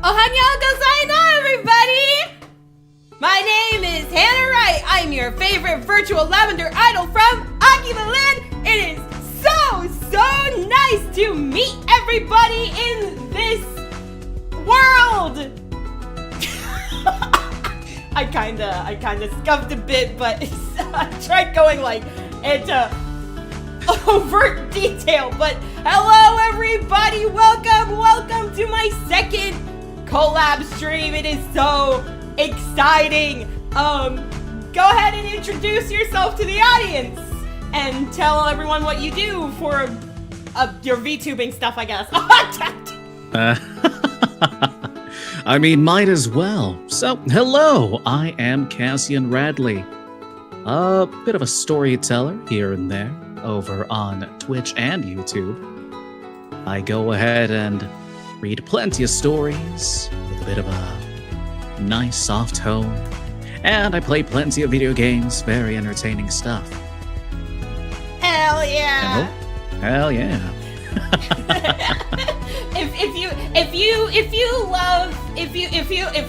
Ohanyogozainah, everybody! My name is Hannah Rite. I'm your favorite Virtual Lavender Idol from Akibaland. It is so nice to meet everybody in this world. I kinda scuffed a bit, but I tried going like into overt detail. But hello, everybody! Welcome to my second collab stream. It is so exciting. Go ahead and introduce yourself to the audience and tell everyone what you do for your VTubing stuff, I guess. I mean, might as well. So, hello, I am Cassian Radley. A bit of a storyteller here and there over on Twitch and YouTube. I go ahead and read plenty of stories with a bit of a nice soft tone. And I play plenty of video games, very entertaining stuff. Hell yeah! Hell yeah. If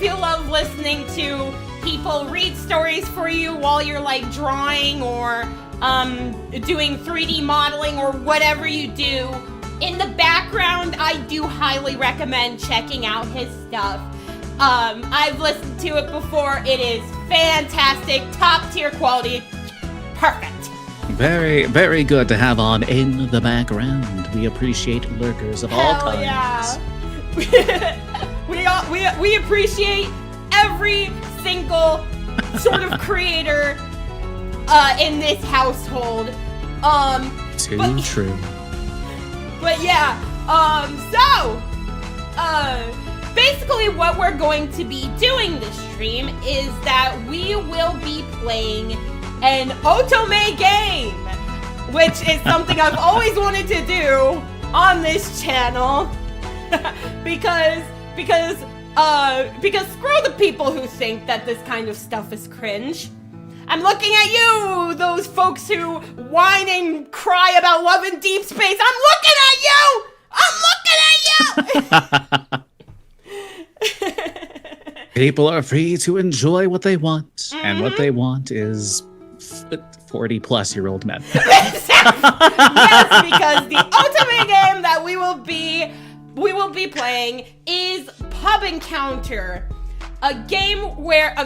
you love listening to people read stories for you while you're like drawing or doing 3D modeling or whatever you do, in the background, I do highly recommend checking out his stuff. I've listened to it before. It is fantastic, top tier quality, perfect. Very good to have on in the background. We appreciate lurkers of all kinds. Yeah. we appreciate every single sort of creator in this household. True. But yeah, basically what we're going to be doing this stream is that we will be playing an otome game, which is something I've always wanted to do on this channel, because screw the people who think that this kind of stuff is cringe. I'm looking at you, those folks who whine and cry about love in deep space. I'm looking at you! People are free to enjoy what they want, and what they want is 40-plus-year-old men. Yes, because the otome game that we will be playing is Pub Encounter, a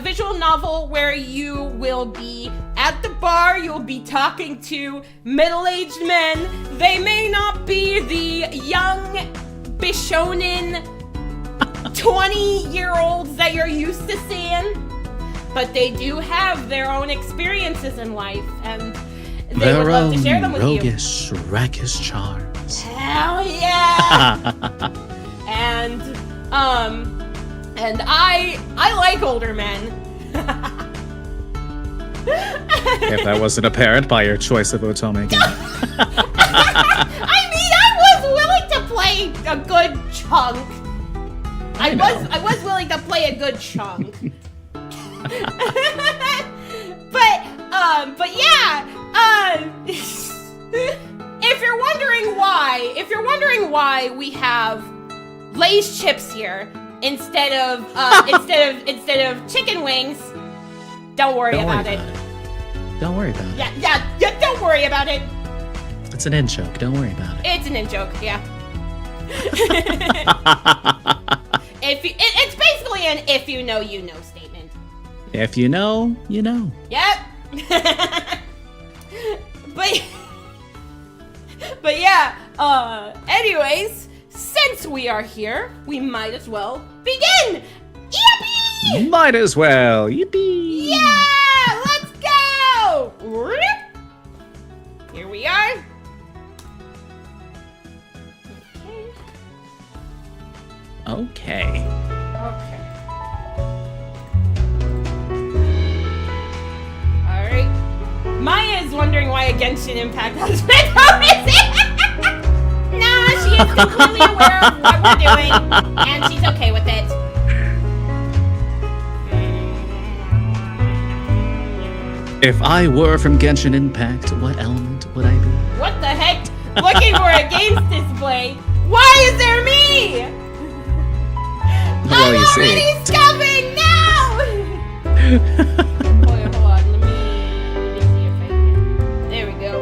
visual novel where you will be at the bar, you'll be talking to middle-aged men. They may not be the young Bishonen 20-year-olds that you're used to seeing, but they do have their own experiences in life, and they would love to share them with you. Roguish, rakish charms. Hell yeah! and I like older men. If that wasn't apparent by your choice of otome game. I mean, I was willing to play a good chunk. I was willing to play a good chunk. but yeah, if you're wondering why we have Lay's chips here instead of chicken wings, don't worry about it. Don't worry about it. Yeah, don't worry about it. It's an in-joke, don't worry about it. It's an in-joke, yeah. It's basically an if you know, you know statement. If you know, you know. Yep. but yeah, anyways, since we are here, we might as well begin! Yippee! Might as well, yippee! Yeah! Let's go! Here we are. Okay. Alright. Maya is wondering why a Genshin Impact has been promising. Nah, she is completely aware of what we're doing, and she's okay with it. If I were from Genshin Impact, what element would I be? What the heck? Looking for a games display. Why is there me? Well, you see. I'm already scuffing now! Hold on. Let me see if I can. There we go.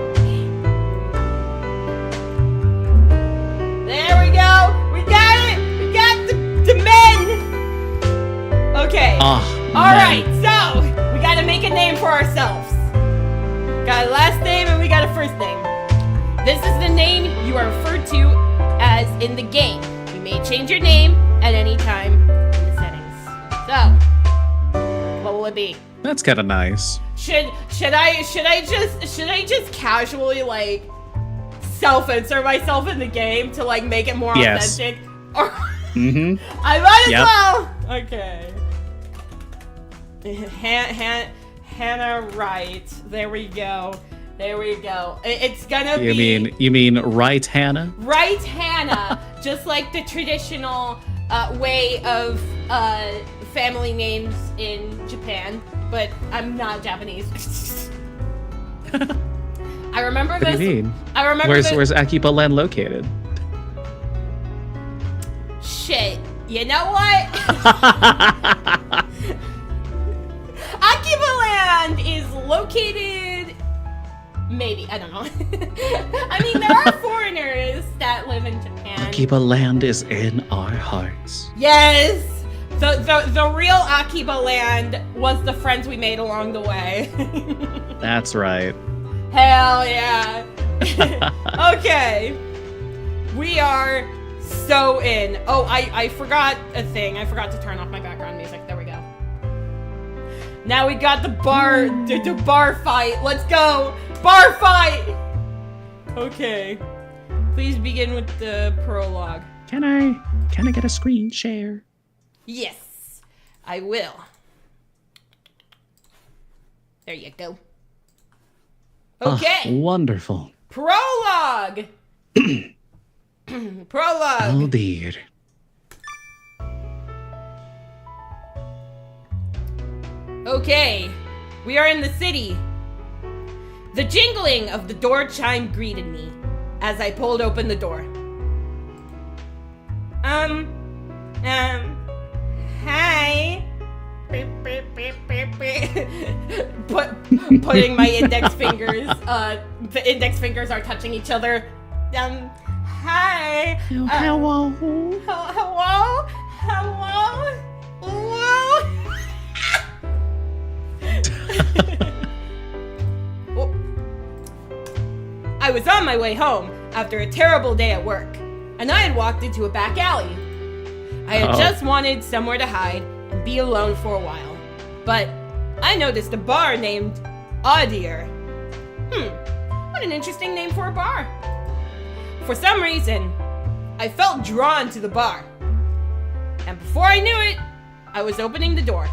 There we go. We got it. We got the men. Okay. All right. So we got to make a name for ourselves. Got a last name and we got a first name. This is the name you are referred to as in the game. You may change your name at any time in the settings. So, what will it be? That's kind of nice. Should I just casually like self-insert myself in the game to like make it more authentic? Or I might as well. Okay. Hannah Rite. There we go. It's gonna be. You mean right, Hannah? Right, Hannah. Just like the traditional way of family names in Japan, but I'm not Japanese. I remember What this. do you mean? I remember Where's Akibaland located? Shit. You know what? Akibaland is located. Maybe, I don't know. I mean, there are foreigners that live in Japan. Akibaland is in our hearts. Yes! The real Akibaland was the friends we made along the way. That's right. Hell yeah. Okay. We are so in. Oh, I forgot a thing. I forgot to turn off my background music. There we go. Now we got the bar fight. Let's go. Bar fight! Okay. Please begin with the prologue. Can I get a screen share? Yes, I will. There you go. Okay. Oh, wonderful. Prologue! Prologue! Oh dear. Okay, we are in the city. The jingling of the door chime greeted me as I pulled open the door. Hi. Beep, beep, beep, beep, beep. Putting my index fingers, the index fingers are touching each other. Hi. Hello. Hello? Hello? Hello? I was on my way home after a terrible day at work, and I had walked into a back alley. I had just wanted somewhere to hide and be alone for a while, but I noticed a bar named Audier. What an interesting name for a bar. For some reason, I felt drawn to the bar, and before I knew it, I was opening the door.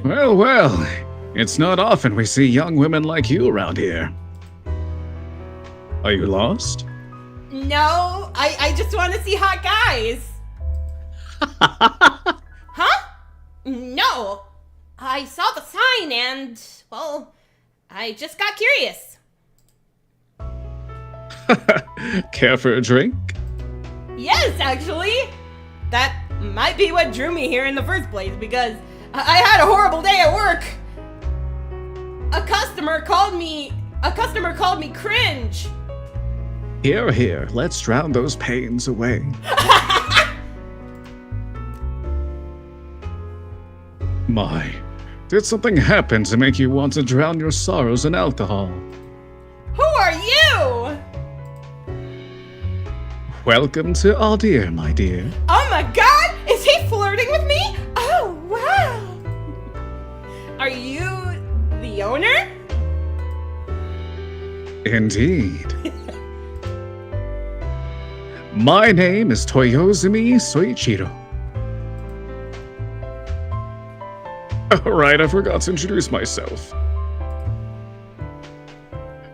Well, it's not often we see young women like you around here. Are you lost? No, I just want to see hot guys. Huh? No, I saw the sign and, well, I just got curious. Care for a drink? Yes, actually. That might be what drew me here in the first place, because I had a horrible day at work. A customer called me cringe. Here, let's drown those pains away. My, did something happen to make you want to drown your sorrows in alcohol? Who are you? Welcome to Audier, my dear. Oh my god, is he flirting with me? Oh, wow. Are you the owner? Indeed. My name is Toyozumi Soichiro. Alright, I forgot to introduce myself.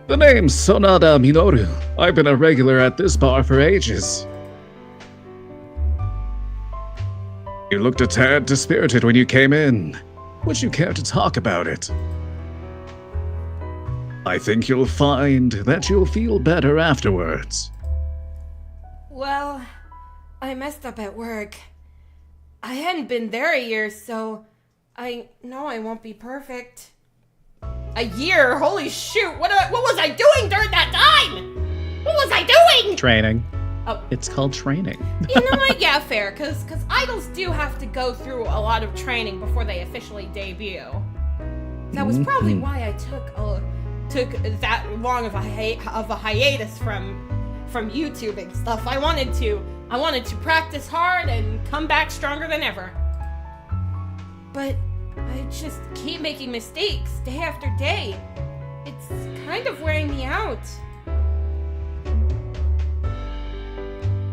The name's Sonada Minoru. I've been a regular at this bar for ages. You looked a tad dispirited when you came in. Would you care to talk about it? I think you'll find that you'll feel better afterwards. Well, I messed up at work. I hadn't been there a year, so I know I won't be perfect. A year? Holy shoot! What was I doing during that time? What was I doing? Training. Oh. It's called training. You know what? Yeah, fair. Because idols do have to go through a lot of training before they officially debut. That was probably why I took that long of a hiatus from YouTube and stuff. I wanted to practice hard and come back stronger than ever. But I just keep making mistakes day after day. It's kind of wearing me out.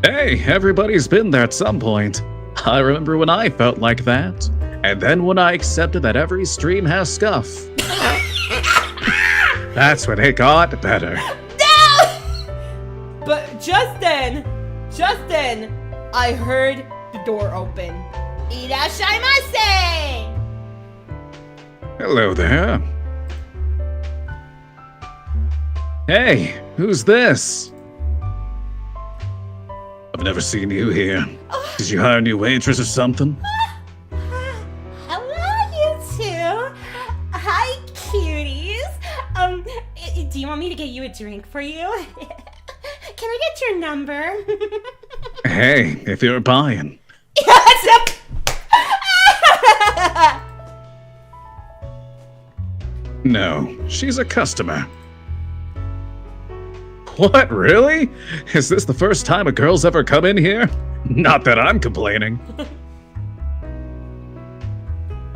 Hey, everybody's been there at some point. I remember when I felt like that. And then when I accepted that every stream has scuff. That's when it got better. No! But just then, I heard the door open. Irashaimase! Hello there. Hey, who's this? I've never seen you here. Did you hire a new waitress or something? Hello, you two. Hi, cuties. Do you want me to get you a drink for you? Can I get your number? Hey, if you're buying. Yes! No, she's a customer. What, really? Is this the first time a girl's ever come in here? Not that I'm complaining.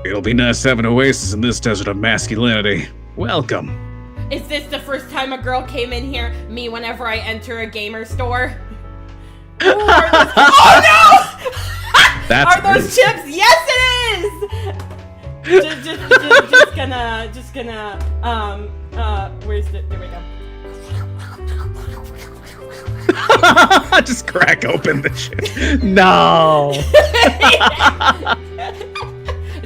It'll be nice to have an oasis in this desert of masculinity. Welcome. Is this the first time a girl came in here? Me whenever I enter a gamer store? Oh no! That's Are those chips? Yes, it is! Just gonna, where's the, there we go. Just crack open the shit. No.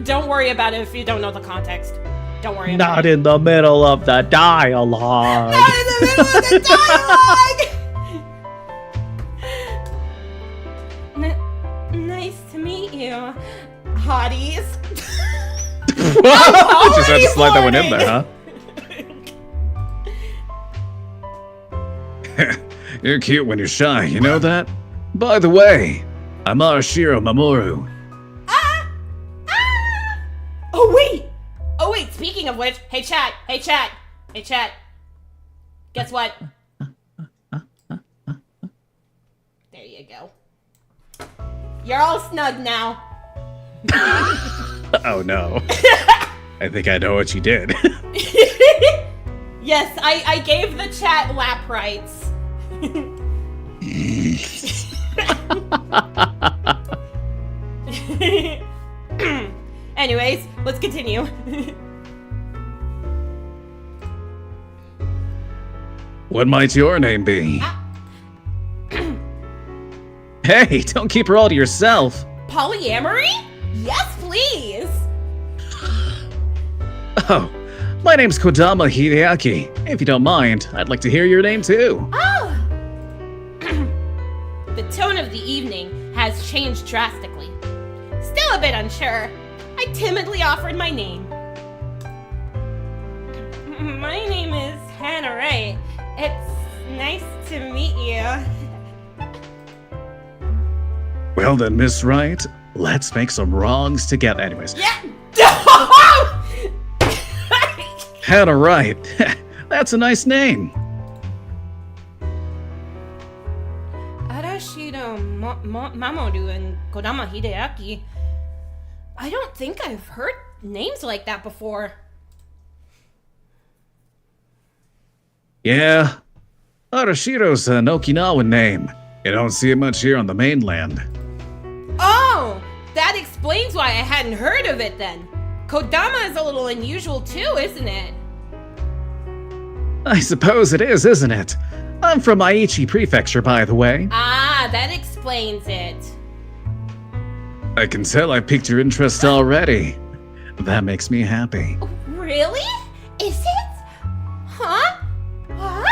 Don't worry about it if you don't know the context. Don't worry about Not it. in the middle of the dialogue. Not in the middle of the dialogue! Nice to meet you, hotties. Just had to slide that one in there, huh? You're cute when you're shy, you know that? By the way, I'm Arashiro Mamoru. Oh wait, speaking of which, hey chat. Guess what? There you go. You're all snug now. Oh no. I think I know what you did. Yes, I gave the chat lap rights. Anyways, let's continue. What might your name be? Hey, don't keep her all to yourself. Polyamory? Yes, please. Oh, my name's Kodama Hideaki. If you don't mind, I'd like to hear your name too. Oh! The tone of the evening has changed drastically. Still a bit unsure, I timidly offered my name. My name is Hannah Rite. It's nice to meet you. Well then, Miss Wright, let's make some wrongs together. Anyways. Yeah. Hannah Rite. That's a nice name. Arashiro Mamoru and Kodama Hideaki. I don't think I've heard names like that before. Yeah, Arashiro's an Okinawan name. You don't see it much here on the mainland. Oh, that explains why I hadn't heard of it then. Kodama is a little unusual too, isn't it? I suppose it is, isn't it? I'm from Aichi Prefecture, by the way. Ah, that explains it. I can tell I piqued your interest already. That makes me happy. Really? Is it? Huh? Huh?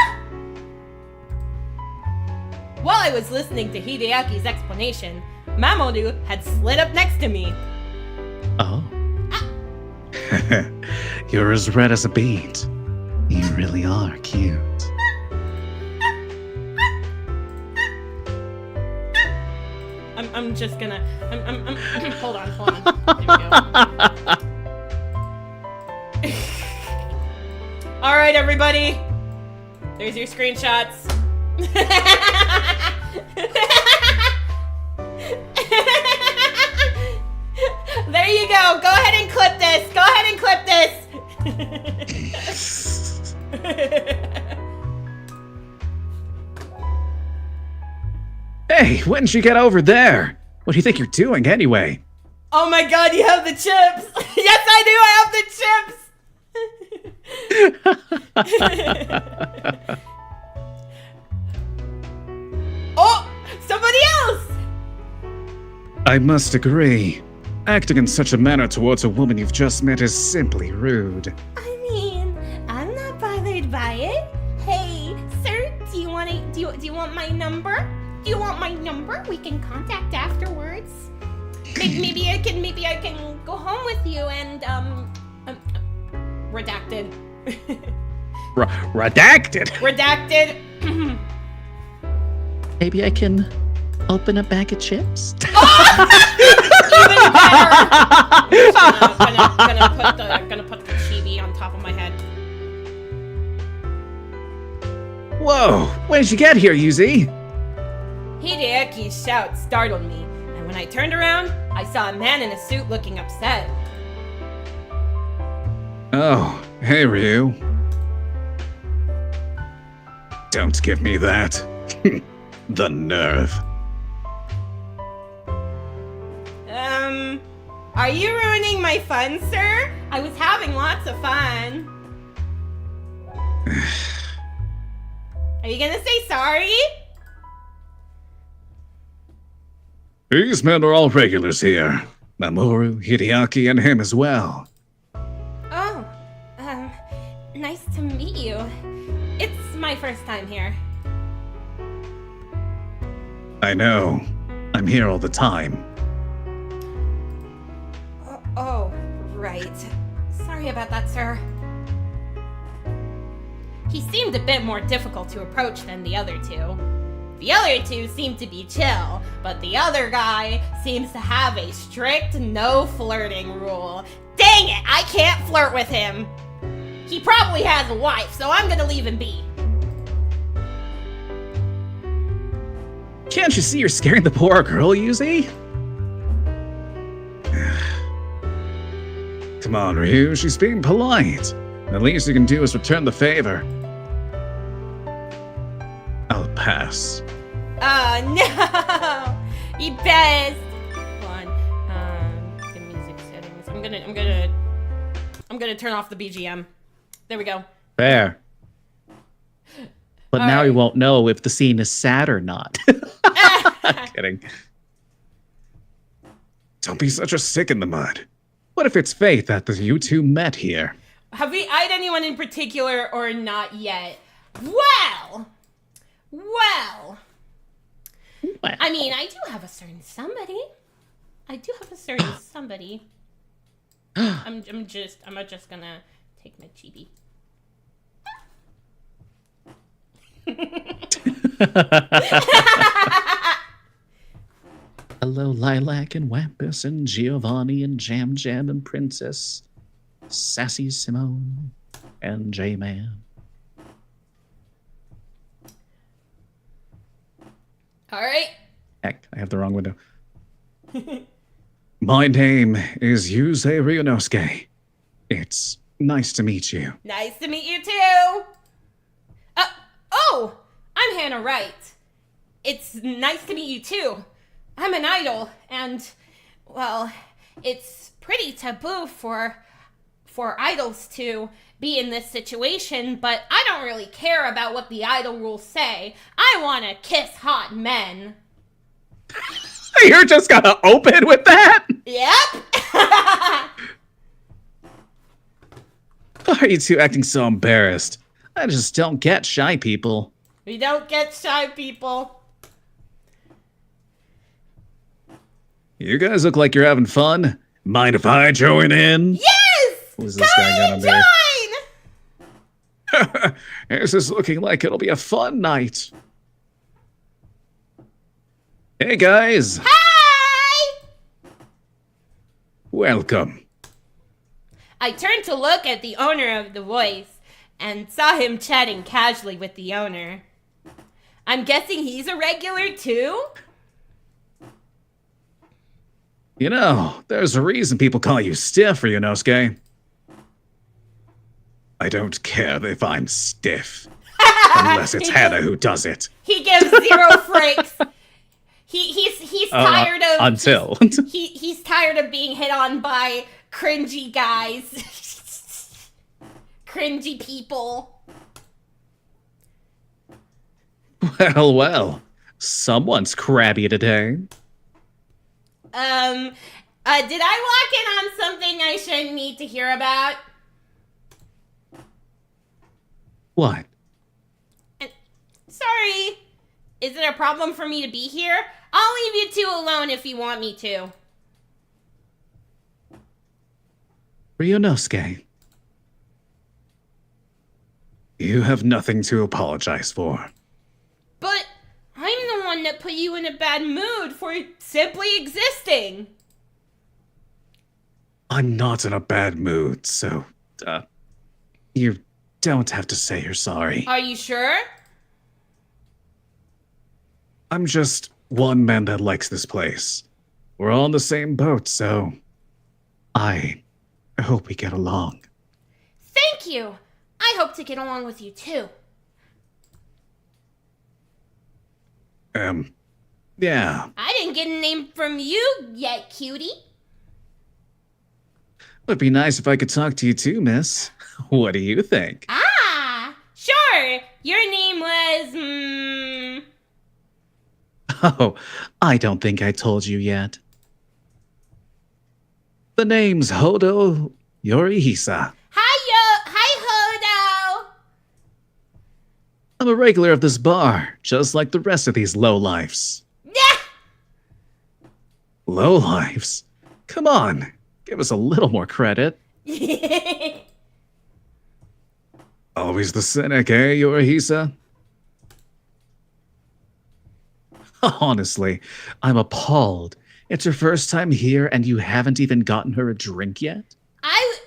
While I was listening to Hideaki's explanation, Mamoru had slid up next to me. Oh. You're as red as a beet. You really are cute. I'm just gonna. Hold on. There we go. All right, everybody. There's your screenshots. There you go. Go ahead and clip this. Hey, when did you get over there? What do you think you're doing anyway? Oh my god, you have the chips! Yes, I do! I have the chips! Oh! Somebody else! I must agree. Acting in such a manner towards a woman you've just met is simply rude. I mean, I'm not bothered by it. Hey, sir, do you want my number? Do you want my number? We can contact afterwards. Maybe I can go home with you and redacted. Redacted? Redacted. Maybe I can open a bag of chips? Oh! Even better. I'm just gonna put the chibi on top of my head. Whoa! When did you get here, Yuzi? Hideaki's shout startled me, and when I turned around, I saw a man in a suit looking upset. Oh, hey, Ryu. Don't give me that. The nerve. Are you ruining my fun, sir? I was having lots of fun. Are you gonna say sorry? These men are all regulars here. Mamoru, Hideaki, and him as well. Oh, nice to meet you. It's my first time here. I know. I'm here all the time. Oh, right. Sorry about that, sir. He seemed a bit more difficult to approach than the other two. The other two seem to be chill, but the other guy seems to have a strict no flirting rule. Dang it, I can't flirt with him. He probably has a wife, so I'm gonna leave him be. Can't you see you're scaring the poor girl, Yuzi? Come on, Ryu, she's being polite. The least you can do is return the favor. I'll pass. Oh no! He best. Hold on. The music settings. I'm gonna turn off the BGM. There we go. Fair. But All now right. we won't know if the scene is sad or not. Kidding. Don't be such a stick in the mud. What if it's fate that the you two met here? Have we eyed anyone in particular or not yet? Well. I mean, I do have a certain somebody. I'm just gonna take my chibi. Hello, Lilac and Wampus and Giovanni and Jam Jam and Princess, Sassy Simone and J-Man. All right. Heck, I have the wrong window. My name is Yusei Ryunosuke. It's nice to meet you. Nice to meet you too. Oh, I'm Hannah Rite. It's nice to meet you too. I'm an idol, and, well, it's pretty taboo for idols to be in this situation, but I don't really care about what the idol rules say. I want to kiss hot men. You're just gonna open with that? Yep. Why are you two acting so embarrassed? I just don't get shy people. We don't get shy people. You guys look like you're having fun. Mind if I join in? Yes! What's this guy gonna do? Join! This is looking like it'll be a fun night. Hey guys! Hi! Welcome. I turned to look at the owner of the voice and saw him chatting casually with the owner. I'm guessing he's a regular too? You know, there's a reason people call you stiff, Ryunosuke. I don't care if I'm stiff. Unless it's Hannah who does it. He gives 0 freaks. He's tired of until he's tired of being hit on by cringy guys. Cringy people. Well, someone's crabby today. Did I walk in on something I shouldn't need to hear about? What? Sorry. Is it a problem for me to be here? I'll leave you two alone if you want me to. Ryunosuke. You have nothing to apologize for. But I'm the one that put you in a bad mood for simply existing. I'm not in a bad mood, so, you don't have to say you're sorry. Are you sure? I'm just one man that likes this place. We're all in the same boat, so I hope we get along. Thank you. I hope to get along with you too. Yeah. I didn't get a name from you yet, cutie. It'd be nice if I could talk to you too, miss. What do you think? Ah, sure. Your name was, Oh, I don't think I told you yet. The name's Hodo Yorihisa. Hi, Hodo. I'm a regular of this bar, just like the rest of these lowlifes. Lowlifes? Come on, give us a little more credit. Always the cynic, eh, Yorihisa? Honestly, I'm appalled. It's her first time here and you haven't even gotten her a drink yet? I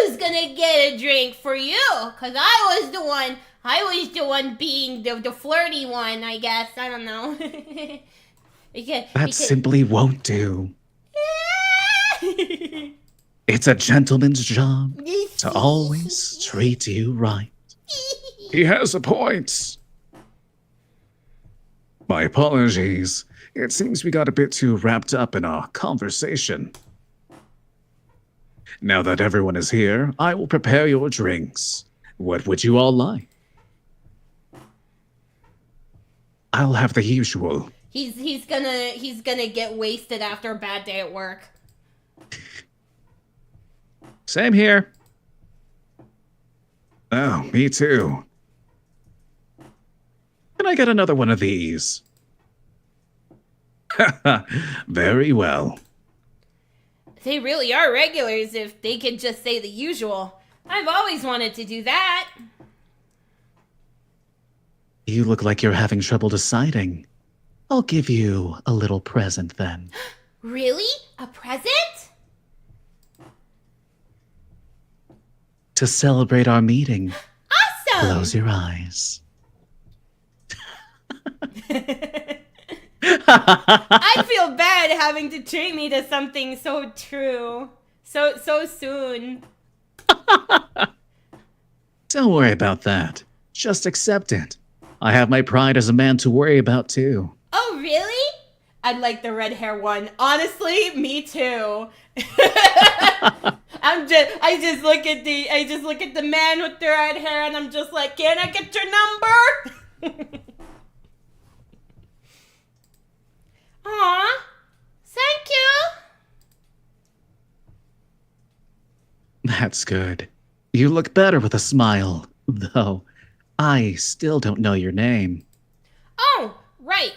was gonna get a drink for you, cause I was the one being the flirty one, I guess. I don't know. That simply won't do. It's a gentleman's job to always treat you right. He has a point. My apologies. It seems we got a bit too wrapped up in our conversation. Now that everyone is here, I will prepare your drinks. What would you all like? I'll have the usual. He's gonna get wasted after a bad day at work. Same here. Oh, me too. Can I get another one of these? Very well. They really are regulars if they could just say the usual. I've always wanted to do that. You look like you're having trouble deciding. I'll give you a little present then. Really? A present? To celebrate our meeting. Awesome! Close your eyes. I feel bad having to treat me to something so true. So soon. Don't worry about that. Just accept it. I have my pride as a man to worry about too. Oh, really? I'd like the red hair one. Honestly, me too. I just look at the man with the red hair and I'm just like, can I get your number? Aw, thank you. That's good. You look better with a smile, though I still don't know your name. Oh, right.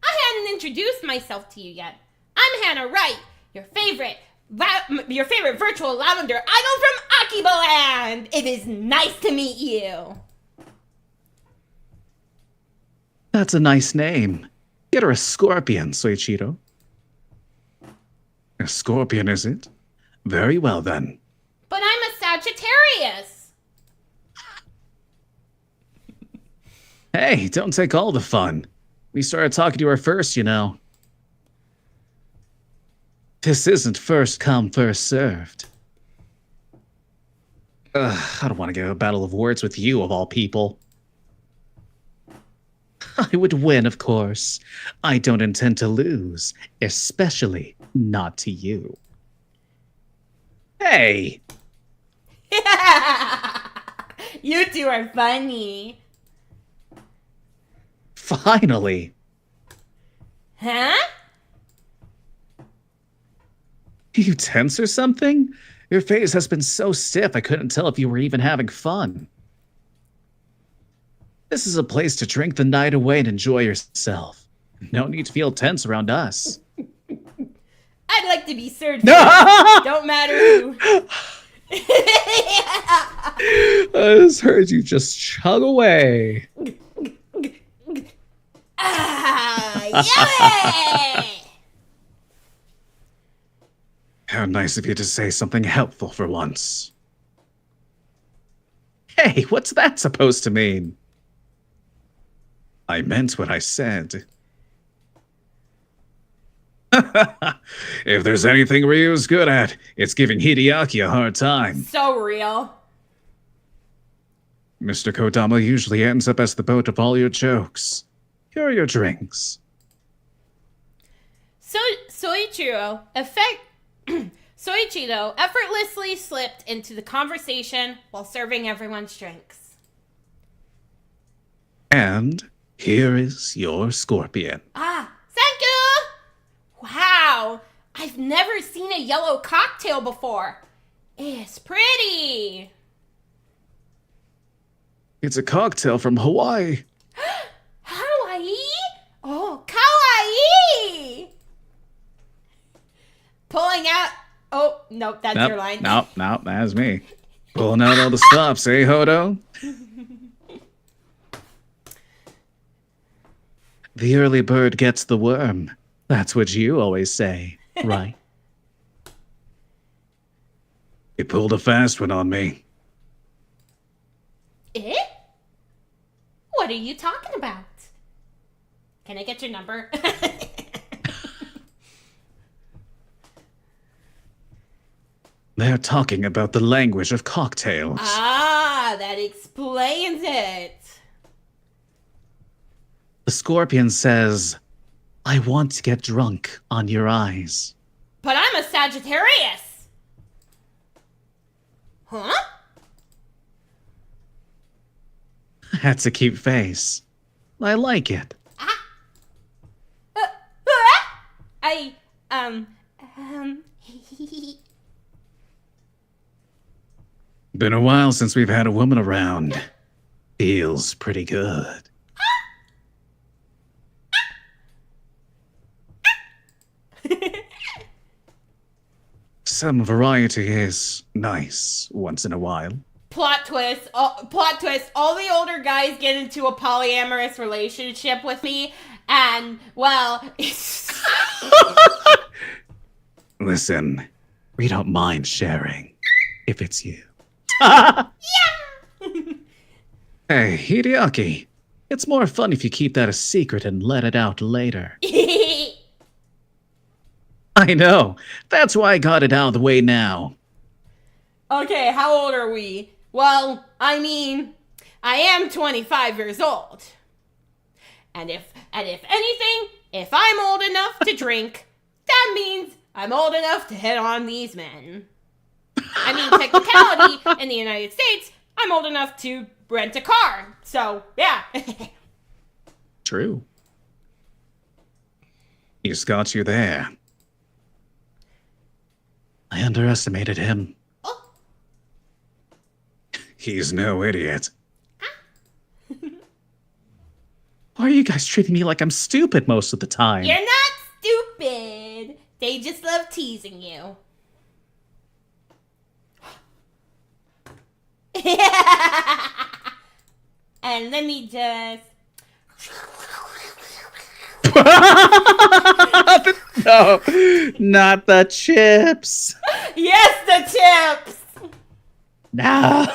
I hadn't introduced myself to you yet. I'm Hannah Rite, your favorite Virtual Lavender Idol from Akibaland. It is nice to meet you. That's a nice name. Get her a scorpion, Soichiro. A scorpion, is it? Very well, then. But I'm a Sagittarius. Hey, don't take all the fun. We started talking to her first, you know. This isn't first come, first served. I don't want to get a battle of words with you, of all people. I would win, of course. I don't intend to lose, especially not to you. Hey! You two are funny. Finally! Huh? You tense or something? Your face has been so stiff I couldn't tell if you were even having fun. This is a place to drink the night away and enjoy yourself. No need to feel tense around us. I'd like to be served. Don't matter who. I just heard you just chug away. Yay! How nice of you to say something helpful for once. Hey, what's that supposed to mean? I meant what I said. If there's anything Ryu's good at, it's giving Hideaki a hard time. So real. Mr. Kodama usually ends up as the butt of all your jokes. Here are your drinks. Soichiro effortlessly slipped into the conversation while serving everyone's drinks. And here is your scorpion. Ah, thank you! Wow, I've never seen a yellow cocktail before. It's pretty. It's a cocktail from Hawaii. Hawaii? Oh, kawaii! Pulling out... Oh, nope, that's your line. Nope, that's me. Pulling out all the stops, eh, Hodo? The early bird gets the worm. That's what you always say, right? You pulled a fast one on me. Eh? What are you talking about? Can I get your number? They're talking about the language of cocktails. Ah, that explains it. The scorpion says, I want to get drunk on your eyes. But I'm a Sagittarius. Huh? That's a cute face. I like it. Been a while since we've had a woman around. Feels pretty good. Some variety is nice once in a while. Plot twist. Plot twist. All the older guys get into a polyamorous relationship with me, and, well... Listen, we don't mind sharing, if it's you. Yeah! Hey, Hideaki, it's more fun if you keep that a secret and let it out later. I know. That's why I got it out of the way now. Okay, how old are we? Well, I mean, I am 25 years old. And if anything, if I'm old enough to drink, that means I'm old enough to hit on these men. I mean, technicality, in the United States, I'm old enough to rent a car. So, yeah. True. He's got you there. I underestimated him. Oh. He's no idiot. Why are you guys treating me like I'm stupid most of the time? You're not stupid. They just love teasing you. And let me just... No, not the chips. Yes, the chips! No.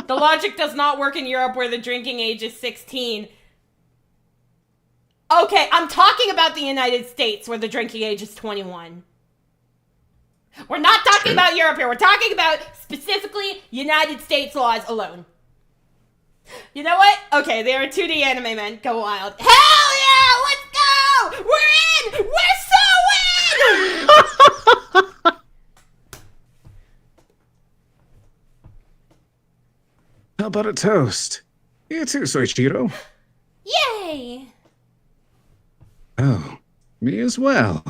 The logic does not work in Europe where the drinking age is 16. Okay, I'm talking about the United States where the drinking age is 21. We're not talking about Europe here. We're talking about specifically United States laws alone. You know what? Okay, they are 2D anime men. Go wild. Hell yeah! Let's go! We're in! We're so in! How about a toast? You too, Soichiro. Yay! Oh, me as well.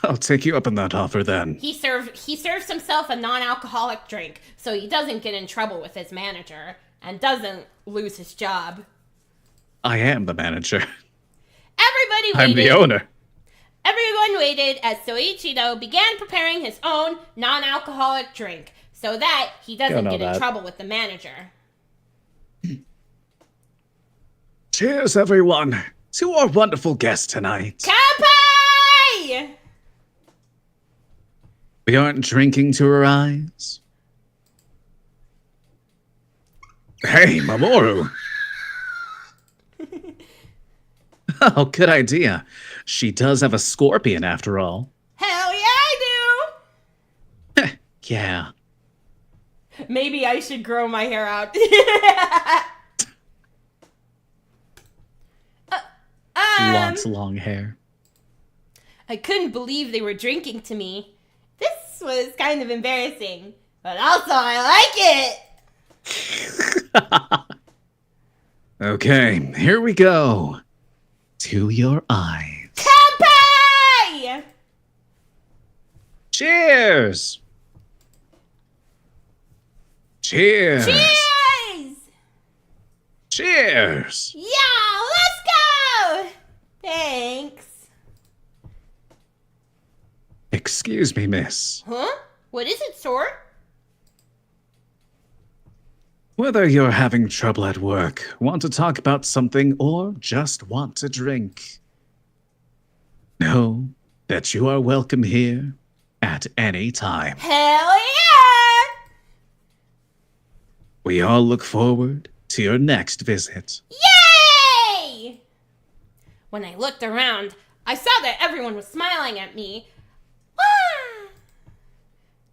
I'll take you up on that offer then. He serves himself a non-alcoholic drink so he doesn't get in trouble with his manager and doesn't lose his job. I am the manager. Everybody waited. I'm the owner. Everyone waited as Soichiro began preparing his own non-alcoholic drink so that he doesn't get in trouble with the manager. Cheers, everyone, to our wonderful guest tonight. Kanpai! We aren't drinking to her eyes. Hey, Mamoru. Oh, good idea. She does have a scorpion after all. Hell yeah, I do! Yeah. Maybe I should grow my hair out. Wants long hair. I couldn't believe they were drinking to me. This was kind of embarrassing, but also I like it. Okay, here we go. To your eyes. Kanpai! Cheers! Cheers! Cheers! Cheers! Yeah, let's go! Thanks. Excuse me, miss. Huh? What is it, sir? Whether you're having trouble at work, want to talk about something, or just want to drink, know that you are welcome here at any time. Hell yeah! We all look forward to your next visit. Yay! When I looked around, I saw that everyone was smiling at me. Ah!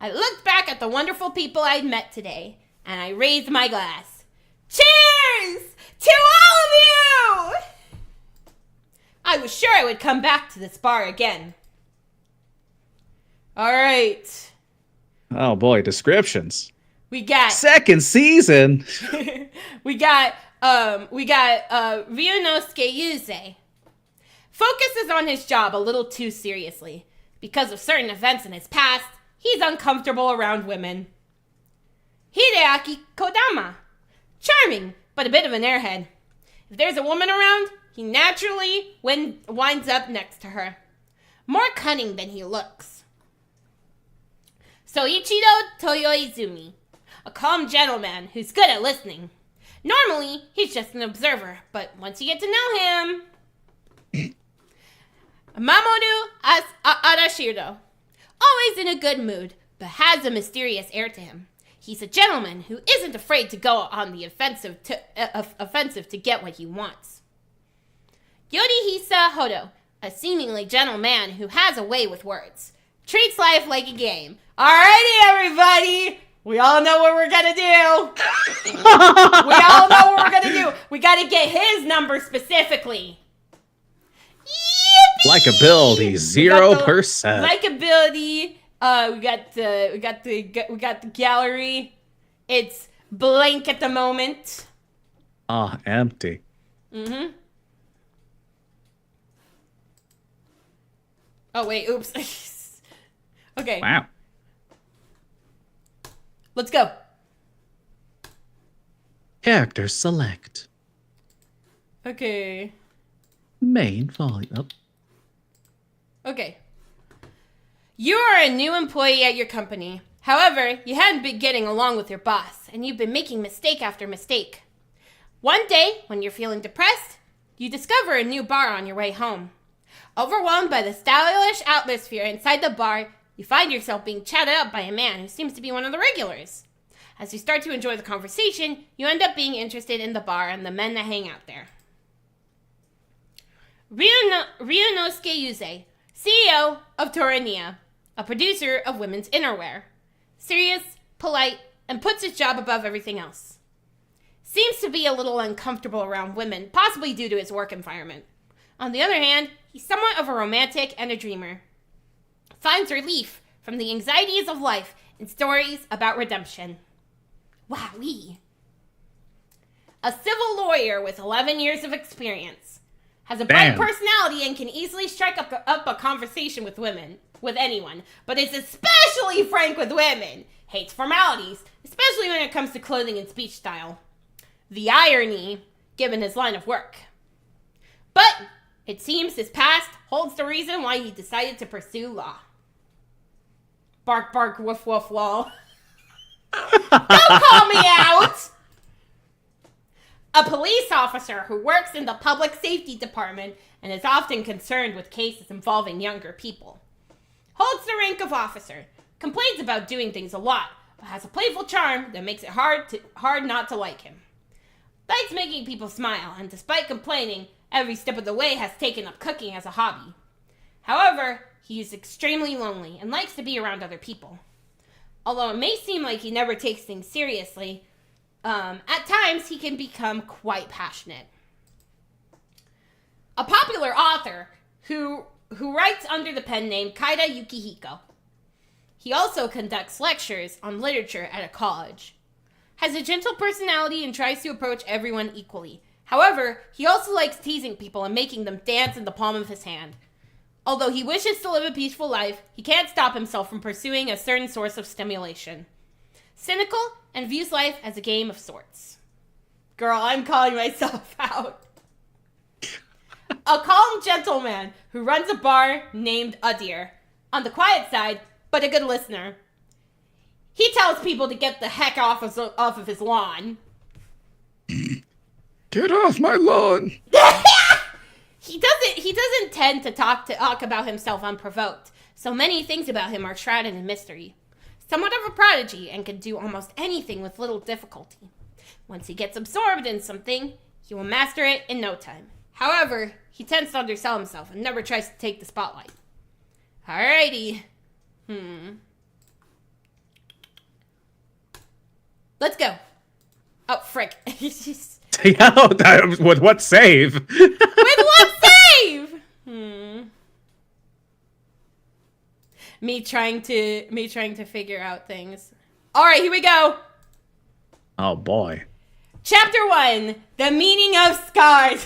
I looked back at the wonderful people I'd met today, and I raised my glass. Cheers to all of you! I was sure I would come back to this bar again. All right. Oh boy, descriptions. We got Second season. we got Ryunosuke Yuze. Focuses on his job a little too seriously. Because of certain events in his past, he's uncomfortable around women. Hideaki Kodama. Charming, but a bit of an airhead. If there's a woman around, he naturally winds up next to her. More cunning than he looks. Soichiro Toyoizumi. A calm gentleman who's good at listening. Normally, he's just an observer, but once you get to know him... Mamoru Arashiro. Always in a good mood, but has a mysterious air to him. He's a gentleman who isn't afraid to go on the offensive to get what he wants. Yorihisa Hodo. A seemingly gentle man who has a way with words. Treats life like a game. Alrighty, everybody! We all know what we're gonna do. We all know what we're gonna do. We gotta get his number specifically. Yippee! Likeability 0%. Likeability. We got the gallery. It's blank at the moment. Ah, empty. Mm-hmm. Oh wait, oops. Okay. Wow. Let's go. Character select. Okay. Main volume. Okay. You are a new employee at your company. However, you hadn't been getting along with your boss, and you've been making mistake after mistake. One day, when you're feeling depressed, you discover a new bar on your way home. Overwhelmed by the stylish atmosphere inside the bar, you find yourself being chatted up by a man who seems to be one of the regulars. As you start to enjoy the conversation, you end up being interested in the bar and the men that hang out there. Ryunosuke Yuze, CEO of Torania, a producer of women's innerwear. Serious, polite, and puts his job above everything else. Seems to be a little uncomfortable around women, possibly due to his work environment. On the other hand, he's somewhat of a romantic and a dreamer. Finds relief from the anxieties of life in stories about redemption. Wowee. A civil lawyer with 11 years of experience. Has a bright personality and can easily strike up a conversation with anyone, but is especially frank with women. Hates formalities, especially when it comes to clothing and speech style. The irony, given his line of work. But it seems his past holds the reason why he decided to pursue law. Bark, bark, woof, woof, lol. Don't call me out! A police officer who works in the public safety department and is often concerned with cases involving younger people. Holds the rank of officer, complains about doing things a lot, but has a playful charm that makes it hard not to like him. Likes making people smile, and despite complaining, every step of the way has taken up cooking as a hobby. However, he is extremely lonely and likes to be around other people. Although it may seem like he never takes things seriously, at times he can become quite passionate. A popular author who writes under the pen name Kaida Yukihiko. He also conducts lectures on literature at a college. Has a gentle personality and tries to approach everyone equally. However, he also likes teasing people and making them dance in the palm of his hand. Although he wishes to live a peaceful life, he can't stop himself from pursuing a certain source of stimulation. Cynical and views life as a game of sorts. Girl, I'm calling myself out. A calm gentleman who runs a bar named Adir. On the quiet side, but a good listener. He tells people to get the heck off of his lawn. Get off my lawn! He doesn't tend to talk about himself unprovoked, so many things about him are shrouded in mystery. Somewhat of a prodigy and can do almost anything with little difficulty. Once he gets absorbed in something, he will master it in no time. However, he tends to undersell himself and never tries to take the spotlight. Alrighty. Let's go. Oh, frick. With what save? With what save? Me trying to figure out things. All right, here we go. Oh boy. Chapter 1: The Meaning of Scars.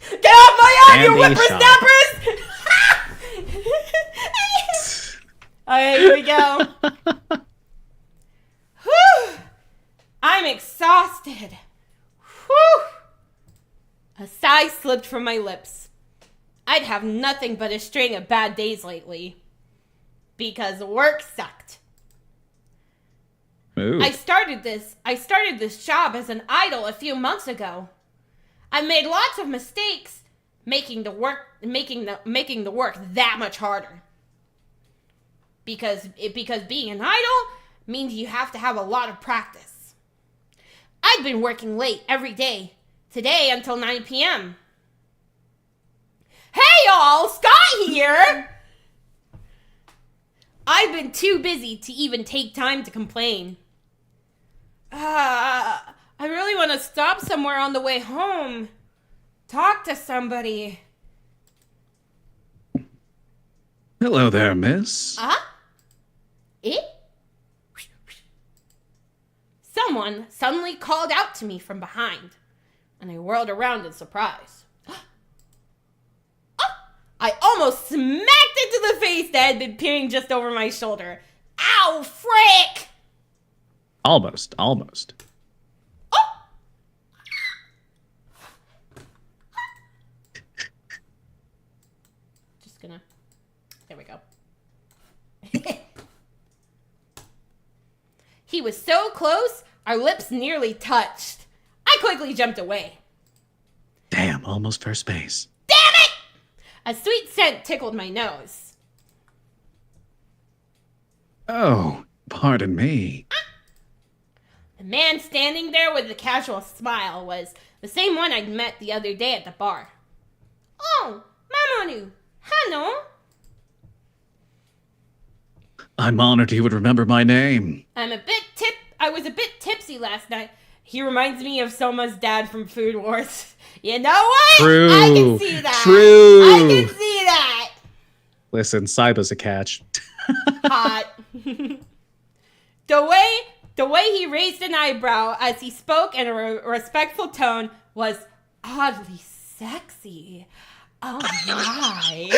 Get off my arm, you whippersnappers! All right, here we go. Whew. I'm exhausted. Whew. A sigh slipped from my lips. I'd have nothing but a string of bad days lately. Because work sucked. Ooh. I started this job as an idol a few months ago. I made lots of mistakes, making the work that much harder. Because being an idol means you have to have a lot of practice. I'd been working late every day, today until 9 p.m. Hey y'all, Scott here! I've been too busy to even take time to complain. I really want to stop somewhere on the way home. Talk to somebody. Hello there, miss. Eh? Someone suddenly called out to me from behind, and I whirled around in surprise. I almost smacked into the face that had been peering just over my shoulder. Ow, frick! Almost. Oh! Just gonna... There we go. He was so close, our lips nearly touched. I quickly jumped away. Damn, almost first base. Damn it! A sweet scent tickled my nose. Oh, pardon me. The man standing there with a casual smile was the same one I'd met the other day at the bar. Oh, Mamoru, hello. I'm honored he would remember my name. I was a bit tipsy last night. He reminds me of Soma's dad from Food Wars. You know what? True. I can see that. True. I can see that. Listen, Saiba's a catch. Hot. The way he raised an eyebrow as he spoke in a respectful tone was oddly sexy. Oh my.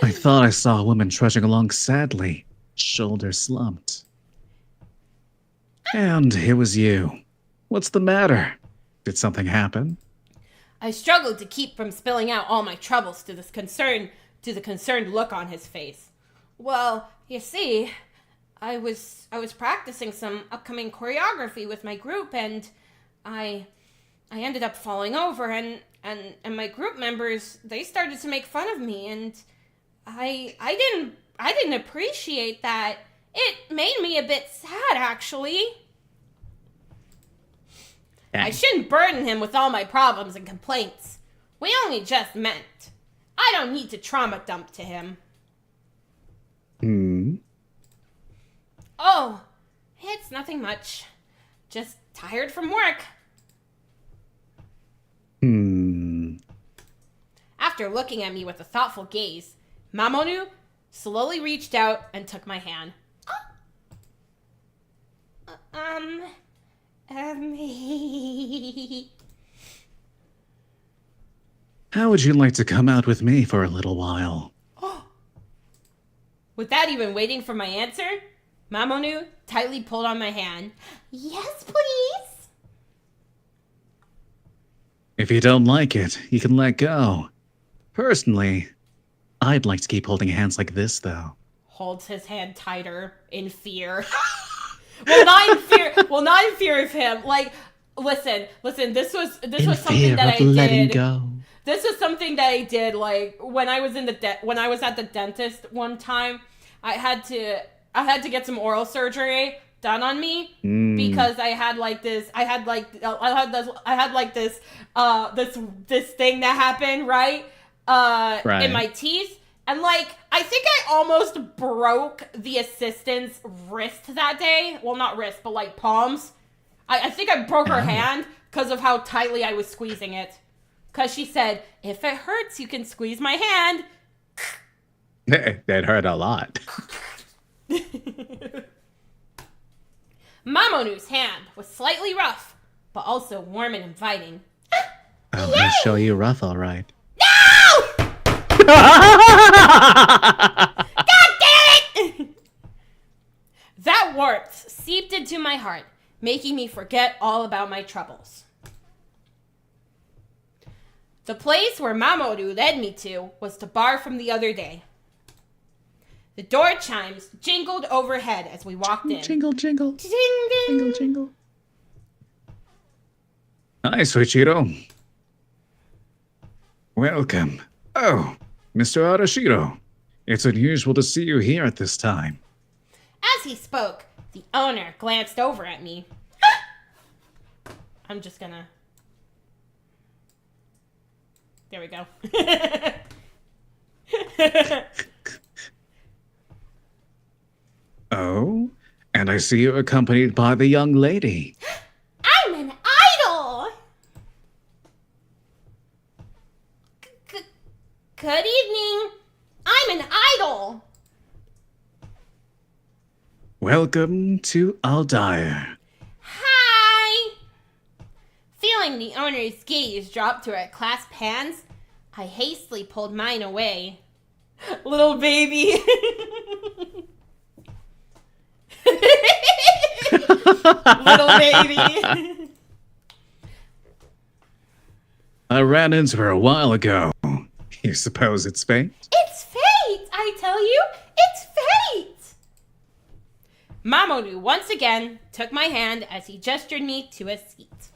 I thought I saw a woman trudging along sadly, shoulders slumped. And here was you. What's the matter? Did something happen? I struggled to keep from spilling out all my troubles to the concerned look on his face. Well, you see, I was practicing some upcoming choreography with my group, and I ended up falling over, and my group members, they started to make fun of me, and I didn't appreciate that. It made me a bit sad, actually. Dang. I shouldn't burden him with all my problems and complaints. We only just met. I don't need to trauma dump to him. Oh, it's nothing much. Just tired from work. After looking at me with a thoughtful gaze, Mamoru slowly reached out and took my hand. How would you like to come out with me for a little while? Without even waiting for my answer, Mamoru tightly pulled on my hand. Yes, please. If you don't like it, you can let go. Personally, I'd like to keep holding hands like this, though. Holds his hand tighter in fear. Well, not in fear of him. Like, listen. This was something that I did. Go. This was something that I did. Like when I was when I was at the dentist one time, I had to get some oral surgery done on me because I had this thing that happened right in my teeth. And, like, I think I almost broke the assistant's wrist that day. Well, not wrist, but, like, palms. I think I broke her hand because of how tightly I was squeezing it. Because she said, if it hurts, you can squeeze my hand. That hurt a lot. Mamoru's hand was slightly rough, but also warm and inviting. I'm gonna show you rough, all right. No! God damn it! That warmth seeped into my heart, making me forget all about my troubles. The place where Mamoru led me to was the bar from the other day. The door chimes jingled overhead as we walked in. Jingle, jingle. Ding, ding. Jingle, jingle. Hi, Soichiro. Welcome. Oh, Mr. Arashiro. It's unusual to see you here at this time. As he spoke, the owner glanced over at me. I'm just gonna... There we go. Oh, and I see you're accompanied by the young lady. I'm an idol! Good evening. I'm an idol. Welcome to Aldair. Hi! Feeling the owner's gaze drop to our clasped hands, I hastily pulled mine away. Little baby. Little baby. I ran into her a while ago. You suppose it's fate? It's fate, I tell you. It's fate. Mamoru once again took my hand as he gestured me to a seat.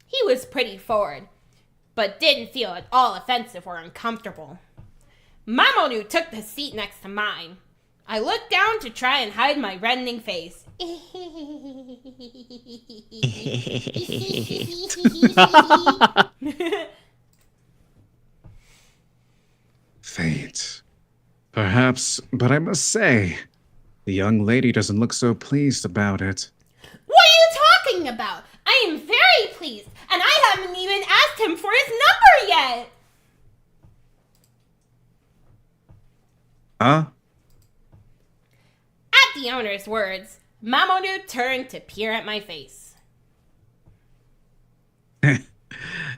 He was pretty forward, but didn't feel at all offensive or uncomfortable. Mamoru took the seat next to mine. I looked down to try and hide my reddening face. Fate. Perhaps, but I must say, the young lady doesn't look so pleased about it. What are you talking about? I am very pleased, and I haven't even asked him for his number yet. Huh? At the owner's words, Mamoru turned to peer at my face.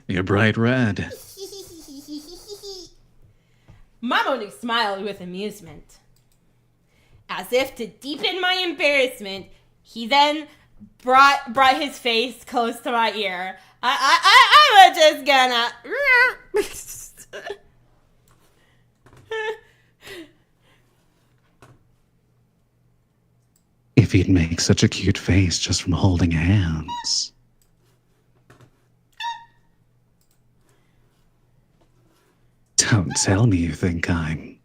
You're bright red. Mamoru smiled with amusement. As if to deepen my embarrassment, he then brought his face close to my ear. I'm just gonna... If he'd make such a cute face just from holding hands. Don't tell me you think I'm...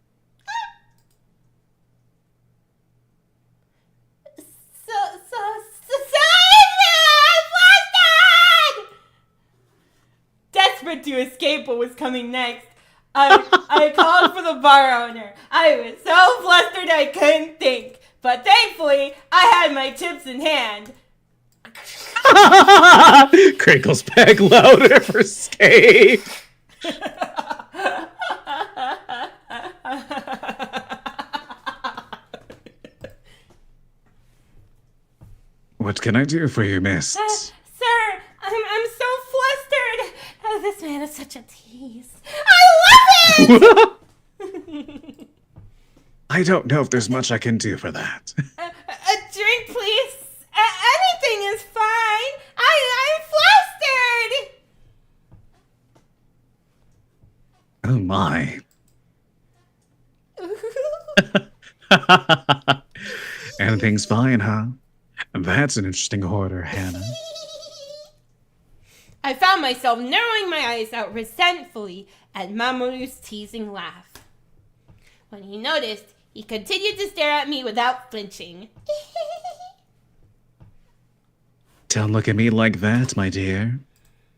Desperate to escape what was coming next, I called for the bar owner. I was so flustered I couldn't think, but thankfully I had my chips in hand. Crinkles back louder for escape. What can I do for you, miss? Sir, I'm so flustered. Oh, this man is such a tease. I love it! I don't know if there's much I can do for that. A drink, please. Anything is fine. I'm flustered. Oh my. Anything's fine, huh? That's an interesting order, Hannah. I found myself narrowing my eyes out resentfully at Mamoru's teasing laugh. When he noticed, he continued to stare at me without flinching. Don't look at me like that, my dear.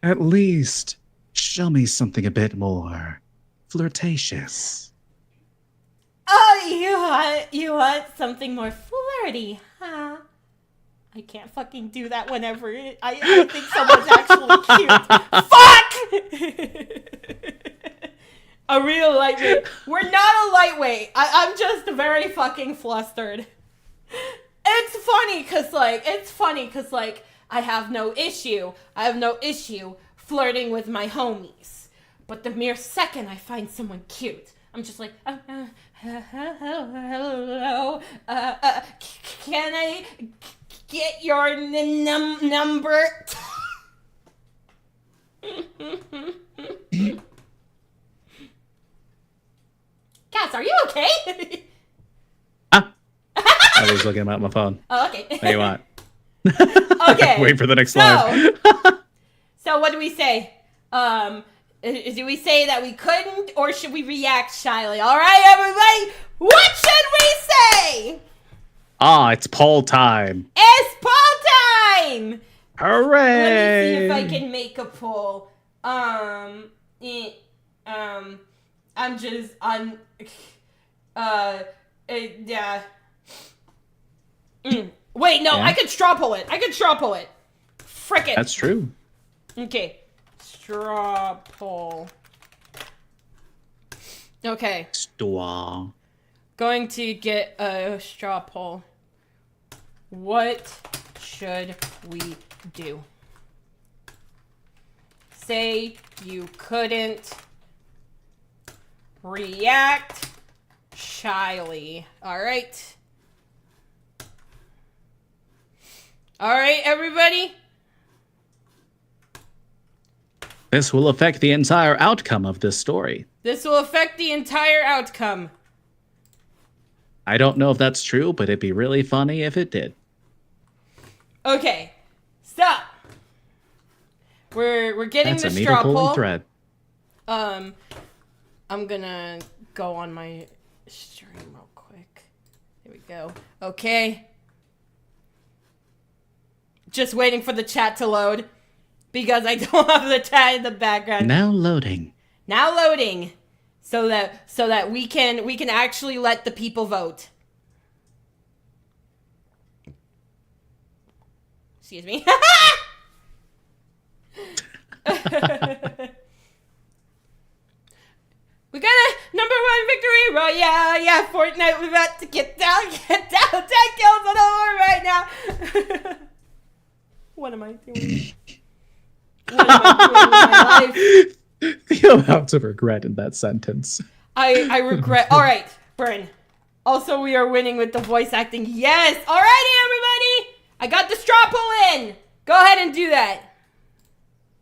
At least, show me something a bit more flirtatious. Oh, you want something more flirty, huh? I can't fucking do that whenever I think someone's actually cute. Fuck! A real lightweight. We're not a lightweight. I'm just very fucking flustered. It's funny cause I have no issue. Flirting with my homies. But the mere second I find someone cute, I'm just like, hello, can I get your number? Cass, are you okay? I was looking at my phone. Oh, okay. What do you want? Okay. Wait for the next slide. So what do we say? Do we say that we couldn't, or should we react shyly? All right, everybody, what should we say? It's poll time. It's poll time! Hooray! Let me see if I can make a poll. Wait, no, Yeah. I could straw pull it. Frick it. That's true. Okay. Straw poll. Okay. Straw. Going to get a straw poll. What should we do? Say you couldn't react shyly. All right. All right, everybody. This will affect the entire outcome of this story. This will affect the entire outcome. I don't know if that's true, but it'd be really funny if it did. Okay, stop. We're getting That's the a straw needle pulling poll. thread. I'm gonna go on my stream real quick. There we go. Okay. Just waiting for the chat to load because I don't have the chat in the background. Now loading. Now loading, so that we can actually let the people vote. Excuse me. We got a #1 victory royale. Yeah, Fortnite, we're about to get down. 10 kills on the board right now. What am I doing? What am I doing with my life? The amount of regret in that sentence. I regret. All right, Burn. Also, we are winning with the voice acting. Yes. Alrighty, everybody. I got the straw pull in. Go ahead and do that.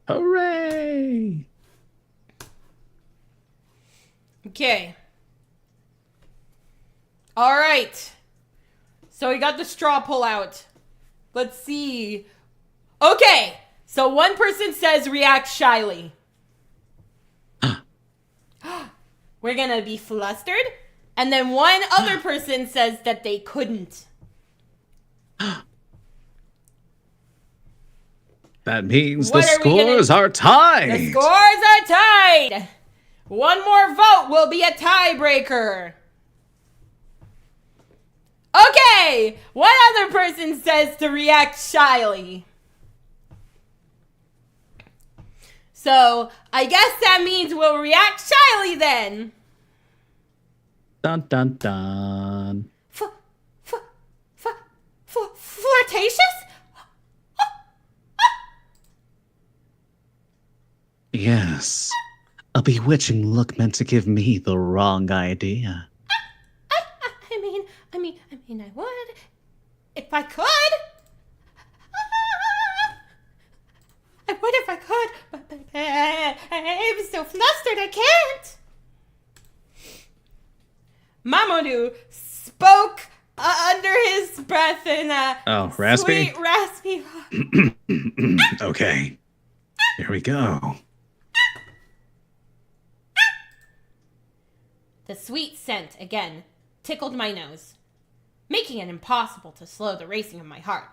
Hooray! Okay. All right. So we got the straw pull out. Let's see. Okay. So one person says react shyly. We're gonna be flustered. And then one other person says that they couldn't. That means What the are we gonna- scores are tied. The scores are tied. One more vote will be a tiebreaker. Okay. One other person says to react shyly. So, I guess that means we'll react shyly then. Dun dun dun. Flirtatious? Yes. A bewitching look meant to give me the wrong idea. I mean, I would. If I could. I would if I could, but I'm so flustered I can't. Mamoru spoke under his breath in a raspy? sweet, raspy. Okay. Here we go. The sweet scent, again, tickled my nose, making it impossible to slow the racing of my heart.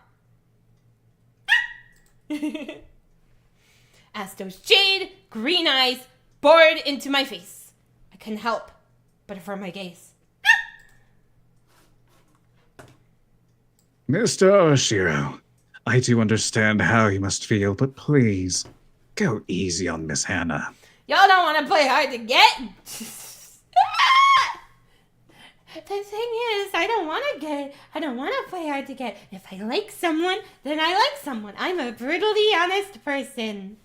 As those jade green eyes bored into my face, I couldn't help but avert my gaze. Mr. Oshiro, I do understand how you must feel, but please, go easy on Miss Hannah. Y'all don't want to play hard to get? The thing is, I don't want to play hard to get. If I like someone, then I like someone. I'm a brutally honest person.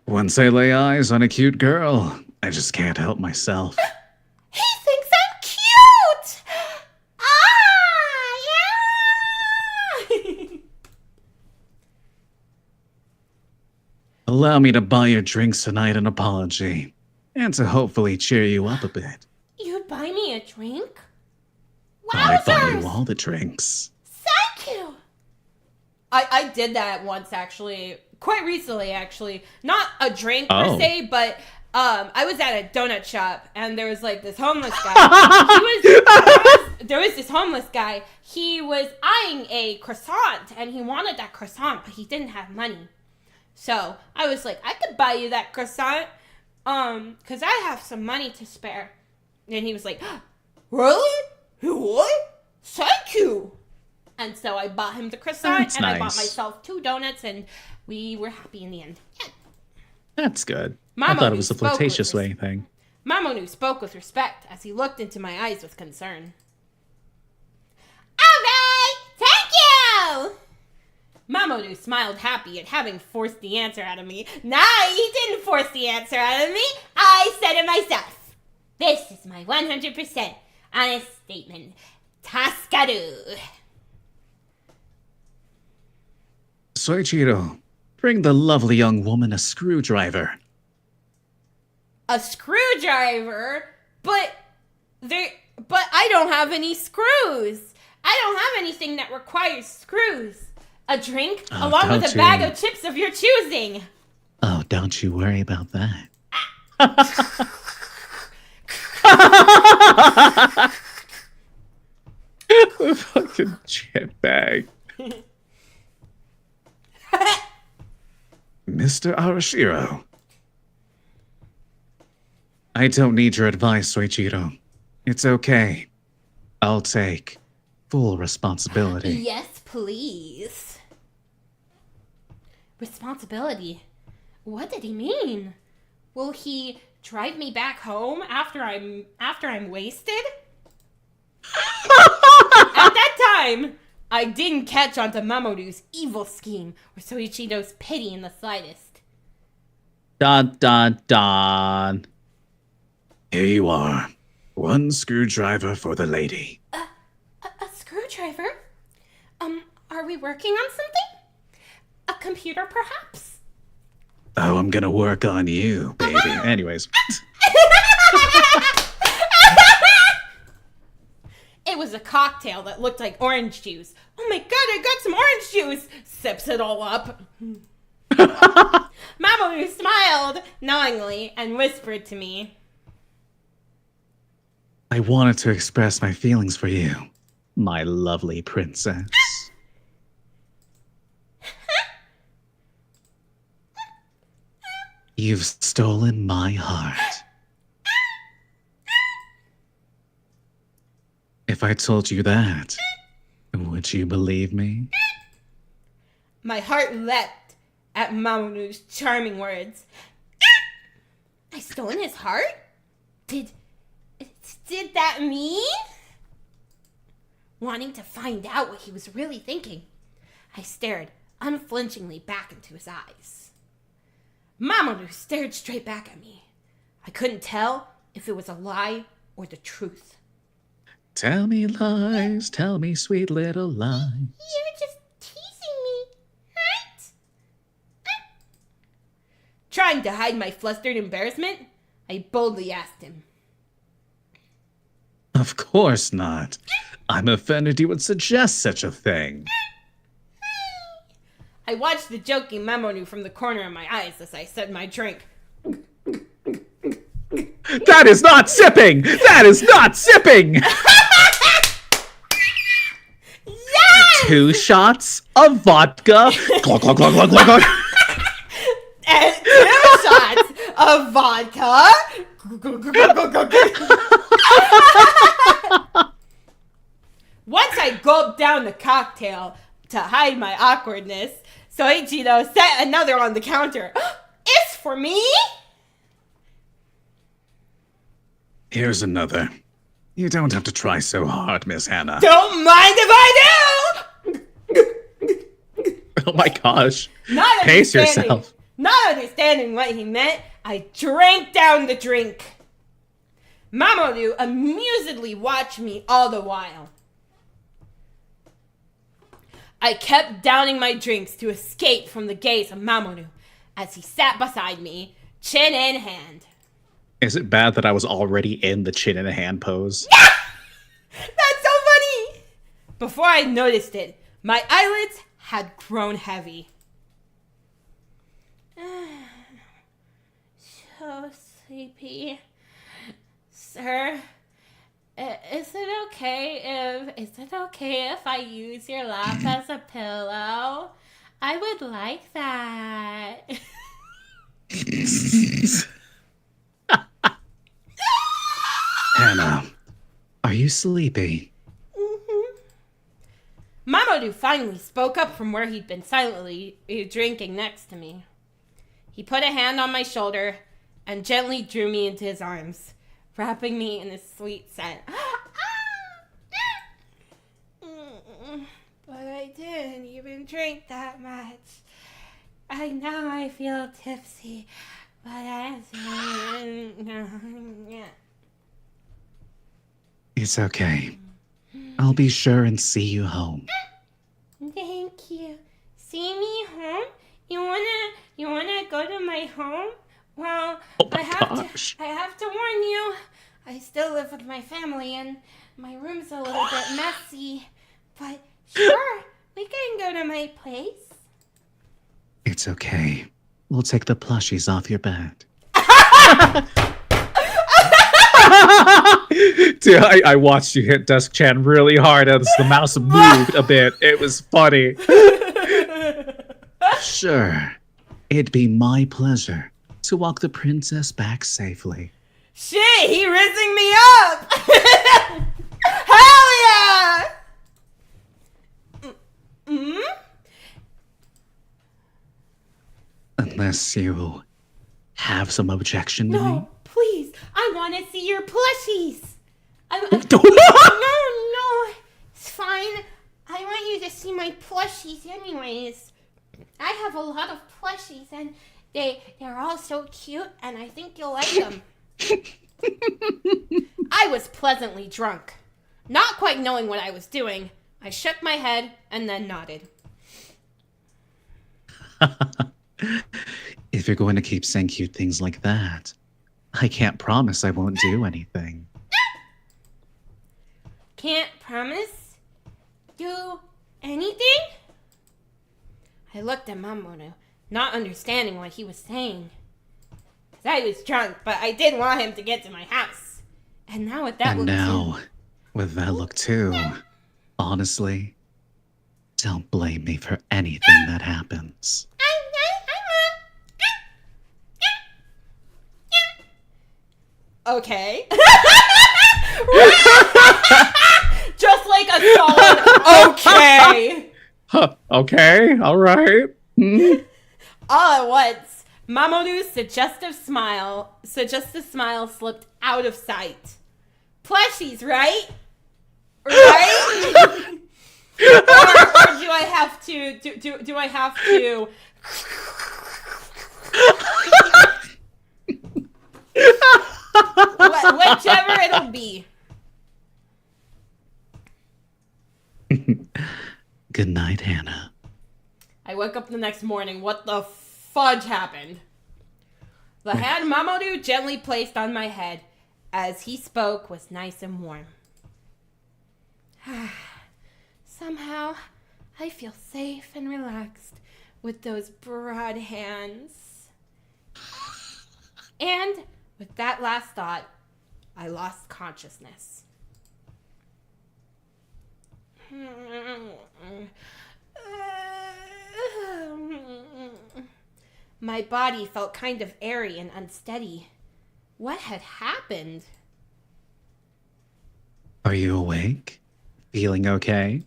Once I lay eyes on a cute girl, I just can't help myself. He thinks I'm cute! Yeah! Allow me to buy your drinks tonight an apology, and to hopefully cheer you up a bit. You'd buy me a drink? I buy Wowzers! you all the drinks. Thank you! I did that once, actually. Quite recently, actually. Not a drink, per se, but I was at a donut shop, and there was, like, this homeless guy. There was this homeless guy. He was eyeing a croissant, and he wanted that croissant, but he didn't have money. So, I was like, I could buy you that croissant, because I have some money to spare. And he was like, really? What? Thank you! And so I bought him the croissant, That's and I bought nice. myself 2 donuts, and we were happy in the end. Yeah. That's good. I Mamoru thought it was a spoke with flirtatious way thing. Mamoru spoke with respect as he looked into my eyes with concern. All right! Thank you! Mamoru smiled happy at having forced the answer out of me. Nah, he didn't force the answer out of me. I said it myself. This is my 100% honest statement. Taskaru. Soichiro, bring the lovely young woman a screwdriver. A screwdriver? But I don't have any screws. I don't have anything that requires screws. A drink, along with a bag of chips of your choosing. Oh, don't you worry about that. The fucking chip bag. Mr. Arashiro. I don't need your advice, Soichiro. It's okay. I'll take full responsibility. Yes, please. Responsibility? What did he mean? Will he drive me back home after I'm wasted? At that time, I didn't catch on to Mamoru's evil scheme or Soichiro's pity in the slightest. Dun dun dun. Here you are. One screwdriver for the lady. A screwdriver? Are we working on something? A computer, perhaps? Oh, I'm gonna work on you, baby. Anyways. It was a cocktail that looked like orange juice. Oh my god, I got some orange juice! Sips it all up. Mamoru smiled knowingly and whispered to me. I wanted to express my feelings for you, my lovely princess. You've stolen my heart. If I told you that, would you believe me? My heart leapt at Mamoru's charming words. I stolen his heart? Did that mean? Wanting to find out what he was really thinking, I stared unflinchingly back into his eyes. Mamoru stared straight back at me. I couldn't tell if it was a lie or the truth. Tell me lies, tell me sweet little lies. You're just teasing me, right? Trying to hide my flustered embarrassment, I boldly asked him. Of course not. I'm offended you would suggest such a thing. I watched the joking Mamoru from the corner of my eyes as I said my drink. That is not sipping! That is not sipping! Yes! 2 shots of vodka. Glug, glug, glug, glug, glug, glug. And 2 shots of vodka. Once I gulped down the cocktail to hide my awkwardness, Soichiro set another on the counter. It's for me? Here's another. You don't have to try so hard, Miss Hannah. Don't mind if I do! Oh my gosh. Not Pace understanding- yourself. Not understanding what he meant, I drank down the drink. Mamoru amusedly watched me all the while. I kept downing my drinks to escape from the gaze of Mamoru as he sat beside me, chin in hand. Is it bad that I was already in the chin in a hand pose? That's so funny! Before I noticed it, my eyelids had grown heavy. So sleepy. Sir, is it okay if I use your lap as a pillow? I would like that. Hannah, are you sleepy? Mamoru finally spoke up from where he'd been silently drinking next to me. He put a hand on my shoulder and gently drew me into his arms, wrapping me in his sweet scent. But I didn't even drink that much. Now I feel tipsy, but I didn't. It's okay. I'll be sure and see you home. Thank you, see me home? You wanna go to my home? Well, Oh my gosh. I have to warn you. I still live with my family and my room's a little bit messy. But sure, we can go to my place. It's okay. We'll take the plushies off your bed. Dude, I watched you hit Dusk Chan really hard as the mouse moved a bit. It was funny. Sure. It'd be my pleasure to walk the princess back safely. Shit, he rizzing me up! Hell yeah! Mm-hmm. Unless you have some objection to me. No, please. I want to see your plushies. No, it's fine. I want you to see my plushies anyways. I have a lot of plushies and they're all so cute and I think you'll like them. I was pleasantly drunk. Not quite knowing what I was doing, I shook my head and then nodded. If you're going to keep saying cute things like that, I can't promise I won't do anything. Can't promise? Do anything? I looked at Mamoru, not understanding what he was saying. I was drunk, but I did want him to get to my house. And now with that look too, honestly, don't blame me for anything that happens. Okay. Just like a solid okay. Huh, okay, all right. All at once, Mamoru's suggestive smile slipped out of sight. Plushies, right? Right? or do I have to do I have to whichever it'll be. Good night, Hannah. I woke up the next morning. What the fudge happened? The hand Mamoru gently placed on my head as he spoke was nice and warm. Somehow, I feel safe and relaxed with those broad hands. And with that last thought, I lost consciousness. My body felt kind of airy and unsteady. What had happened? Are you awake? Feeling okay?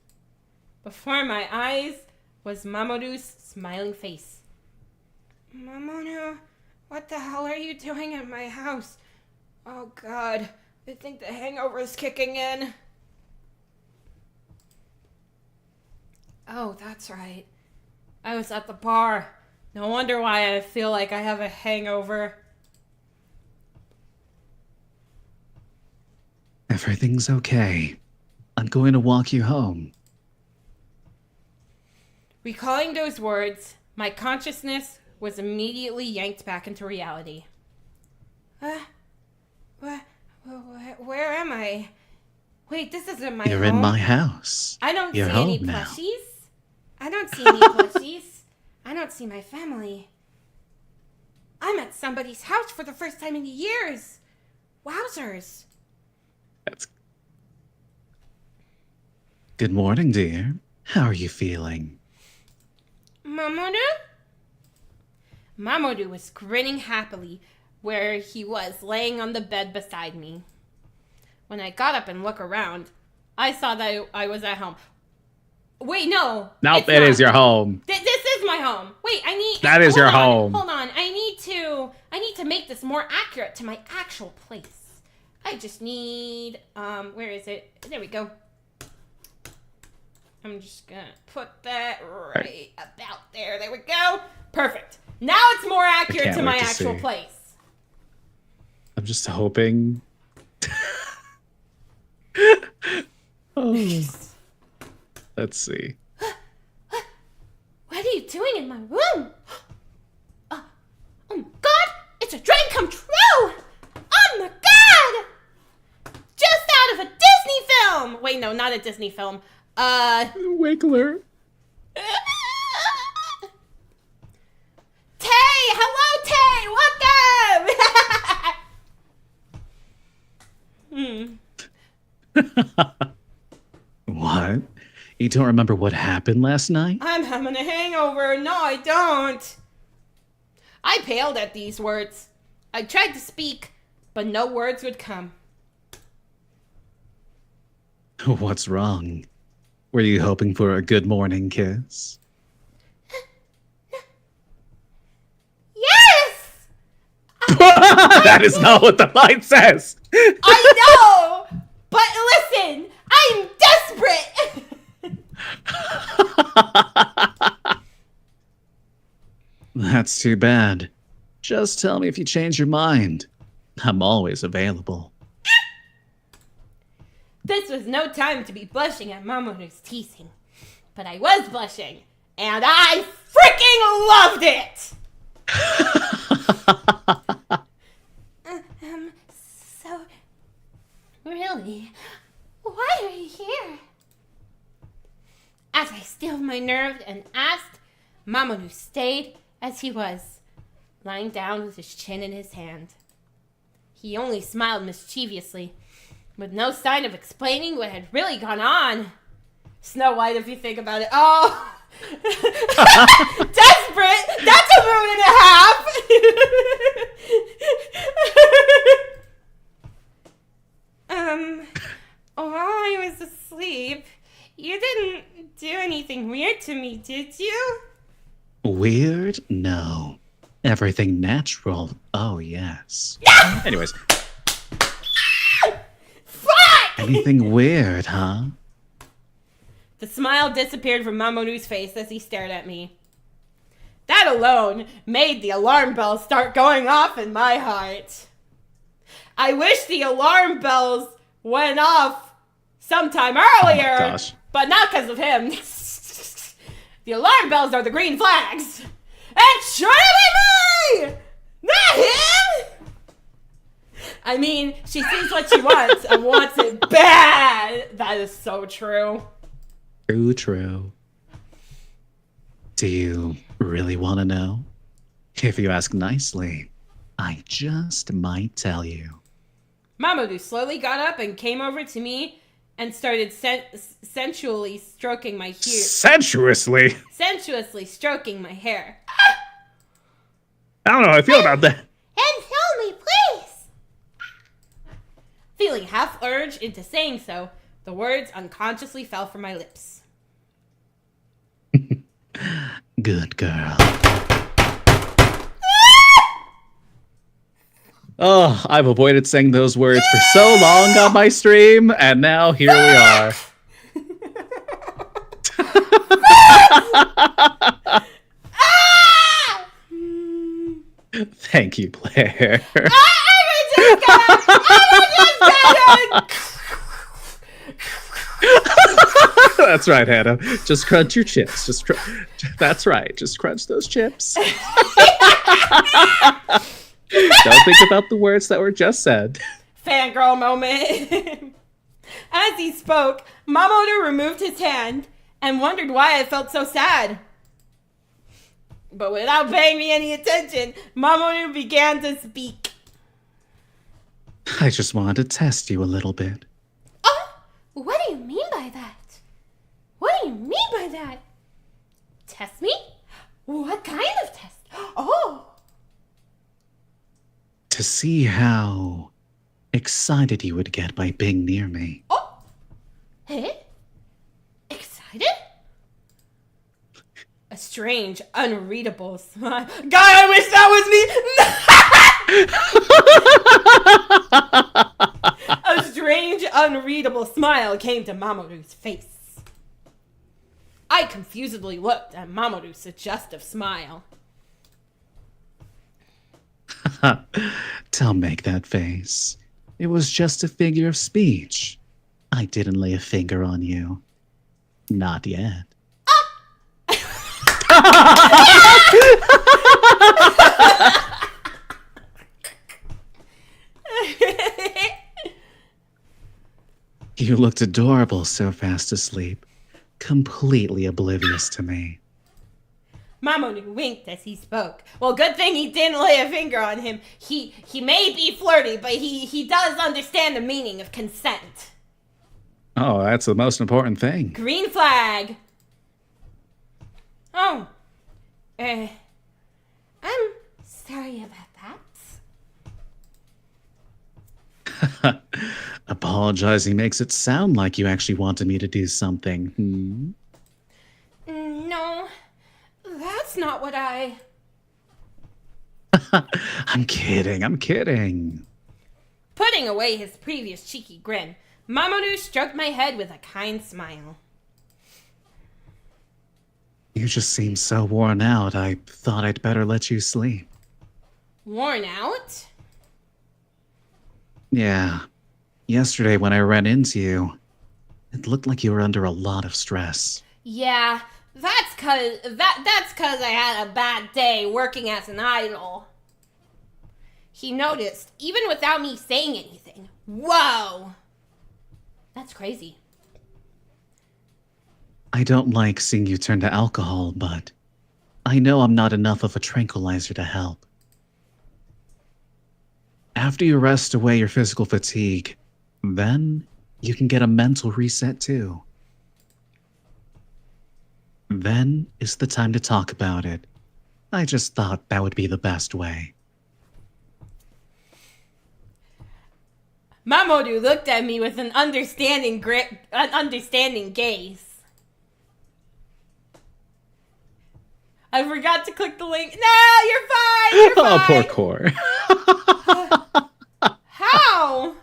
Before my eyes was Mamoru's smiling face. Mamoru, what the hell are you doing at my house? Oh God, I think the hangover is kicking in. Oh, that's right. I was at the bar. No wonder why I feel like I have a hangover. Everything's okay. I'm going to walk you home. Recalling those words, my consciousness was immediately yanked back into reality. Where am I? Wait, this isn't my home. You're in my house. I don't You're see any home now. plushies. I don't see any plushies. I don't see my family. I'm at somebody's house for the first time in years. Wowzers. That's Good morning, dear. How are you feeling? Mamoru? Mamoru was grinning happily where he was laying on the bed beside me. When I got up and looked around, I saw that I was at home. Wait, no. Nope, it's it not. is your home. This is my home. Wait, That is your hold on, home. Hold on. I need to make this more accurate to my actual place. I just need where is it? There we go. I'm just gonna put that right about there. There we go. Perfect. Now it's more accurate can't to my wait to actual see. place. I'm just hoping. Oh. Let's see. What do you in my room. Oh my god, it's a dream come true. Oh my god. Just out of a Disney film. Wait, no, not a Disney film. Wiggler. Tay, hello Tay, welcome. What? You don't remember what happened last night? I'm having a hangover. No, I don't. I paled at these words. I tried to speak, but no words would come. What's wrong? Were you hoping for a good morning kiss? Yes! That is not what the line says! I know! But listen, I'm desperate! That's too bad. Just tell me if you change your mind. I'm always available. This was no time to be blushing at Mamoru's teasing. But I was blushing, and I freaking loved it! So, really, why are you here? As I stilled my nerves and asked, Mamoru stayed as he was, lying down with his chin in his hand. He only smiled mischievously, with no sign of explaining what had really gone on. Snow White, if you think about it. Oh! Desperate! That's a moon and a half! While I was asleep, you didn't do anything weird to me, did you? Weird? No. Everything natural? Oh, yes. Anyways. Fuck! Anything weird, huh? The smile disappeared from Mamoru's face as he stared at me. That alone made the alarm bells start going off in my heart. I wish the alarm bells went off sometime earlier, Oh, gosh. but not because of him. The alarm bells are the green flags. It should have been me! Not him! I mean, she sees what she wants and wants it bad. That is so true. True. Do you really want to know? If you ask nicely, I just might tell you. Mamoru slowly got up and came over to me and started sensually stroking my hair. Sensuously? Sensuously stroking my hair. I don't know how I feel about that. And tell me, please! Feeling half urged into saying so, the words unconsciously fell from my lips. Good girl. Oh, I've avoided saying those words for so long on my stream, and now here we are. Thank you, Blair. That's right, Hannah. Just crunch your chips. That's right. Just crunch those chips. Don't think about the words that were just said. Fangirl moment. As he spoke, Mamoru removed his hand and wondered why I felt so sad. But without paying me any attention, Mamoru began to speak. I just wanted to test you a little bit. Oh, what do you mean by that? What do you mean by that? Test me? What kind of test? Oh. To see how excited you would get by being near me. Oh. Eh? Excited? A strange, unreadable smile. God, I wish that was me! A strange, unreadable smile came to Mamoru's face. I confusedly looked at Mamoru's suggestive smile. Don't make that face. It was just a figure of speech. I didn't lay a finger on you. Not yet. You looked adorable so fast asleep, completely oblivious to me. Mamoru winked as he spoke. Well, good thing he didn't lay a finger on him. He may be flirty, but he does understand the meaning of consent. Oh, that's the most important thing. Green flag. Oh. I'm sorry about that. Apologizing makes it sound like you actually wanted me to do something. Hmm? No, that's not what I... I'm kidding. Putting away his previous cheeky grin, Mamoru stroked my head with a kind smile. You just seem so worn out, I thought I'd better let you sleep. Worn out? Yeah. Yesterday when I ran into you, it looked like you were under a lot of stress. Yeah, that's cause I had a bad day working as an idol. He noticed, even without me saying anything. Whoa! That's crazy. I don't like seeing you turn to alcohol, but I know I'm not enough of a tranquilizer to help. After you rest away your physical fatigue, then you can get a mental reset too. Then is the time to talk about it. I just thought that would be the best way. Mamoru looked at me with an understanding gaze. I forgot to click the link. No, you're fine. You're fine. Oh, poor Core. How?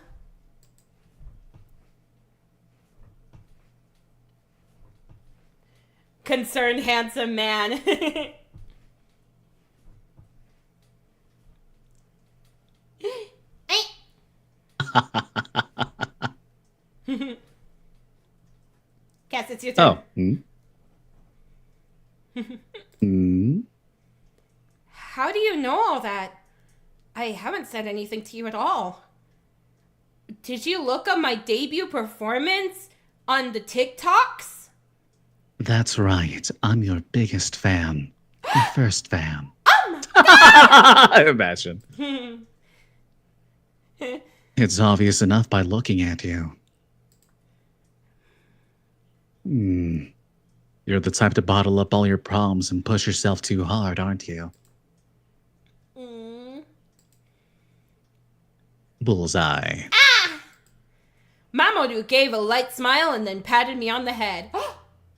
Concerned handsome man. Guess it's your turn. Oh. Hmm? How do you know all that? I haven't said anything to you at all. Did you look up my debut performance on the TikToks? That's right. I'm your biggest fan. Your first fan. Oh my god! Imagine. It's obvious enough by looking at you. You're the type to bottle up all your problems and push yourself too hard, aren't you? Bullseye. Ah! Mamoru gave a light smile and then patted me on the head.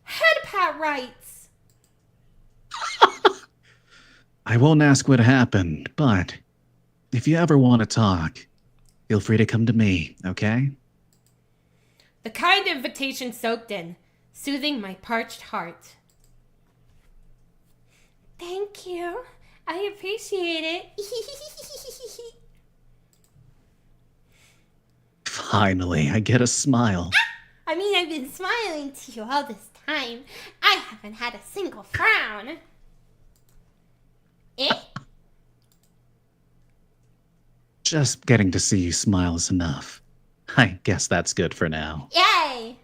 Head pat rights. I won't ask what happened, but if you ever want to talk, feel free to come to me, okay? The kind invitation soaked in, soothing my parched heart. Thank you. I appreciate it. Finally, I get a smile. I mean, I've been smiling to you all this time. I haven't had a single frown. Eh? Just getting to see you smile is enough. I guess that's good for now. Yay!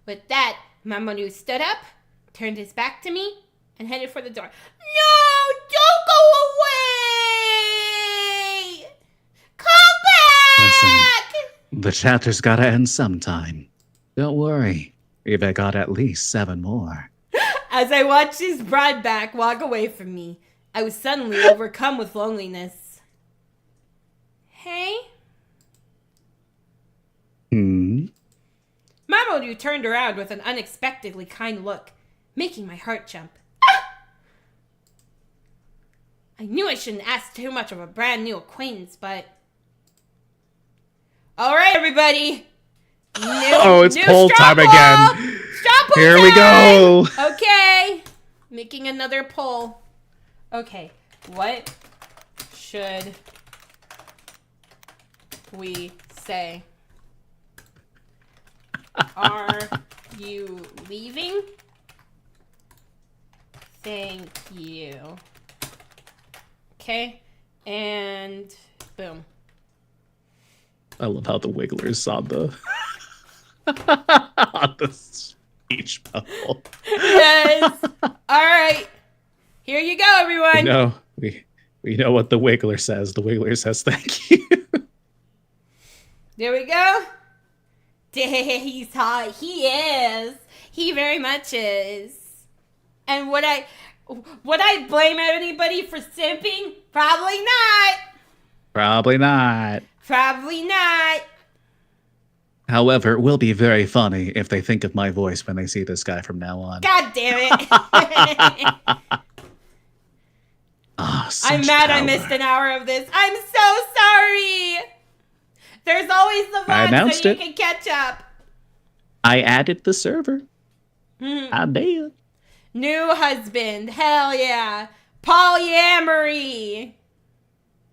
With that, Mamoru stood up, turned his back to me, and headed for the door. No! Don't go away! Come back! Listen, the chapter's gotta end sometime. Don't worry, we've got at least 7 more. As I watched his broad back walk away from me, I was suddenly overcome with loneliness. Hey? Mamoru turned around with an unexpectedly kind look, making my heart jump. Ah! I knew I shouldn't ask too much of a brand new acquaintance, but... Alright, everybody! It's poll time again! Straw poll Here we go! Okay, making another poll. Okay, what should we say? Are you leaving? Thank you. Okay, and boom. I love how the Wigglers on the on the speech bubble. Yes. All right. Here you go, everyone. No, we know what the Wiggler says. The Wiggler says thank you. There we go. He's hot. He is. He very much is. And would I blame anybody for simping? Probably not. Probably not. Probably not. However, it will be very funny if they think of my voice when they see this guy from now on. God damn it. I'm mad I missed an hour of this. I'm so sorry. There's always the VOD so you can catch up. I added the server. I did. New husband. Hell yeah. Polyamory.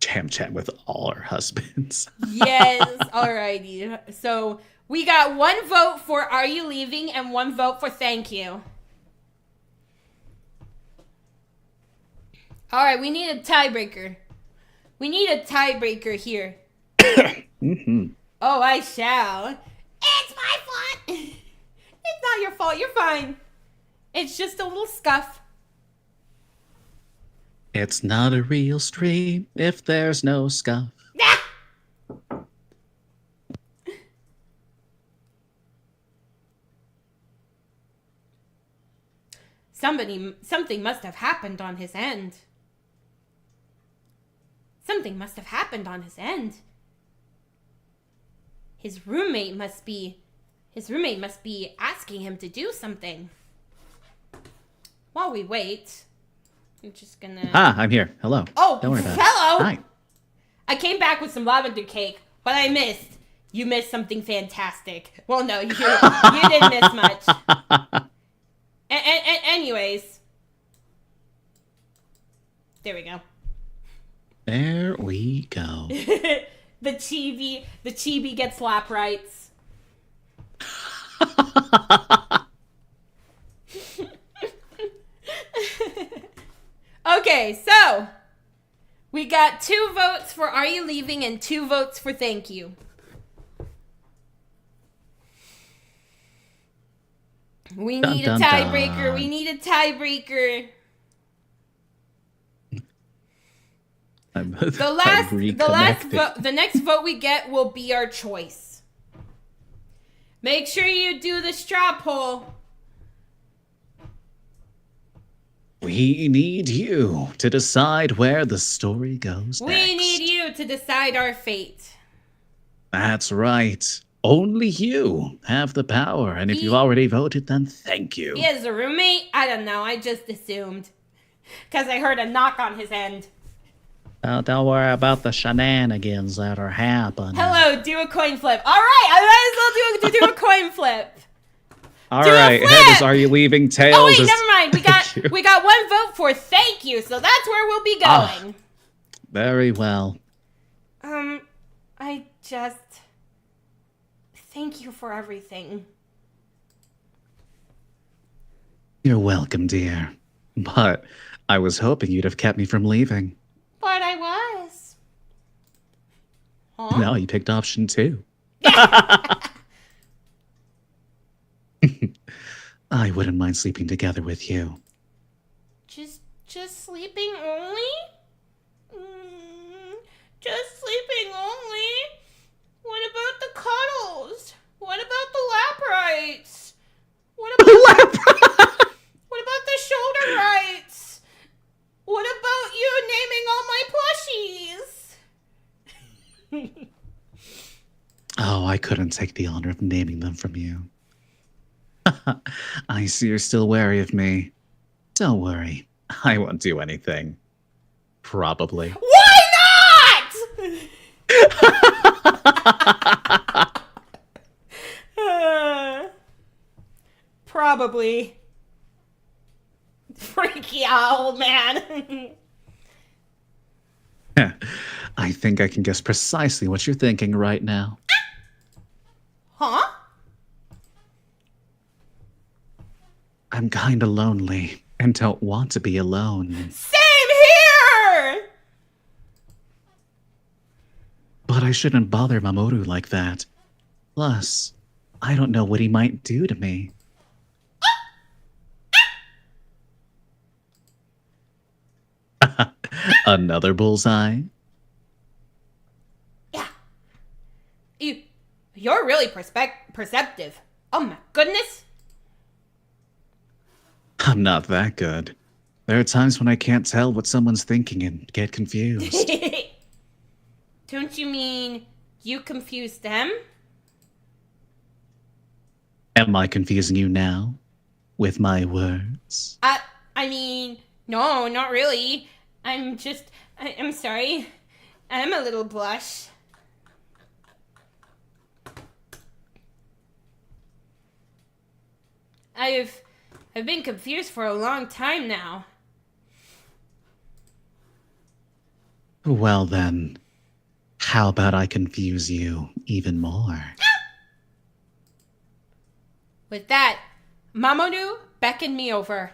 Chat with all our husbands. Yes. Alrighty. So we got 1 vote for Are You Leaving and 1 vote for Thank You. Alright, we need a tiebreaker. We need a tiebreaker here. Mm-hmm. Oh, I shall. It's my fault. It's not your fault. You're fine. It's just a little scuff. It's not a real stream if there's no scuff. Ah! Something must have happened on his end. Something must have happened on his end. His roommate must be asking him to do something. While we wait, I'm just gonna... I'm here. Hello. Oh, don't worry about hello. it. Hi. I came back with some lavender cake, but I missed. You missed something fantastic. Well, no, you didn't miss much. Anyways. There we go. There we go. The chibi gets lap rights. Okay, so we got 2 votes for Are You Leaving and 2 votes for Thank You. We need a tiebreaker. We need a tiebreaker. The next vote we get will be our choice. Make sure you do the straw poll. We need you to decide where the story goes next. We need you to decide our fate. That's right. Only you have the power, and if you already voted, then thank you. He has a roommate? I don't know. I just assumed. Because I heard a knock on his end. Don't worry about the shenanigans that are happening. Hello, do a coin flip. All right, I might as well do a coin flip. All right, head is Are You Leaving? Tails Oh wait, is... never mind. We got 1 vote for Thank You, so that's where we'll be going. Very well. I just thank you for everything. You're welcome, dear. But I was hoping you'd have kept me from leaving. But I was. Huh? No, you picked option 2. I wouldn't mind sleeping together with you. Just sleeping only? Just sleeping only? What about the cuddles? What about the lap rights? What about What about the shoulder rights? What about you naming all my plushies? Oh, I couldn't take the honor of naming them from you. I see you're still wary of me. Don't worry. I won't do anything. Probably. Why not? Probably. Freaky old man. I think I can guess precisely what you're thinking right now. Huh? I'm kinda lonely. and don't want to be alone. Same here! But I shouldn't bother Mamoru like that. Plus, I don't know what he might do to me. Another bullseye? Yeah. You're really perceptive. Oh my goodness. I'm not that good. There are times when I can't tell what someone's thinking and get confused. Don't you mean you confused them? Am I confusing you now? With my words? I mean, no, not really. I'm sorry. I'm a little blush. I've been confused for a long time now. Well then, how about I confuse you even more? With that, Mamoru beckoned me over.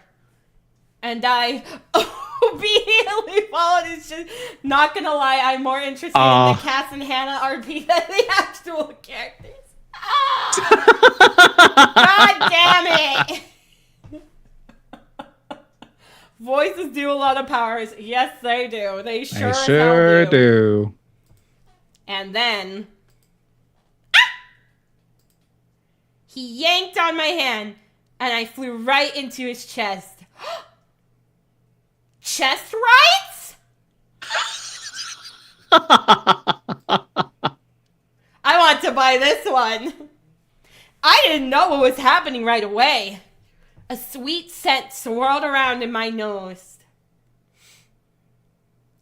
And I obediently followed. It's just, not gonna lie, I'm more interested in the Cass and Hannah RP than the actual characters. God damn it! Voices do a lot of powers. Yes, they do. They sure as hell do. And then he yanked on my hand, and I flew right into his chest. Chest rights? I want to buy this one. I didn't know what was happening right away. A sweet scent swirled around in my nose.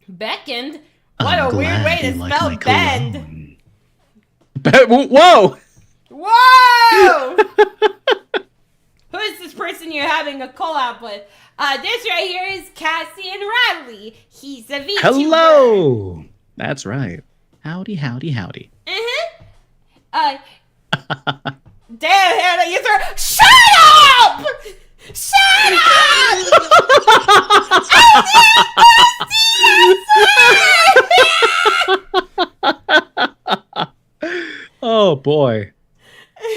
Beckoned? What a weird way to spell bend. Whoa! Whoa! Who is this person you're having a collab with? This right here is Cassian Radley. He's a VTuber. Hello! That's right. Howdy, howdy, howdy. Damn, Hannah, you throw... Shut up! Shut up! Oh, boy.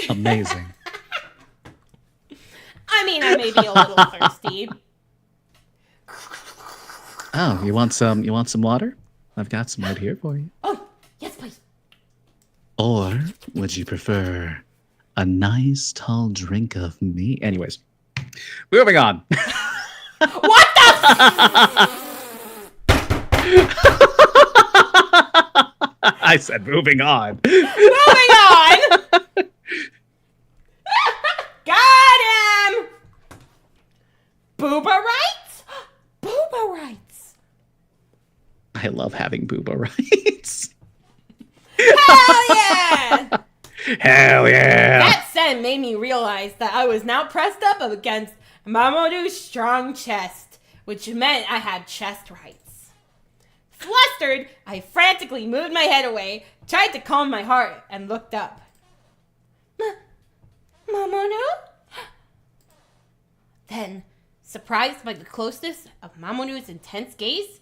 Amazing. I mean, I may be a little thirsty. Oh, you want some water? I've got some right here for you. Oh, yes, please. Or would you prefer a nice tall drink of me? Anyways, moving on. What the? I said moving on. Moving on. Got him. Booba rights? Booba rights. I love having booba rights. Hell yeah! Hell yeah! That scent made me realize that I was now pressed up against Mamoru's strong chest, which meant I had chest rights. Flustered, I frantically moved my head away, tried to calm my heart, and looked up. Mamoru? Then, surprised by the closeness of Mamoru's intense gaze,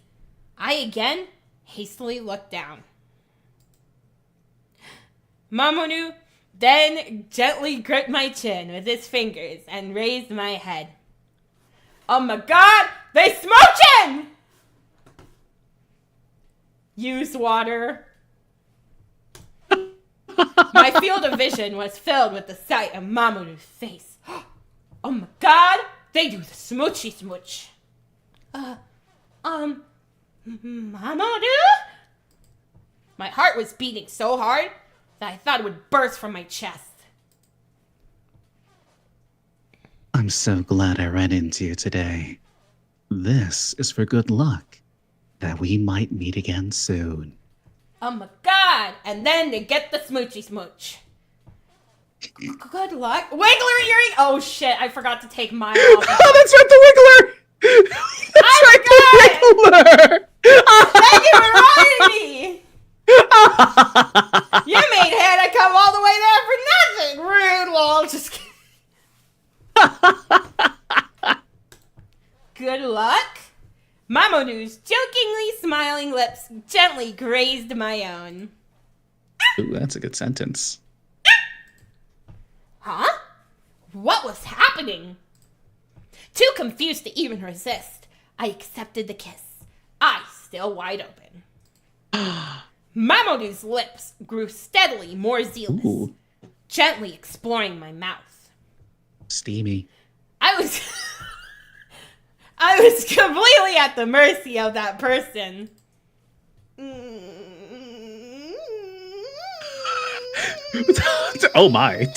I again hastily looked down. Mamoru then gently gripped my chin with his fingers and raised my head. Oh my god, they smooching! Use water. My field of vision was filled with the sight of Mamoru's face. Oh my god, they do the smoochy smooch. Mamoru? My heart was beating so hard that I thought it would burst from my chest. I'm so glad I ran into you today. This is for good luck, that we might meet again soon. Oh my god! And then they get the smoochy smooch. Good luck. Wiggler earring! Oh shit, I forgot to take mine off. Oh, that's right, the Wiggler! That's right, the Wiggler! Thank you for reminding me! You made Hannah come all the way there for nothing! Rude, lol, just kidding. Mamoru's jokingly smiling lips gently grazed my own. Ooh, that's a good sentence. Huh? What was happening? Too confused to even resist, I accepted the kiss, eyes still wide open. Mamoru's lips grew steadily more zealous, Ooh. gently exploring my mouth. Steamy. I was completely at the mercy of that person. Oh my.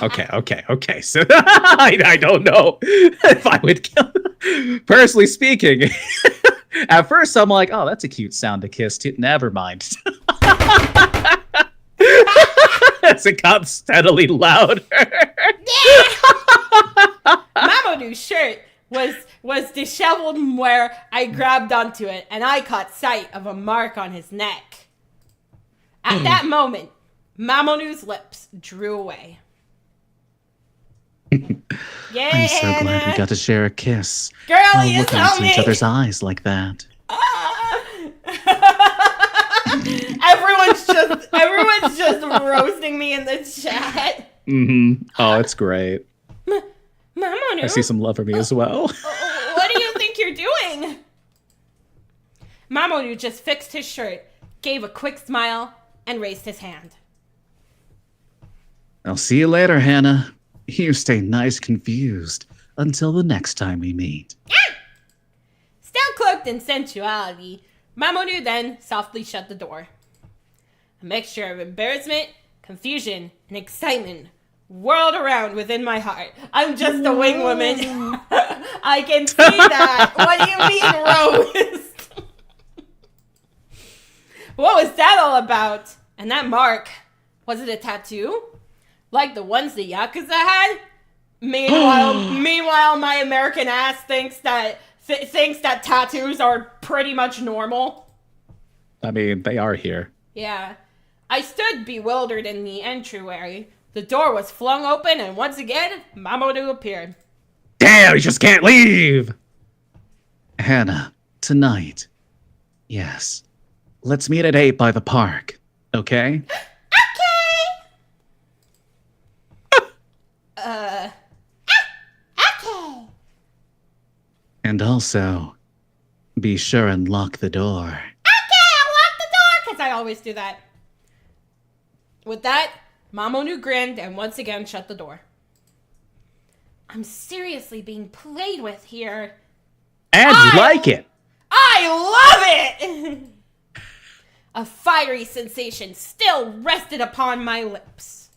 Okay. So I don't know if I would kill. Personally speaking, at first I'm like, oh, that's a cute sound to kiss. Never mind. As it got steadily louder. Mamoru's shirt was disheveled where I grabbed onto it, and I caught sight of a mark on his neck. At that moment, Mamoru's lips drew away. Yeah, I'm so glad we got to share a kiss. Girl, While you looking tell into me. each other's eyes like that. Everyone's just roasting me in the chat. Mm-hmm. Oh, it's great. Mamoru, I see some love for me as well. what do you think you're doing? Mamoru just fixed his shirt, gave a quick smile, and raised his hand. I'll see you later, Hannah. You stay nice confused until the next time we meet. Still cloaked in sensuality, Mamoru then softly shut the door. A mixture of embarrassment, confusion, and excitement whirled around within my heart. I'm just a wing woman. I can see that. What do you mean, Rose? What was that all about? And that mark, was it a tattoo? Like the ones the Yakuza had? Meanwhile, my American ass thinks that tattoos are pretty much normal. I mean, they are here. Yeah. I stood bewildered in the entryway. The door was flung open, and once again, Mamoru appeared. Damn, you just can't leave! Hannah, tonight. Yes. Let's meet at 8 by the park, okay? Okay. And also, be sure and lock the door. Okay, I'll lock the door, because I always do that. With that, Mamoru grinned and once again shut the door. I'm seriously being played with here. And you like it! I love it! A fiery sensation still rested upon my lips.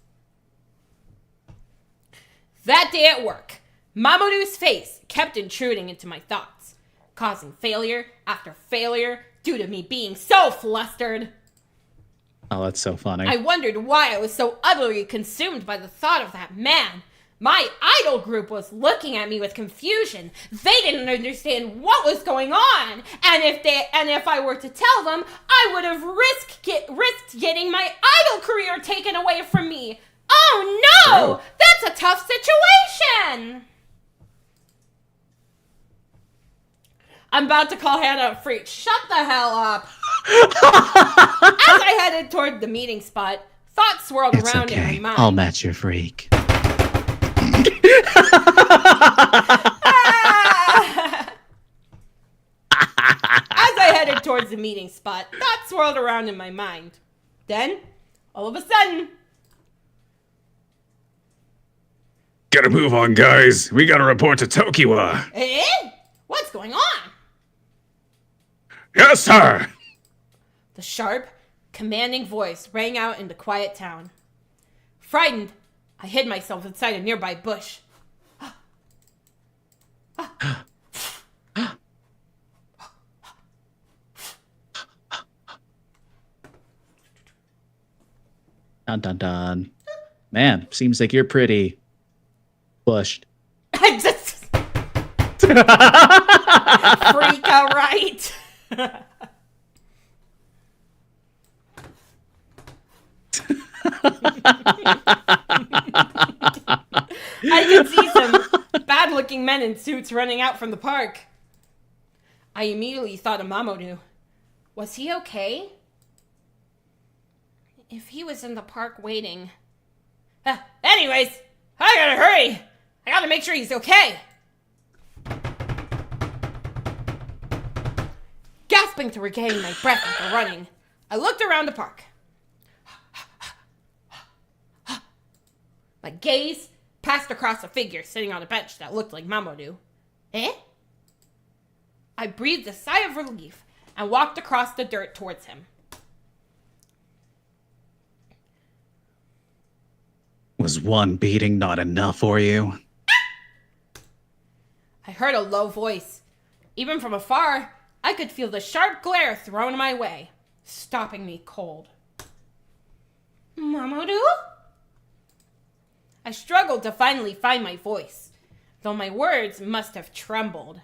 That day at work, Mamoru's face kept intruding into my thoughts, causing failure after failure due to me being so flustered. Oh, that's so funny. I wondered why I was so utterly consumed by the thought of that man. My idol group was looking at me with confusion. They didn't understand what was going on, and if I were to tell them, I would have risked getting my idol career taken away from me. Oh no! Oh. That's a tough situation! I'm about to call Hannah a freak. Shut the hell up. As I headed toward the meeting spot, thoughts swirled It's around okay. in my mind. I'll match your freak. As I headed towards the meeting spot, thoughts swirled around in my mind. Then, all of a sudden... Gotta move on, guys. We gotta report to Tokiwa. Eh? What's going on? Yes, sir. The sharp, commanding voice rang out in the quiet town. Frightened, I hid myself inside a nearby bush. Dun dun dun. Man, seems like you're pretty bushed. I just... Freak out right. I could see some bad-looking men in suits running out from the park. I immediately thought of Mamoru. Was he okay? If he was in the park waiting... anyways, I gotta hurry! I gotta make sure he's okay! Gasping to regain my breath after running, I looked around the park. My gaze passed across a figure sitting on a bench that looked like Mamoru. Eh? I breathed a sigh of relief and walked across the dirt towards him. Was one beating not enough for you? I heard a low voice. Even from afar, I could feel the sharp glare thrown my way, stopping me cold. Mamoru? I struggled to finally find my voice, though my words must have trembled.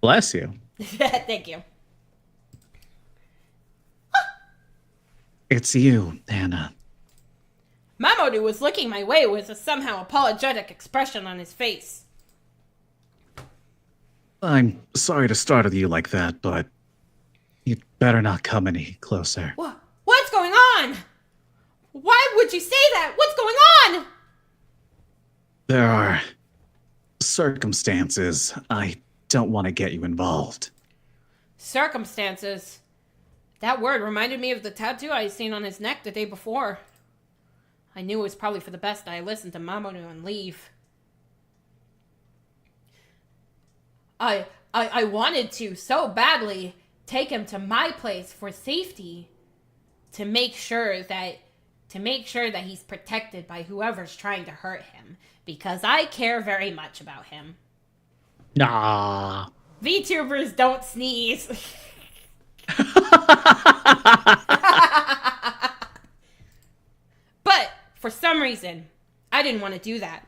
Bless you. Thank you. It's you, Hannah. Mamoru was looking my way with a somehow apologetic expression on his face. I'm sorry to startle you like that, but you'd better not come any closer. What's going on? Why would you say that? What's going on? There are circumstances. I don't want to get you involved. Circumstances? That word reminded me of the tattoo I seen on his neck the day before. I knew it was probably for the best that I listened to Mamoru and leave. I wanted to so badly take him to my place for safety, to make sure that he's protected by whoever's trying to hurt him, because I care very much about him. Nah. VTubers don't sneeze. But for some reason, I didn't want to do that.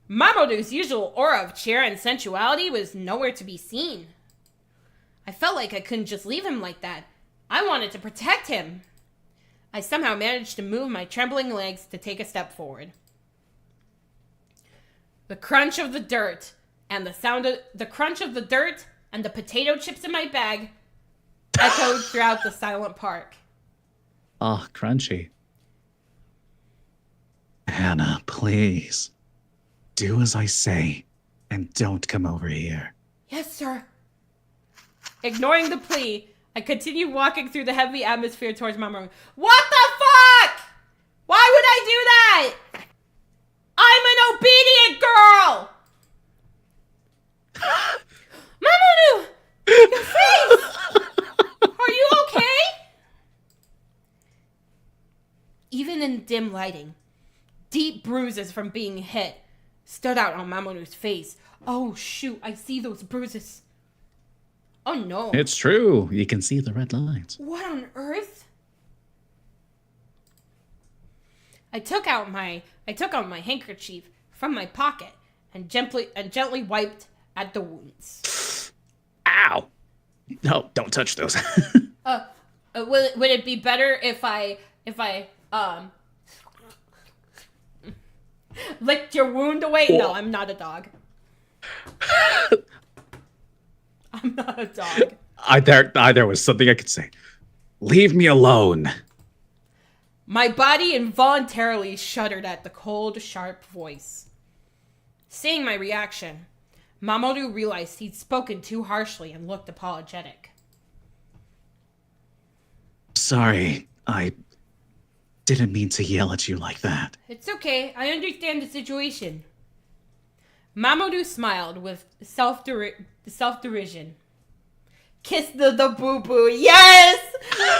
Mamoru's usual aura of cheer and sensuality was nowhere to be seen. I felt like I couldn't just leave him like that. I wanted to protect him. I somehow managed to move my trembling legs to take a step forward. The crunch of the dirt and the sound of the crunch of the dirt and the potato chips in my bag echoed throughout the silent park. Oh, crunchy. Hannah, please. Do as I say, and don't come over here. Yes, sir. Ignoring the plea, I continued walking through the heavy atmosphere towards Mamoru. What the fuck? Why would I do that? I'm an obedient girl! Mamoru! Your face! Are you okay? Even in dim lighting, deep bruises from being hit stood out on Mamoru's face. Oh shoot, I see those bruises. Oh no. It's true. You can see the red lines. What on earth? I took out my handkerchief from my pocket and gently wiped at the wounds. Ow! No, don't touch those. Would it be better if I licked your wound away? Oh. No, I'm not a dog. I'm not a dog. There was something I could say. Leave me alone. My body involuntarily shuddered at the cold, sharp voice. Seeing my reaction, Mamoru realized he'd spoken too harshly and looked apologetic. Sorry, I didn't mean to yell at you like that. It's okay, I understand the situation. Mamoru smiled with self-derision. Kiss the boo-boo, yes!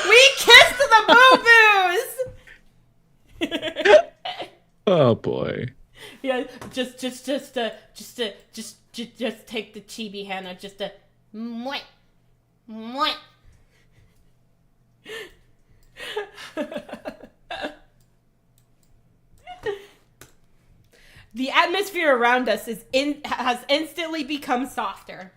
We kissed the boo-boos! Oh boy. Yeah, just take the chibi, Hannah. Just a mwah, mwah. The atmosphere around us has instantly become softer.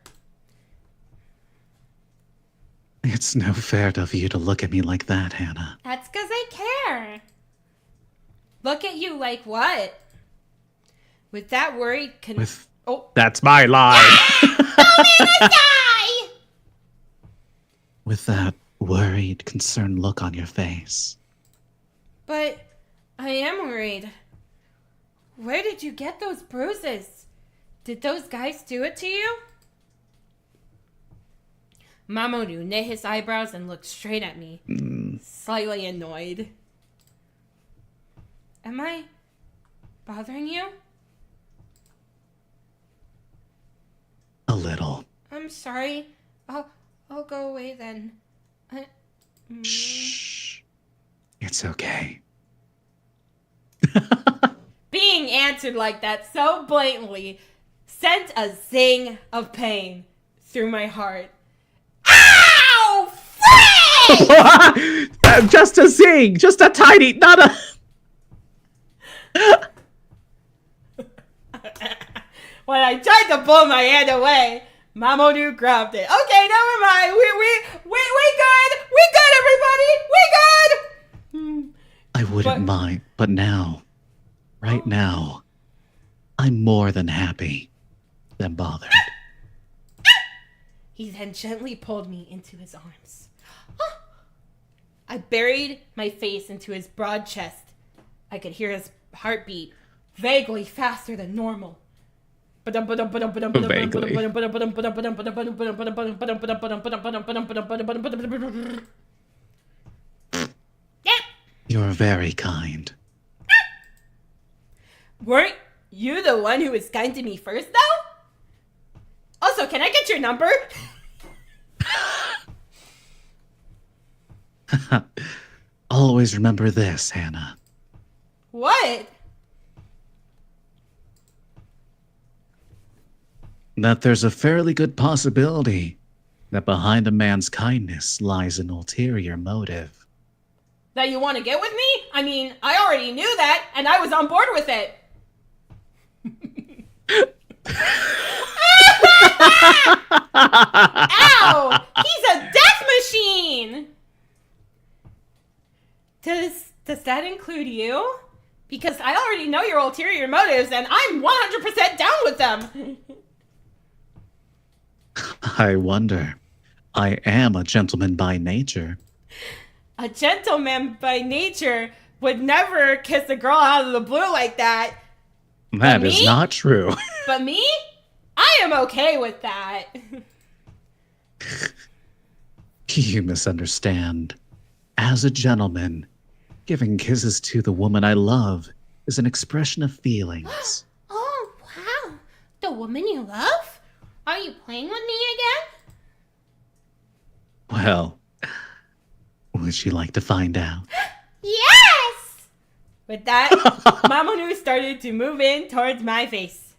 It's no fair of you to look at me like that, Hannah. That's because I care. Look at you like what? With that worried That's my line. Die! With that worried, concerned look on your face. But I am worried. Where did you get those bruises? Did those guys do it to you? Mamoru knit his eyebrows and looked straight at me, slightly annoyed. Am I bothering you? A little. I'm sorry. I'll go away then. Shh. It's okay. Being answered like that so blatantly sent a zing of pain through my heart. Ow! Frick! Just a zing, just a tiny, not a. When I tried to pull my hand away, Mamoru grabbed it. Okay, never mind. We good. We good, everybody. We good. I wouldn't mind, but now, right now, I'm more than happy than bothered. He then gently pulled me into his arms. I buried my face into his broad chest. I could hear his heartbeat vaguely faster than normal. You're very kind. Weren't you the one who was kind to me first, though? Also, can I get your number? Always remember this, Hannah. What? That there's a fairly good possibility that behind a man's kindness lies an ulterior motive. That you want to get with me? I mean, I already knew that, and I was on board with it. Ow! He's a death machine! Does that include you? Because I already know your ulterior motives, and I'm 100% down with them. I wonder. I am a gentleman by nature. A gentleman by nature would never kiss a girl out of the blue like that. That is not true. But me? I am okay with that. You misunderstand. As a gentleman, giving kisses to the woman I love is an expression of feelings. Oh, wow. The woman you love? Are you playing with me again? Well, would you like to find out? Yes! With that, Mamoru started to move in towards my face.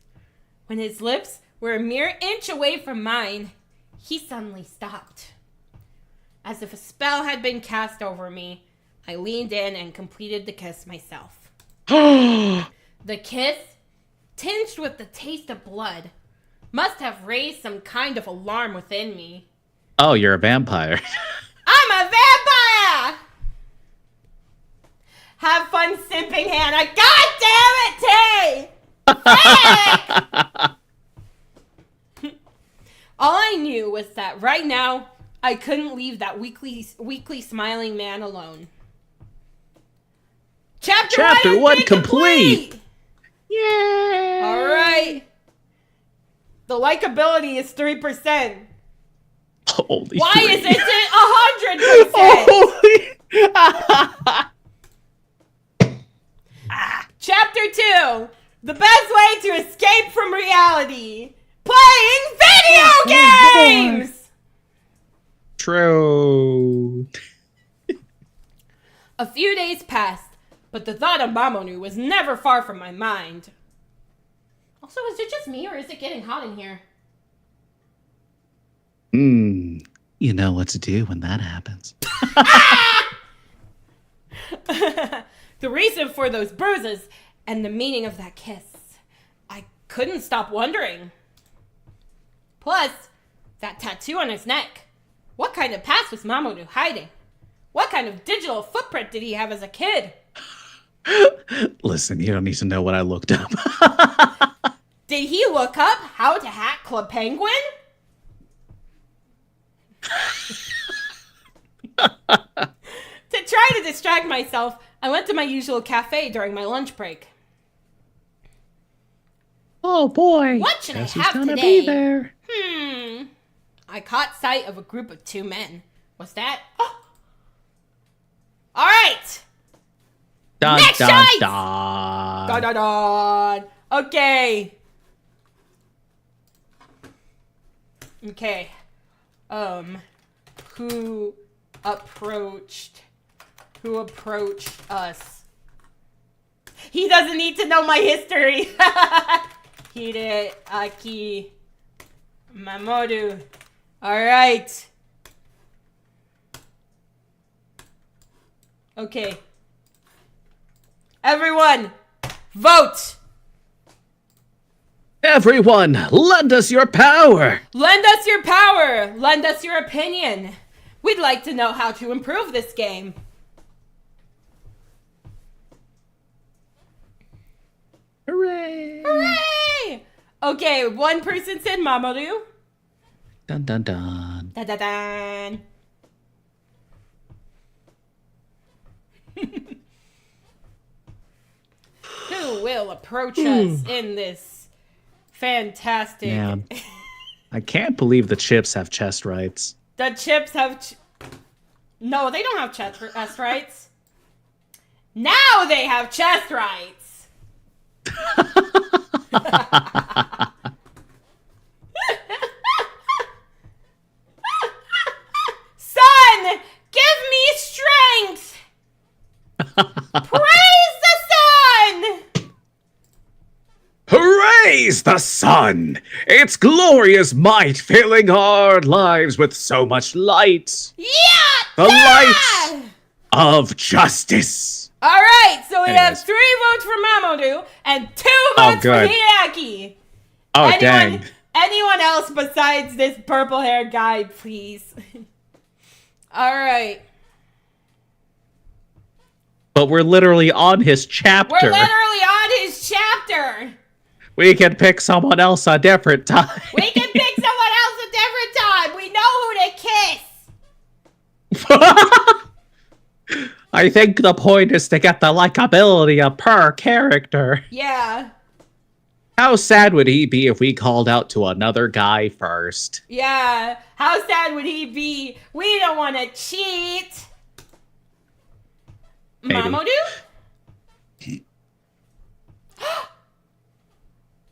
When his lips were a mere inch away from mine, he suddenly stopped. As if a spell had been cast over me, I leaned in and completed the kiss myself. The kiss, tinged with the taste of blood, must have raised some kind of alarm within me. Oh, you're a vampire. I'm a vampire! Have fun simping, Hannah. God damn it, Tay! All I knew was that right now, I couldn't leave that weakly smiling man alone. Chapter 1 complete! Yay! All right. The likability is 3%. Holy Why three. is it 100%? Chapter 2. The best way to escape from reality. Playing video games! True. A few days passed, but the thought of Mamoru was never far from my mind. Also, is it just me or is it getting hot in here? You know what to do when that happens. The reason for those bruises and the meaning of that kiss. I couldn't stop wondering. Plus, that tattoo on his neck. What kind of past was Mamoru hiding? What kind of digital footprint did he have as a kid? Listen, you don't need to know what I looked up. Did he look up how to hack Club Penguin? To try to distract myself, I went to my usual cafe during my lunch break. Oh boy. What should Guess I who's have gonna today? be there? I caught sight of a group of 2 men. What's that? Oh. All right. Dun, Next dun, choice! dun. Dun, dun, dun. Okay. Okay. Who approached us? He doesn't need to know my history. Hideaki Mamoru. All right. Okay. Everyone, vote. Everyone, lend us your power. Lend us your power. Lend us your opinion. We'd like to know how to improve this game. Hooray! Hooray! Okay, one person said Mamoru. Dun dun dun. Da da da. Who will approach us in this fantastic... Yeah. I can't believe the chips have chest rights. The chips have... No, they don't have chest rights. Now they have chest rights. Sun, give me strength. Praise the sun. Praise the sun! Its glorious might filling our lives with so much light. Yeah. The light of justice. All right, so we have Anyways. 3 votes for Mamoru and 2 Oh, votes for good. Hideaki. Oh, dang. Anyone else besides this purple-haired guy, please? All right. But we're literally on his chapter. We're literally on his chapter. We can pick someone else a different time. We can pick someone else a different time. We know who to kiss. I think the point is to get the likability of per character. Yeah. How sad would he be if we called out to another guy first? Yeah. How sad would he be? We don't want to cheat. Maybe. Mamoru?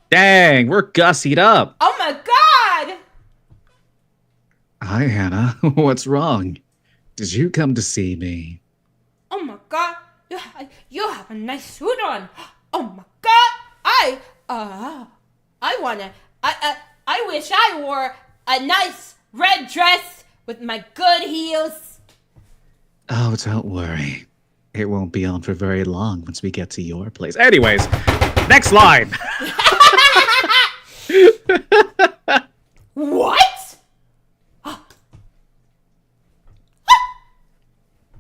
Dang, we're gussied up. Oh my god. Hi, Hannah. What's wrong? Did you come to see me? Oh my god. You have a nice suit on. Oh my god. I wish I wore a nice red dress with my good heels. Oh, don't worry. It won't be on for very long once we get to your place. Anyways, next line. What?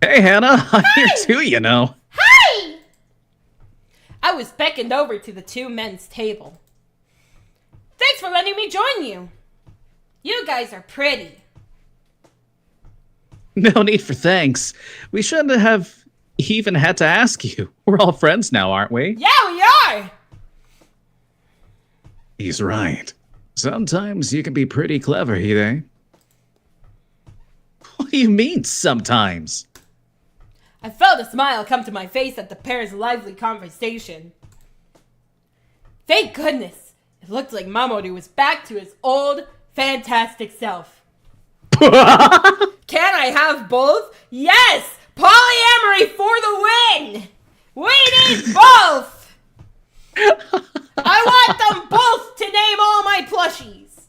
Hey, Hannah, I'm here too, you know. Hi! I was beckoned over to the 2 men's table. Thanks for letting me join you. You guys are pretty. No need for thanks. We shouldn't have even had to ask you. We're all friends now, aren't we? Yeah, we are. He's right. Sometimes you can be pretty clever, Hide. What do you mean, sometimes? I felt a smile come to my face at the pair's lively conversation. Thank goodness. It looked like Mamoru was back to his old, fantastic self. Can I have both? Yes! Polyamory for the win! We need both! I want them both to name all my plushies.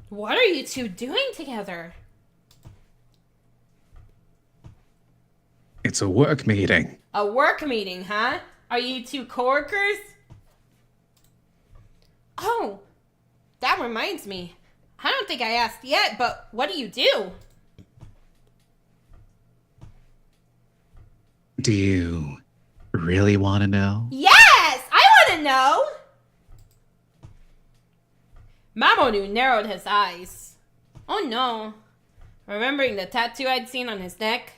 What are you 2 doing together? It's a work meeting. A work meeting, huh? Are you 2 coworkers? Oh, that reminds me. I don't think I asked yet, but what do you do? Do you really want to know? Yes! I want to know! Mamoru narrowed his eyes. Oh no. Remembering the tattoo I'd seen on his neck,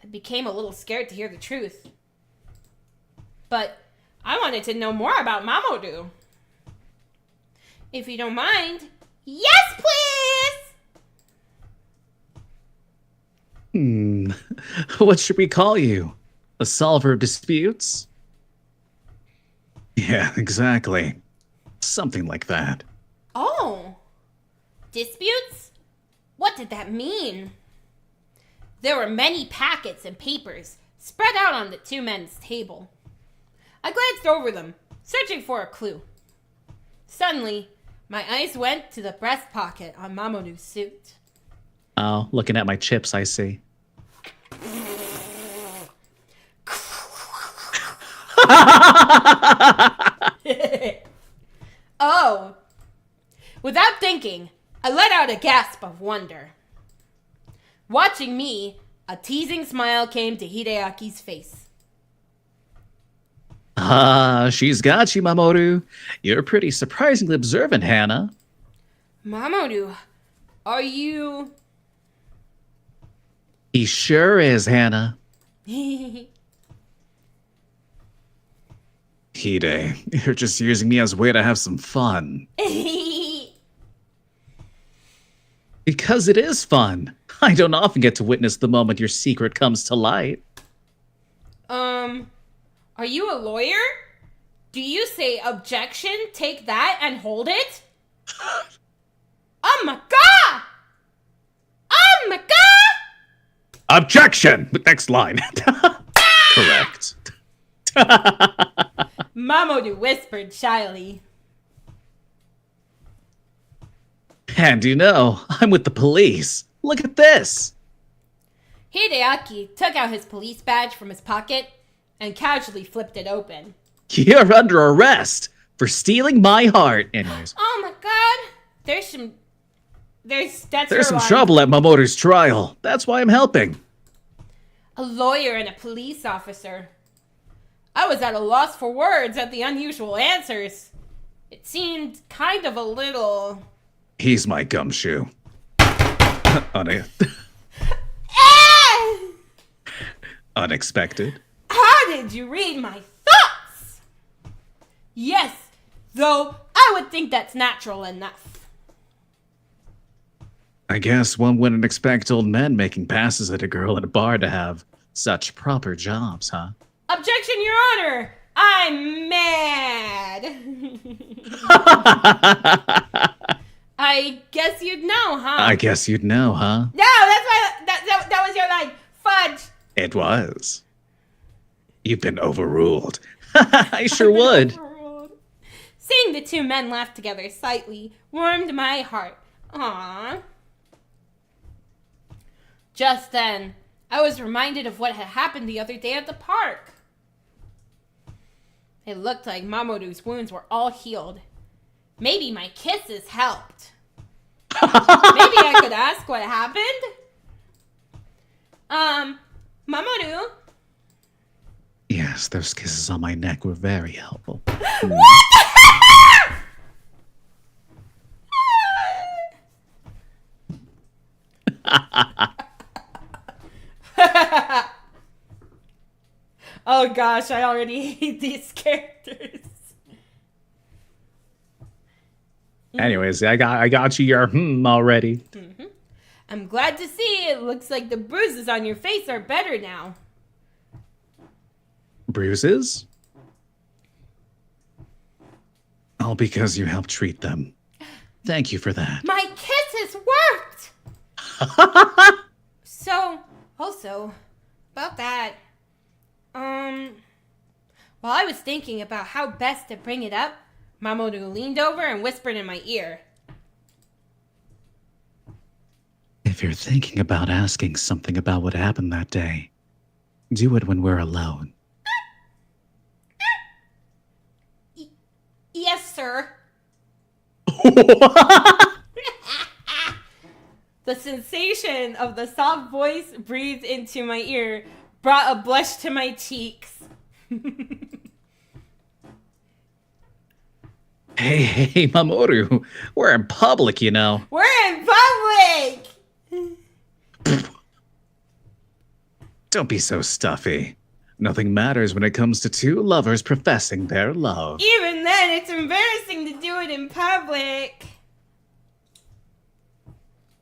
I became a little scared to hear the truth. But I wanted to know more about Mamoru. If you don't mind, yes please! What should we call you? A solver of disputes? Yeah, exactly. Something like that. Oh. Disputes? What did that mean? There were many packets and papers spread out on the two men's table. I glanced over them, searching for a clue. Suddenly, my eyes went to the breast pocket on Mamoru's suit. Oh, looking at my chips, I see. Oh. Without thinking, I let out a gasp of wonder. Watching me, a teasing smile came to Hideaki's face. Ah, she's got you, Mamoru. You're pretty surprisingly observant, Hannah. Mamoru, are you... He sure is, Hannah. Hide, you're just using me as a way to have some fun. Because it is fun. I don't often get to witness the moment your secret comes to light. Are you a lawyer? Do you say objection, take that, and hold it? Oh my god! Oh my god! Objection! Next line. Correct. Mamoru whispered shyly. And you know, I'm with the police. Look at this. Hideaki took out his police badge from his pocket and casually flipped it open. You're under arrest for stealing my heart. Anyways, Oh my god! There's some trouble at Mamoru's trial. That's why I'm helping. A lawyer and a police officer. I was at a loss for words at the unusual answers. It seemed kind of a little... He's my gumshoe. Unexpected. How did you read my thoughts? Yes, though I would think that's natural enough. I guess one wouldn't expect old men making passes at a girl in a bar to have such proper jobs, huh? Objection, Your Honor! I'm mad! I guess you'd know, huh? I guess you'd know, huh? No, that's why that was your line. Fudge! It was. You've been overruled. I sure would. Seeing the two men laugh together slightly warmed my heart. Aww. Just then, I was reminded of what had happened the other day at the park. It looked like Mamoru's wounds were all healed. Maybe my kisses helped. Maybe I could ask what happened? Mamoru? Yes, those kisses on my neck were very helpful. What the Oh gosh, I already hate these characters. Anyways, I got you your already. Mm-hmm. I'm glad to see it looks like the bruises on your face are better now. Bruises? All because you helped treat them. Thank you for that. My kisses worked! So, also, about that, while I was thinking about how best to bring it up, Mamoru leaned over and whispered in my ear. If you're thinking about asking something about what happened that day, do it when we're alone. Yes, sir. The sensation of the soft voice breathed into my ear brought a blush to my cheeks. Hey, Mamoru. We're in public, you know. We're in public! Don't be so stuffy. Nothing matters when it comes to two lovers professing their love. Even then, it's embarrassing to do it in public.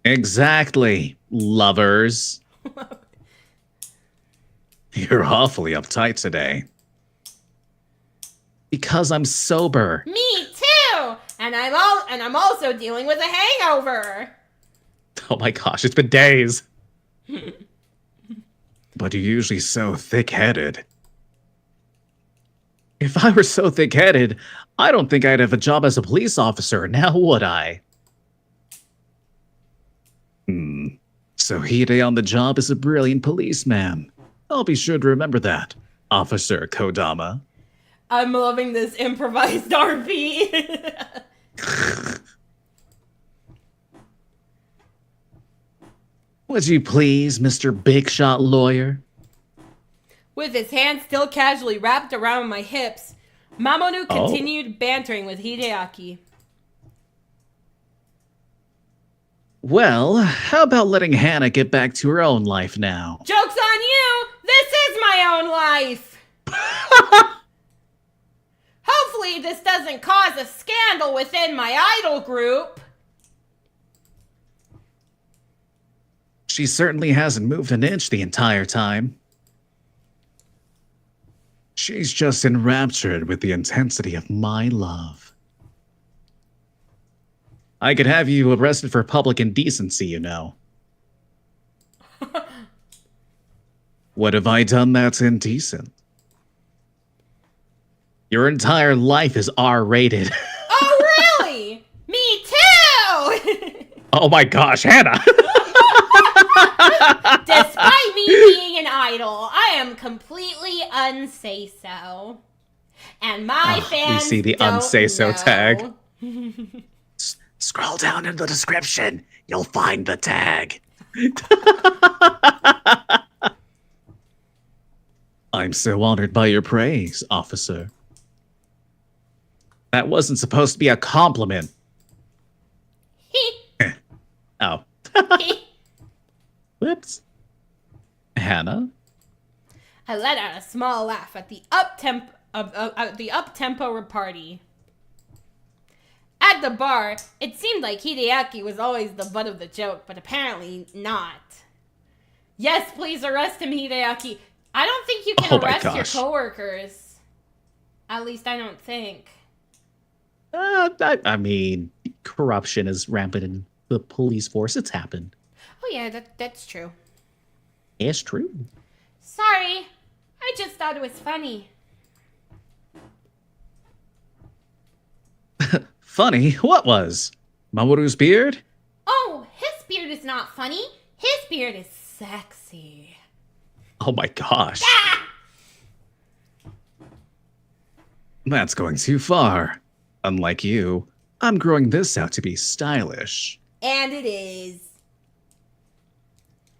Exactly, lovers. You're awfully uptight today. Because I'm sober. Me too! And I'm also dealing with a hangover. Oh my gosh, it's been days. But you're usually so thick-headed. If I were so thick-headed, I don't think I'd have a job as a police officer, now would I? So Hide on the job is a brilliant policeman. I'll be sure to remember that, Officer Kodama. I'm loving this improvised RP. Would you please, Mr. Big Shot Lawyer? With his hand still casually wrapped around my hips, Mamoru continued bantering with Hideaki. Well, how about letting Hannah get back to her own life now? Joke's on you! This is my own life! Hopefully this doesn't cause a scandal within my idol group. She certainly hasn't moved an inch the entire time. She's just enraptured with the intensity of my love. I could have you arrested for public indecency, you know. What have I done that's indecent? Your entire life is R-rated. Oh, really? Me too! Oh my gosh, Hannah! Despite me being an idol, I am completely unsay-so. And my fans we see the don't unsay-so know. tag. Scroll down in the description. You'll find the tag. I'm so honored by your praise, officer. That wasn't supposed to be a compliment. Oh. Whoops. Hannah? I let out a small laugh at the up-tempo party. At the bar, it seemed like Hideaki was always the butt of the joke, but apparently not. Yes, please arrest him, Hideaki. I don't think you can arrest your coworkers. At least I don't think. I mean, corruption is rampant in the police force. It's happened. Oh yeah, that's true. It's true. Sorry, I just thought it was funny. Funny? What was? Mamoru's beard? Oh, his beard is not funny. His beard is sexy. Oh my gosh. Ah! That's going too far. Unlike you, I'm growing this out to be stylish. And it is.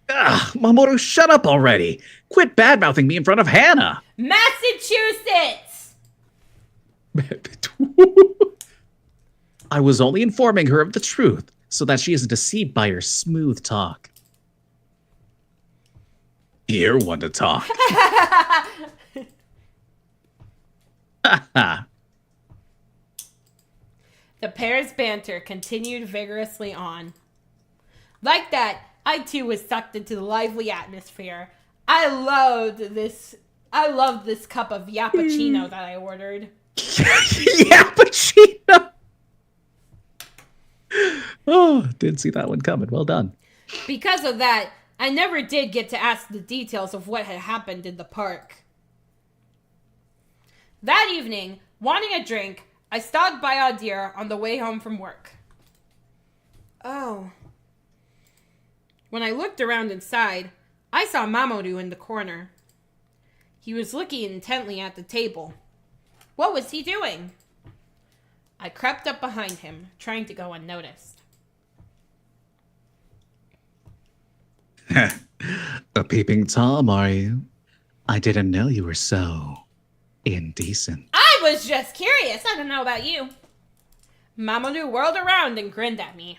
Mamoru, shut up already. Quit bad-mouthing me in front of Hannah. Massachusetts! I was only informing her of the truth so that she isn't deceived by your smooth talk. You're one to talk. The pair's banter continued vigorously on. Like that, I too was sucked into the lively atmosphere. I loved this cup of yappuccino that I ordered. Yappuccino! Oh, didn't see that one coming. Well done. Because of that, I never did get to ask the details of what had happened in the park. That evening, wanting a drink, I stopped by Adir on the way home from work. Oh. When I looked around inside, I saw Mamoru in the corner. He was looking intently at the table. What was he doing? I crept up behind him, trying to go unnoticed. A peeping Tom, are you? I didn't know you were so indecent. I was just curious. I don't know about you. Mamoru whirled around and grinned at me.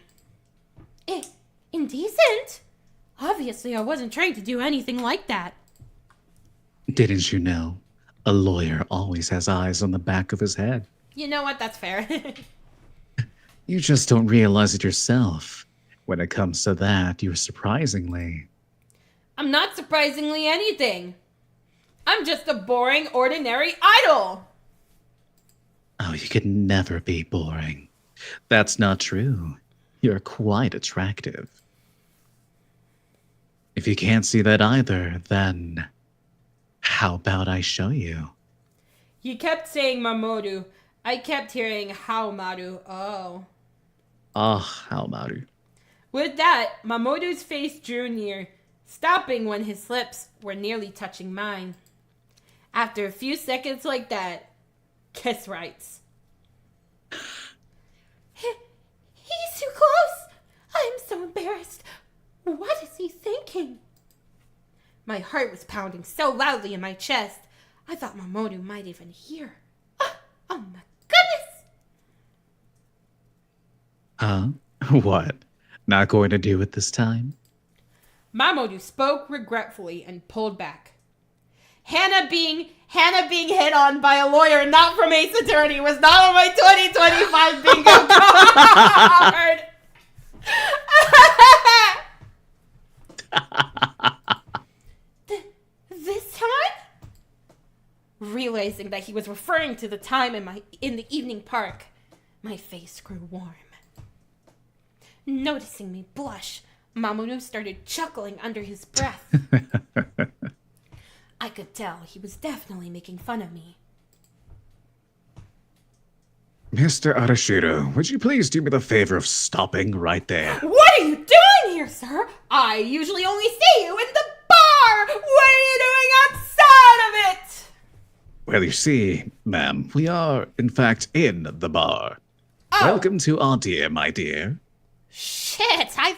Indecent? Obviously, I wasn't trying to do anything like that. Didn't you know? A lawyer always has eyes on the back of his head. You know what? That's fair. You just don't realize it yourself. When it comes to that, you're surprisingly... I'm not surprisingly anything. I'm just a boring, ordinary idol. Oh, you could never be boring. That's not true. You're quite attractive. If you can't see that either, then how about I show you? You kept saying Mamoru. I kept hearing Haomaru. Oh. Ah, Haomaru. With that, Mamoru's face drew near, stopping when his lips were nearly touching mine. After a few seconds like that, Kiss writes. He's too close. I'm so embarrassed. What is he thinking? My heart was pounding so loudly in my chest, I thought Mamoru might even hear. Oh my goodness! Huh? What? Not going to do it this time? Mamoru spoke regretfully and pulled back. Hannah being hit on by a lawyer not from Ace Attorney was not on my 2025 bingo card. This time? Realizing that he was referring to the time in the evening park, my face grew warm. Noticing me blush, Mamoru started chuckling under his breath. I could tell he was definitely making fun of me. Mr. Arashiro, would you please do me the favor of stopping right there? What are you doing here, sir? I usually only see you in the bar! What are you doing outside of it? Well, you see, ma'am, we are, in fact, in the bar. Oh. Welcome to our dear, my dear. Shit, I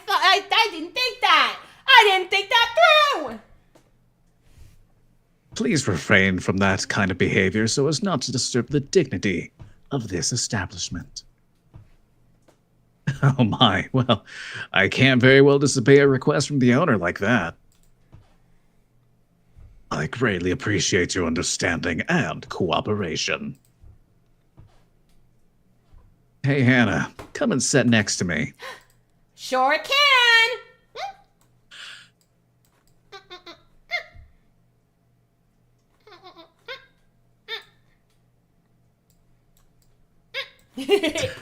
didn't think that. I didn't think that through. Please refrain from that kind of behavior so as not to disturb the dignity of this establishment. Oh my, well, I can't very well disobey a request from the owner like that. I greatly appreciate your understanding and cooperation. Hey, Hannah, come and sit next to me. Sure can.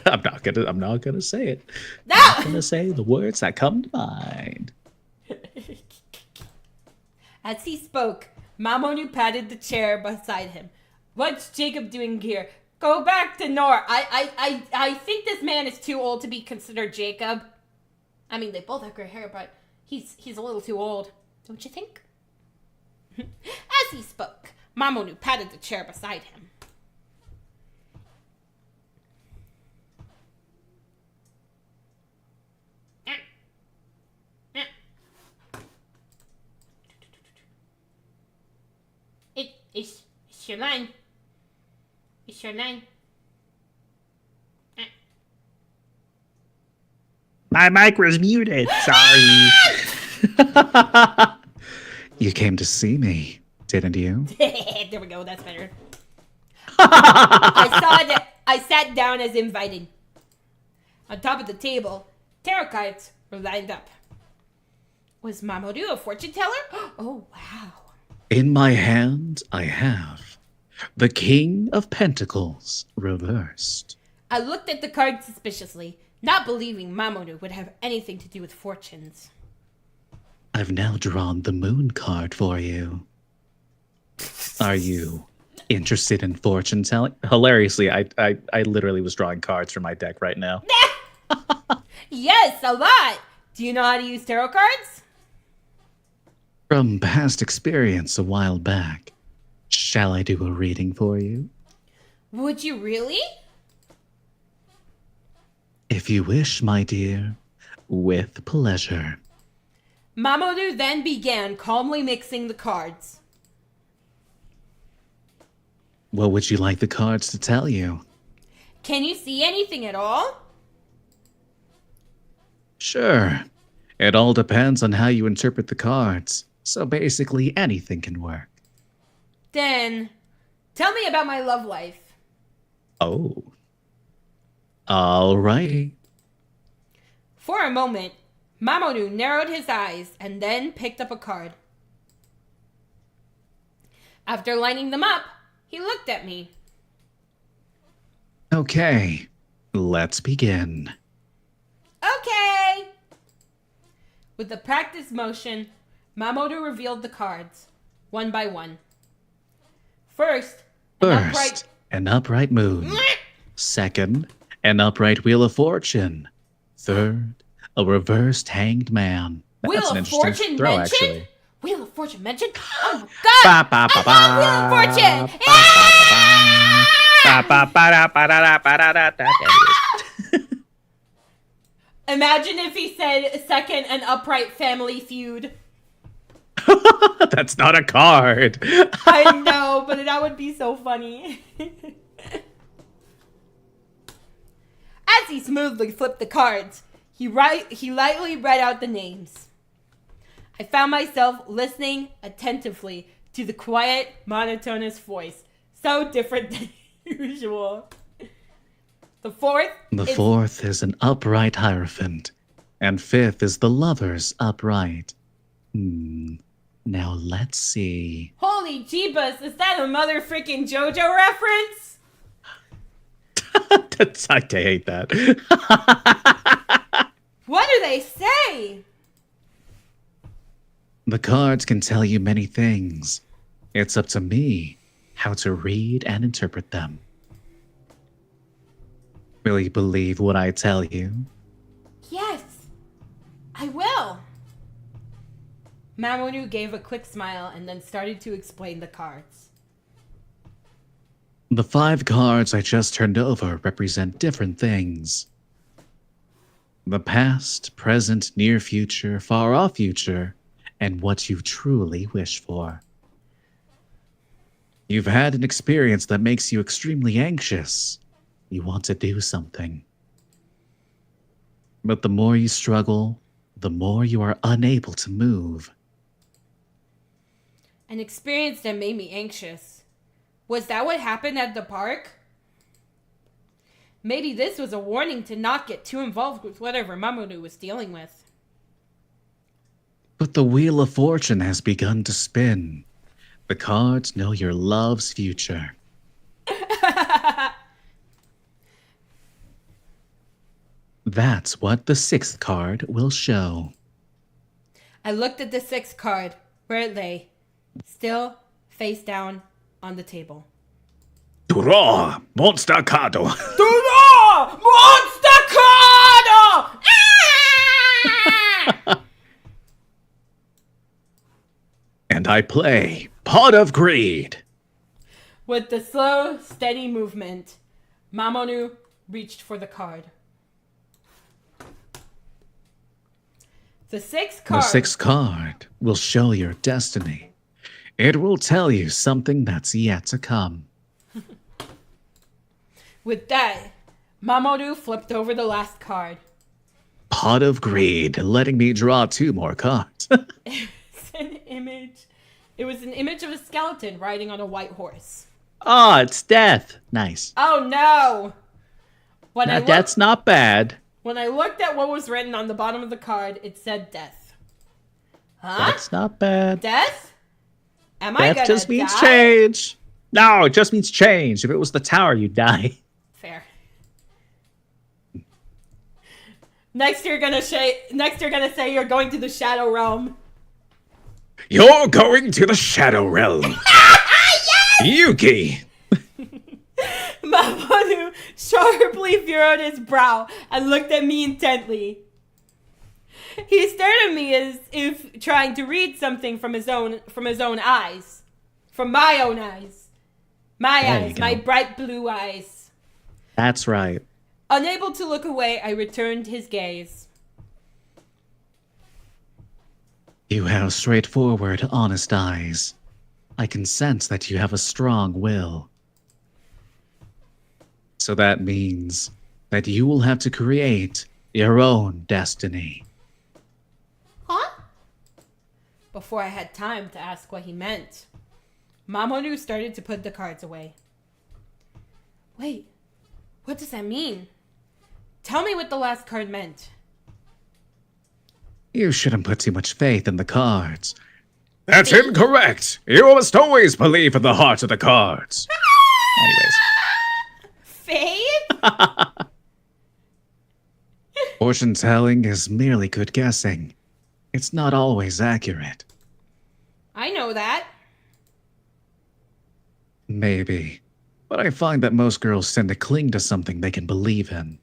I'm not gonna say it. No. I'm not gonna say the words that come to mind. As he spoke, Mamoru patted the chair beside him. What's Jacob doing here? Go back to Nor. I think this man is too old to be considered Jacob. I mean, they both have gray hair, but he's a little too old. Don't you think? As he spoke, Mamoru patted the chair beside him. It's your line. It's your line. My mic was muted. Sorry. You came to see me, didn't you? There we go. That's better. I saw that. I sat down as invited. On top of the table, tarot cards were lined up. Was Mamoru a fortune teller? Oh, wow. In my hand, I have the King of Pentacles reversed. I looked at the card suspiciously, not believing Mamoru would have anything to do with fortunes. I've now drawn the Moon card for you. Are you interested in fortune telling? Hilariously, I literally was drawing cards for my deck right now. Yes, a lot. Do you know how to use tarot cards? From past experience a while back, shall I do a reading for you? Would you really? If you wish, my dear, with pleasure. Mamoru then began calmly mixing the cards. What would you like the cards to tell you? Can you see anything at all? Sure. It all depends on how you interpret the cards. So basically, anything can work. Then, tell me about my love life. Oh. Alrighty. For a moment, Mamoru narrowed his eyes and then picked up a card. After lining them up, he looked at me. Okay. Let's begin. Okay! With a practiced motion, Mamoru revealed the cards, one by one. First, An upright moon. Second, an upright wheel of fortune. Third, a reversed hanged man. Wheel an of interesting Fortune throw, mentioned? actually. Wheel of Fortune mentioned? Oh my god! I love Wheel of Fortune! Imagine if he said second, an upright family feud. That's not a card. I know, but that would be so funny. As he smoothly flipped the cards, he lightly read out the names. I found myself listening attentively to the quiet, monotonous voice, so different than usual. The fourth is an upright hierophant, and fifth is the lover's upright. Now let's see. Holy jeebus, is that a mother freaking JoJo reference? I hate that. What do they say? The cards can tell you many things. It's up to me how to read and interpret them. Will you believe what I tell you? Yes, I will. Mamoru gave a quick smile and then started to explain the cards. The 5 cards I just turned over represent different things. The past, present, near future, far off future, and what you truly wish for. You've had an experience that makes you extremely anxious. You want to do something. But the more you struggle, the more you are unable to move. An experience that made me anxious. Was that what happened at the park? Maybe this was a warning to not get too involved with whatever Mamoru was dealing with. But the Wheel of Fortune has begun to spin. The cards know your love's future. That's what the 6th card will show. I looked at the 6th card, where it lay, still face down on the table. Draw monster card. Dura! Monster card! And I play Pot of Greed. With the slow, steady movement, Mamoru reached for the card. The 6th card will show your destiny. It will tell you something that's yet to come. With that, Mamoru flipped over the last card. Pot of Greed, letting me draw 2 more cards. It was an image of a skeleton riding on a white horse. Oh, it's death. Nice. Oh no! That's not bad. When I looked at what was written on the bottom of the card, it said death. Huh? That's not bad. Death? Am I gonna Death just means die? change. No, it just means change. If it was the tower, you'd die. Fair. Next you're gonna say you're going to the Shadow Realm. You're going to the Shadow Realm. Yes! Yuki. Mamoru sharply furrowed his brow and looked at me intently. He stared at me as if trying to read something from his own eyes. From my own eyes. My bright blue eyes. That's right. Unable to look away, I returned his gaze. You have straightforward, honest eyes. I can sense that you have a strong will. So that means that you will have to create your own destiny. Huh? Before I had time to ask what he meant, Mamoru started to put the cards away. Wait, what does that mean? Tell me what the last card meant. You shouldn't put too much faith in the cards. That's incorrect. You must always believe in the heart of the cards. Anyways. Faith? Fortune telling is merely good guessing. It's not always accurate. I know that. Maybe. But I find that most girls tend to cling to something they can believe in.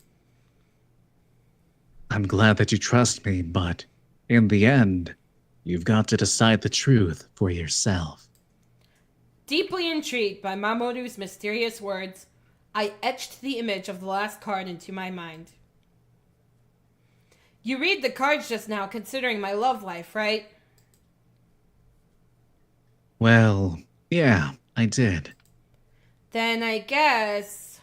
I'm glad that you trust me, but in the end, you've got to decide the truth for yourself. Deeply intrigued by Mamoru's mysterious words, I etched the image of the last card into my mind. You read the cards just now considering my love life, right? Well, yeah, I did. Then I guess...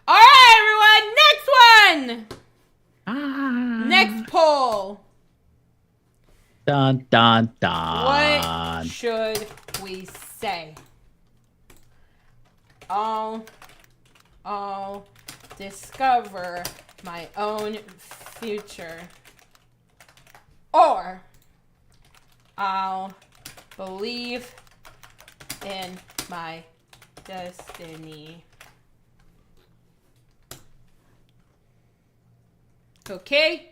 Alright, everyone! Next one! Next poll. Dun, dun, dun. What should we say? I'll discover my own future. Or I'll believe in my destiny. Okay?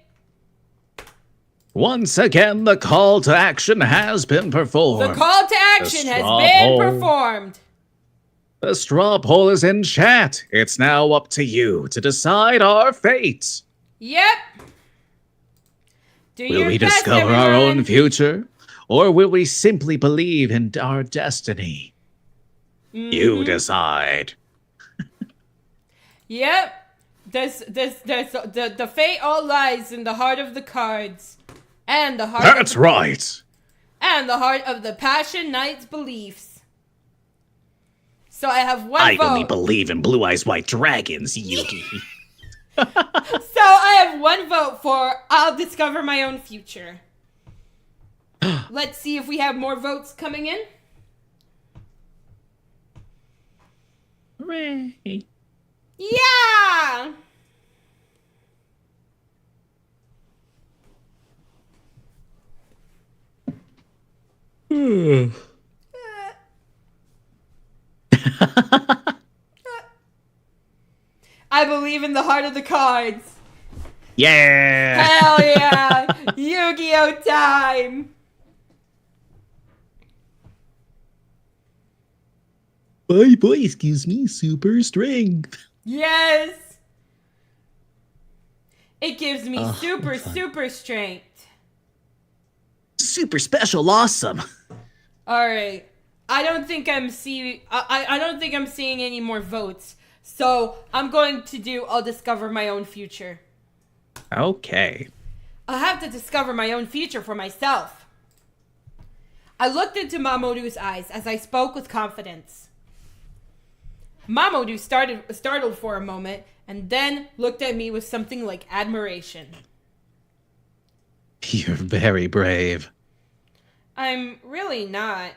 Once again, the call to action has been performed. The call to action has straw been poll. performed. The straw poll is in chat. It's now up to you to decide our fate. Yep. Do Will your we best, discover our everyone. own future? Or will we simply believe in our destiny? You decide. Yep. The fate all lies in the heart of the cards. And the heart That's of right. and the heart of the Passion Knight's beliefs. So I have one I vote. only believe in blue eyes white dragons, Yuki. So I have one vote for I'll discover my own future. Let's see if we have more votes coming in. Hooray. Yeah! I believe in the heart of the cards. Yeah! Hell yeah! Yu-Gi-Oh time! My voice gives me super strength. Yes! It gives me Oh, super fun. strength. Super special awesome. Alright. I don't think I'm seeing any more votes. So I'm going to do I'll discover my own future. Okay. I'll have to discover my own future for myself. I looked into Mamoru's eyes as I spoke with confidence. Mamoru startled for a moment and then looked at me with something like admiration. You're very brave. I'm really not.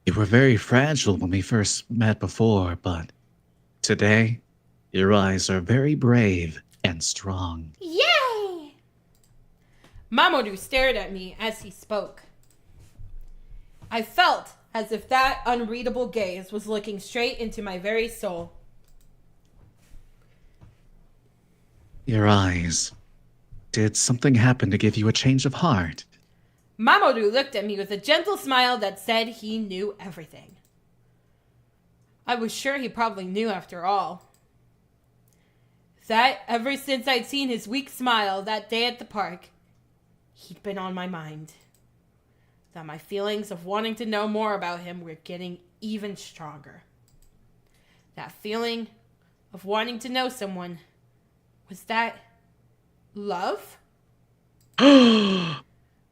You were very fragile when we first met before, but today, your eyes are very brave and strong. Yay! Mamoru stared at me as he spoke. I felt as if that unreadable gaze was looking straight into my very soul. Your eyes. Did something happen to give you a change of heart? Mamoru looked at me with a gentle smile that said he knew everything. I was sure he probably knew after all. That ever since I'd seen his weak smile that day at the park, he'd been on my mind. That my feelings of wanting to know more about him were getting even stronger. That feeling of wanting to know someone, was that love?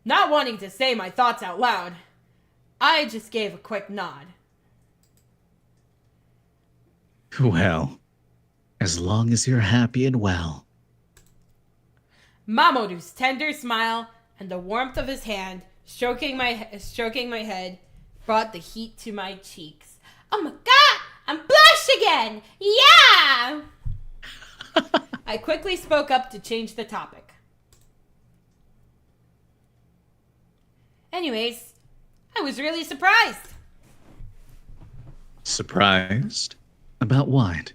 Not wanting to say my thoughts out loud, I just gave a quick nod. Well, as long as you're happy and well. Mamoru's tender smile and the warmth of his hand stroking my head brought the heat to my cheeks. Oh my god, I'm blush again! Yeah! I quickly spoke up to change the topic. Anyways, I was really surprised. Surprised? About what?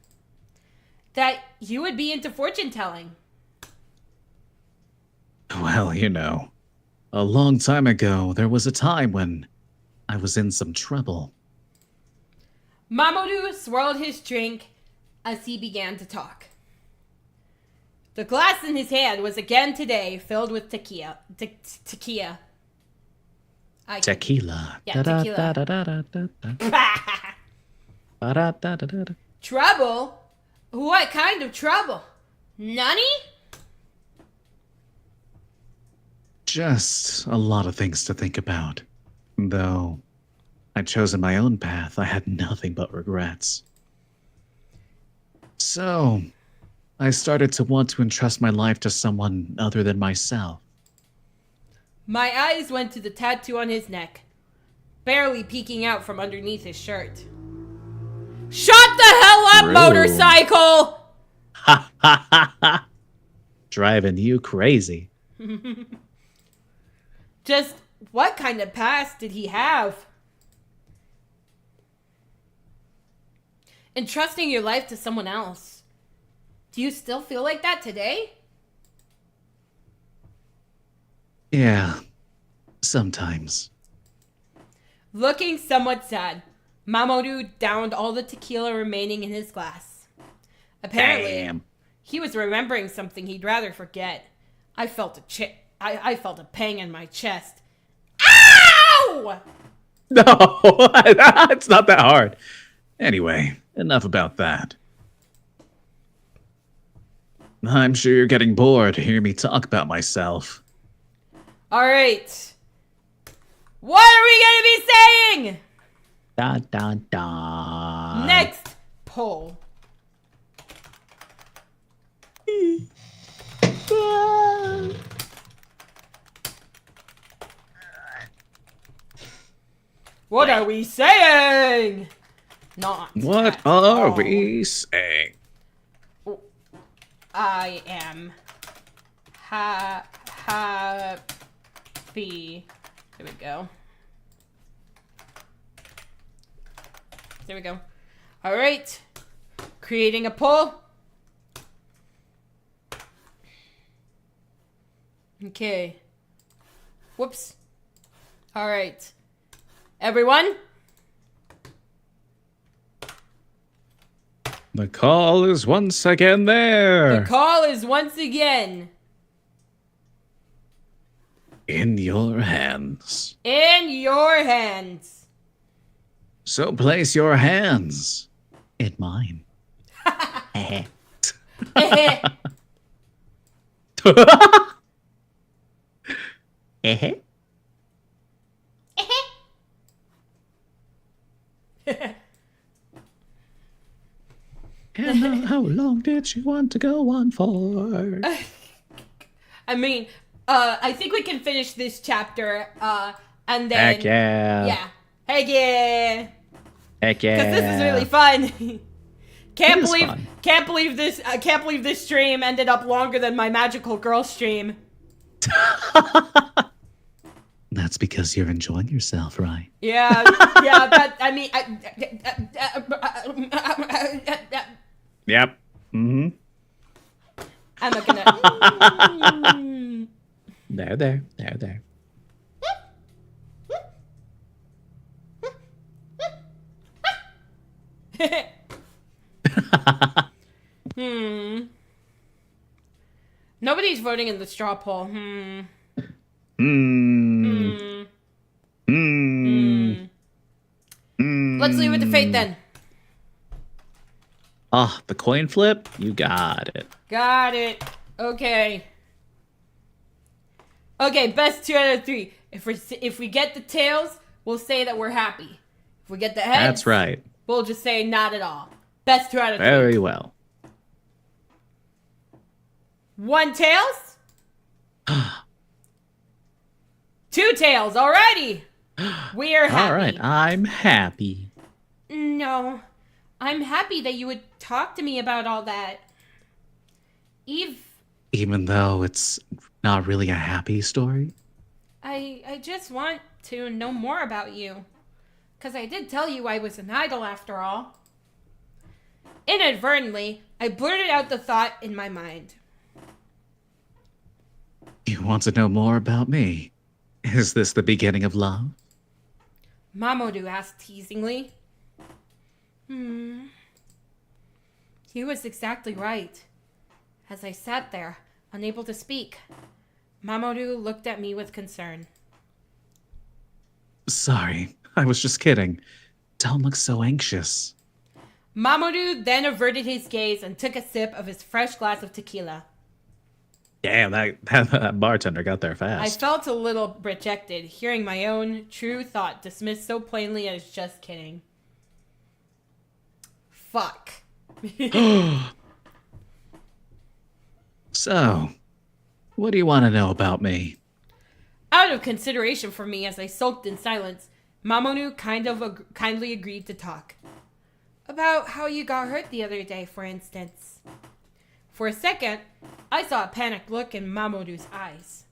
That you would be into fortune telling. Well, you know, a long time ago, there was a time when I was in some trouble. Mamoru swirled his drink as he began to talk. The glass in his hand was again today filled with tequila. Tequila. Tequila. Yeah, tequila. Da-da-da-da-da. Trouble? What kind of trouble? Nani? Just a lot of things to think about. Though I'd chosen my own path, I had nothing but regrets. So, I started to want to entrust my life to someone other than myself. My eyes went to the tattoo on his neck, barely peeking out from underneath his shirt. Shut the hell up, Rude. motorcycle! Ha ha ha ha! Driving you crazy. Just what kind of past did he have? Entrusting your life to someone else. Do you still feel like that today? Yeah, sometimes. Looking somewhat sad, Mamoru downed all the tequila remaining in his glass. Apparently, Damn. he was remembering something he'd rather forget. I felt I felt a pang in my chest. Ow! No, it's not that hard. Anyway, enough about that. I'm sure you're getting bored to hear me talk about myself. All right. What are we going to be saying? Da da da. Next poll. What are we saying? Not. What at are all. we saying? I am happy. There we go. There we go. All right. Creating a poll. Okay. Whoops. All right. Everyone? The call is once again there. The call is once again In your hands. in your hands. So place your hands in mine. And how long did you want to go on for? I mean, I think we can finish this chapter, and then Heck yeah. yeah, heck yeah, Heck yeah. because this is really fun. Can't It is believe, fun. can't believe this. I can't believe this stream ended up longer than my magical girl stream. That's because you're enjoying yourself, right? Yeah, yeah. That I mean, Yep. Mm-hmm. I'm not gonna. There. Nobody's voting in the straw poll. Let's leave it to fate then. Ah, the coin flip? You got it. Got it. Okay. Okay, best 2 out of 3. If we get the tails, we'll say that we're happy. If we get the heads, That's right. we'll just say not at all. Best 2 out of 3. Very well. 1 tails? 2 tails, alrighty. We are happy. All right, I'm happy. No, I'm happy that you would talk to me about all that. Eve, Even though it's not really a happy story. I just want to know more about you. Because I did tell you I was an idol after all. Inadvertently, I blurted out the thought in my mind. You want to know more about me? Is this the beginning of love? Mamoru asked teasingly. He was exactly right. As I sat there, unable to speak, Mamoru looked at me with concern. Sorry, I was just kidding. Don't look so anxious. Mamoru then averted his gaze and took a sip of his fresh glass of tequila. Damn, that bartender got there I fast. felt a little rejected, hearing my own true thought dismissed so plainly as just kidding. Fuck. So, what do you want to know about me? Out of consideration for me as I sulked in silence, Mamoru kindly agreed to talk. About how you got hurt the other day, for instance. For a second, I saw a panicked look in Mamoru's eyes.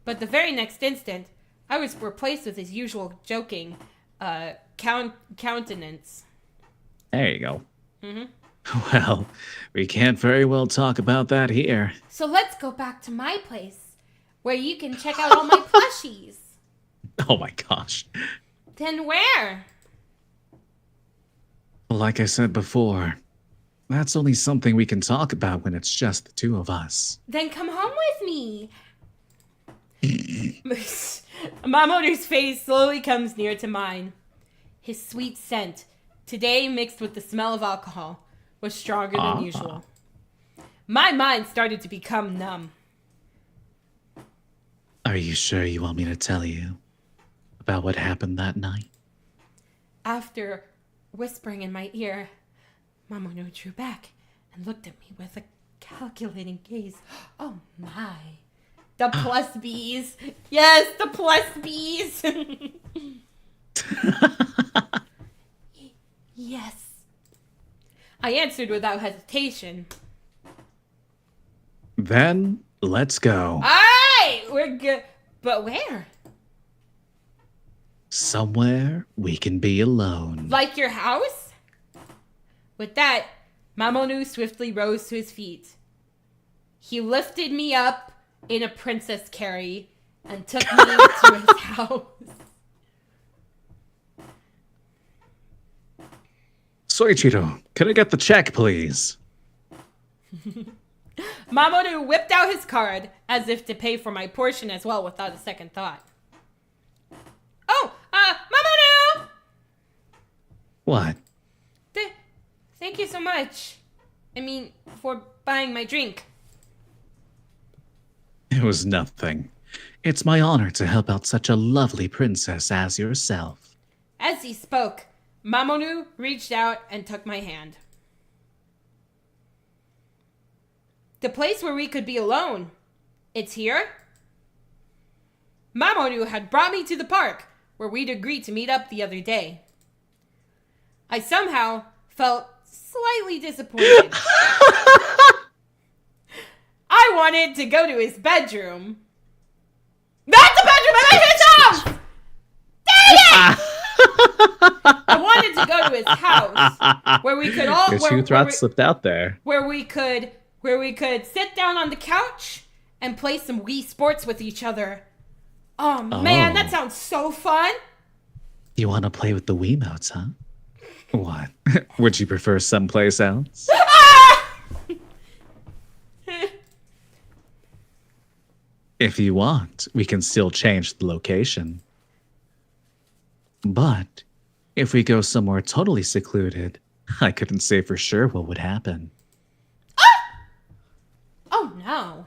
But the very next instant, I was replaced with his usual joking countenance. There you go. Well, we can't very well talk about that here. So let's go back to my place, where you can check out all my plushies. Oh my gosh. Then where? Like I said before, that's only something we can talk about when it's just the two of us. Then come home with me. Mamoru's face slowly comes near to mine. His sweet scent, today mixed with the smell of alcohol, was stronger than usual. My mind started to become numb. Are you sure you want me to tell you about what happened that night? After whispering in my ear, Mamoru drew back and looked at me with a calculating gaze. Oh my. The plus B's. Yes, the plus B's. Yes. I answered without hesitation. Then, let's go. Alright, we're good. But where? Somewhere we can be alone. Like your house? With that, Mamoru swiftly rose to his feet. He lifted me up in a princess carry and took me to his house. Soichiro, could I get the check, please? Mamoru whipped out his card as if to pay for my portion as well without a second thought. Oh, Mamoru! What? Thank you so much. I mean, for buying my drink. It was nothing. It's my honor to help out such a lovely princess as yourself. As he spoke, Mamoru reached out and took my hand. The place where we could be alone. It's here? Mamoru had brought me to the park where we'd agreed to meet up the other day. I somehow felt slightly disappointed. I wanted to go to his bedroom. Not the bedroom! I meant his house! Dang it! I wanted to go to his house where we could all Your two throats slipped out there. where we could sit down on the couch and play some Wii Sports with each other. Oh man, that sounds so fun. You want to play with the Wiimotes, huh? What? Would you prefer someplace else? If you want, we can still change the location. But if we go somewhere totally secluded, I couldn't say for sure what would happen. Oh no.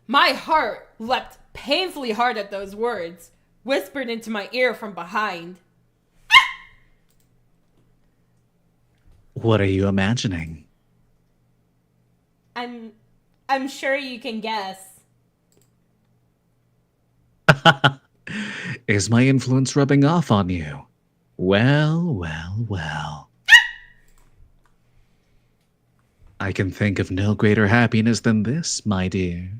My heart leapt painfully hard at those words, whispered into my ear from behind. What are you imagining? I'm sure you can guess. Is my influence rubbing off on you? Well, well, well. I can think of no greater happiness than this, my dear.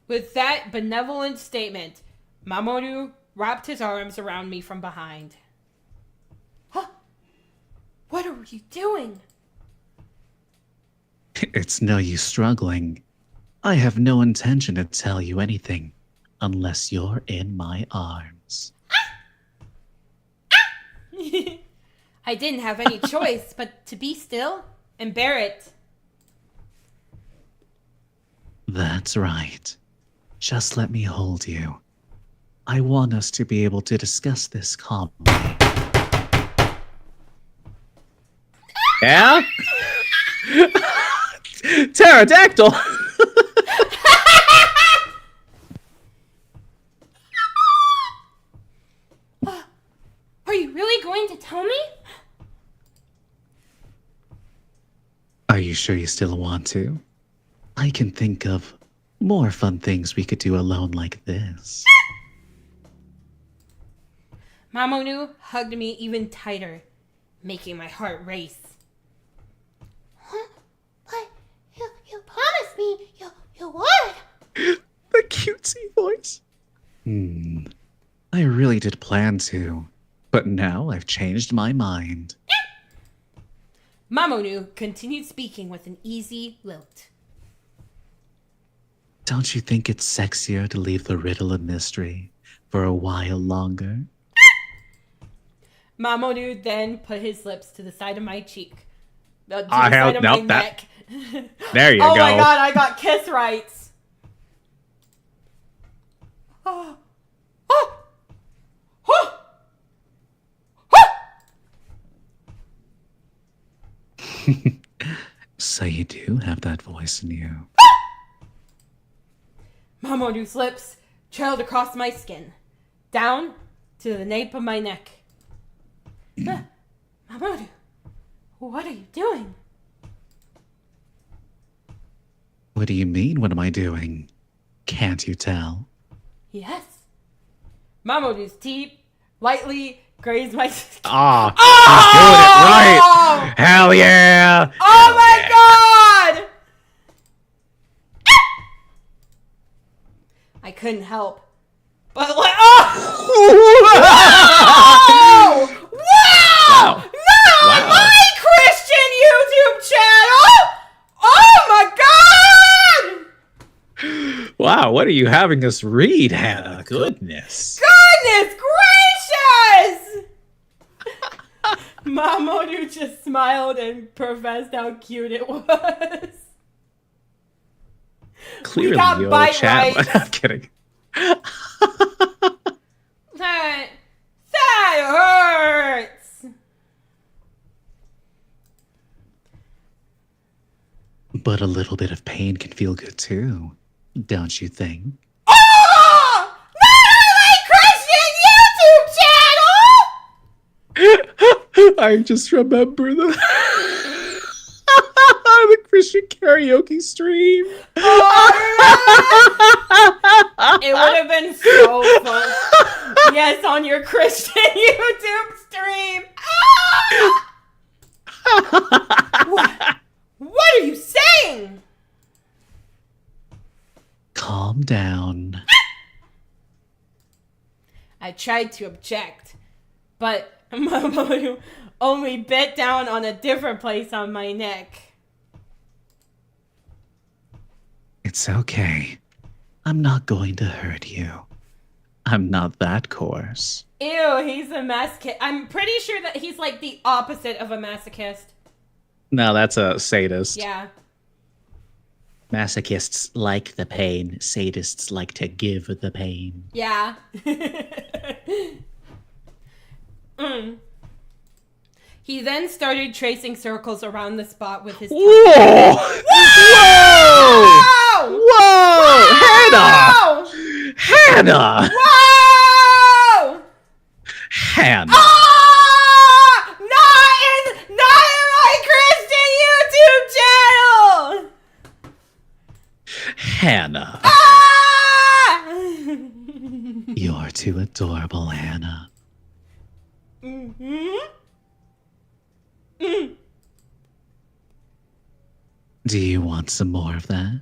With that benevolent statement, Mamoru wrapped his arms around me from behind. Huh? What are you doing? It's no use struggling. I have no intention to tell you anything unless you're in my arms. I didn't have any choice but to be still and bear it. That's right. Just let me hold you. I want us to be able to discuss this calmly. Yeah? Pterodactyl! Are you really going to tell me? Are you sure you still want to? I can think of more fun things we could do alone like this. Mamoru hugged me even tighter, making my heart race. Huh? But you promised me you would. The cutesy voice. I really did plan to, but now I've changed my mind. Mamoru continued speaking with an easy lilt. Don't you think it's sexier to leave the riddle a mystery for a while longer? Mamoru then put his lips to the side of my cheek. To the I side have- of nope, my that- neck. There you Oh go. my god, I got kiss rights. Oh. Oh. Oh. So you do have that voice in you. Mamoru's lips trailed across my skin, down to the nape of my neck. Mamoru, what are you doing? What do you mean, what am I doing? Can't you tell? Yes. Mamoru's teeth lightly grazed my skin. Ah, Oh! he's doing it right. Hell yeah. Oh my god! I couldn't help but like, oh! Wow! Wow. Not Wow. on my Christian YouTube channel! Oh my god! Wow, what are you having us read, Hannah? Goodness. Goodness gracious! Mamoru just smiled and professed how cute it was. Clearly, got yo, bite chat. rights. I'm kidding. That hurts. But a little bit of pain can feel good too, don't you think? Oh! Not on my Christian YouTube channel! I just remember the the Christian karaoke stream. It would have been so fun. Yes, on your Christian YouTube stream. Ah! What are you saying? Calm down. I tried to object, but Mamoru only bit down on a different place on my neck. It's okay. I'm not going to hurt you. I'm not that coarse. Ew, he's a masochist. I'm pretty sure that he's like the opposite of a masochist. No, that's a sadist. Yeah. Masochists like the pain. Sadists like to give the pain. Yeah. He then started tracing circles around the spot with his tongue. Whoa! Whoa! Whoa! Whoa! Hannah! Whoa! Hannah! Whoa! Hannah! Ah! Not in adorable, Hannah. Mm-hmm. Do you want some more of that?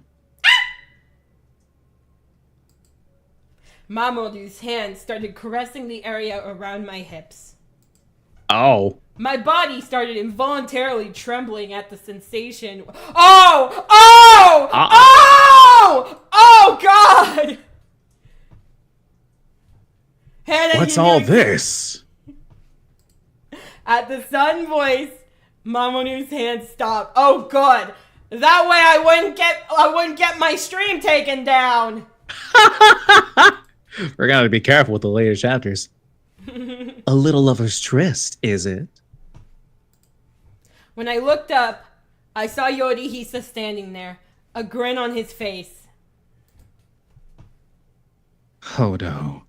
Mamoru's hand started caressing the area around my hips. Oh. My body started involuntarily trembling at the sensation. Oh! Oh! Oh! Oh, God! Hannah, What's you all knew- this? At the sudden voice, Mamoru's hand stopped. Oh, good. That way I wouldn't get my stream taken down. We're gonna be careful with the later chapters. A little lover's tryst, is it? When I looked up, I saw Yorihisa standing there, a grin on his face. Oh no.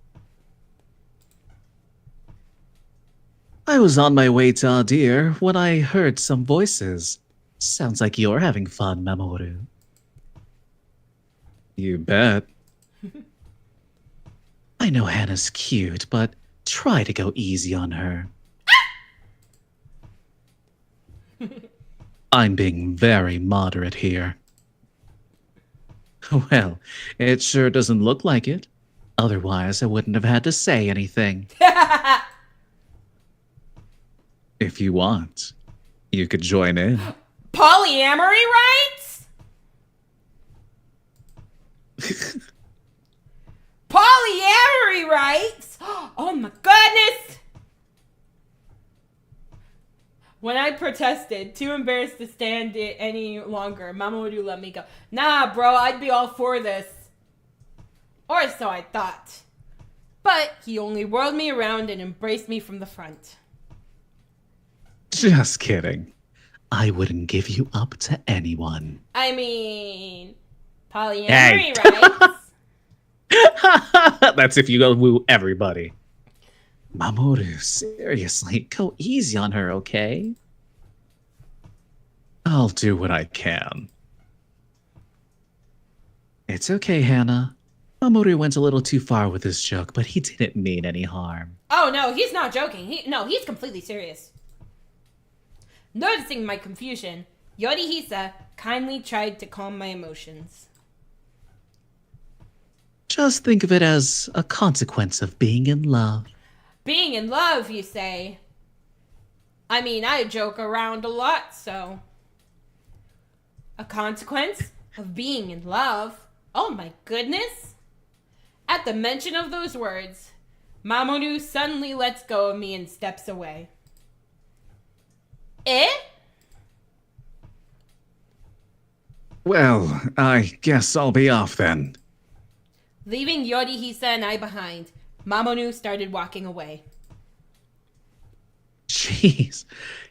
I was on my way to Adir when I heard some voices. Sounds like you're having fun, Mamoru. You bet. I know Hannah's cute, but try to go easy on her. I'm being very moderate here. Well, it sure doesn't look like it. Otherwise, I wouldn't have had to say anything. If you want, you could join in. Polyamory rights? Polyamory rights? Oh my goodness! When I protested, too embarrassed to stand it any longer, Mamoru let me go. Nah, bro, I'd be all for this. Or so I thought. But he only whirled me around and embraced me from the front. Just kidding. I wouldn't give you up to anyone. I mean, polyamory Hey. rights? That's if you go woo everybody. Mamoru, seriously, go easy on her, okay? I'll do what I can. It's okay, Hannah. Mamoru went a little too far with his joke, but he didn't mean any harm. Oh no, he's not joking. He's completely serious. Noticing my confusion, Yorihisa kindly tried to calm my emotions. Just think of it as a consequence of being in love. Being in love, you say? I mean, I joke around a lot, so... A consequence of being in love? Oh my goodness! At the mention of those words, Mamoru suddenly lets go of me and steps away. Eh? Well, I guess I'll be off then. Leaving Yorihisa and I behind, Mamoru started walking away. Jeez,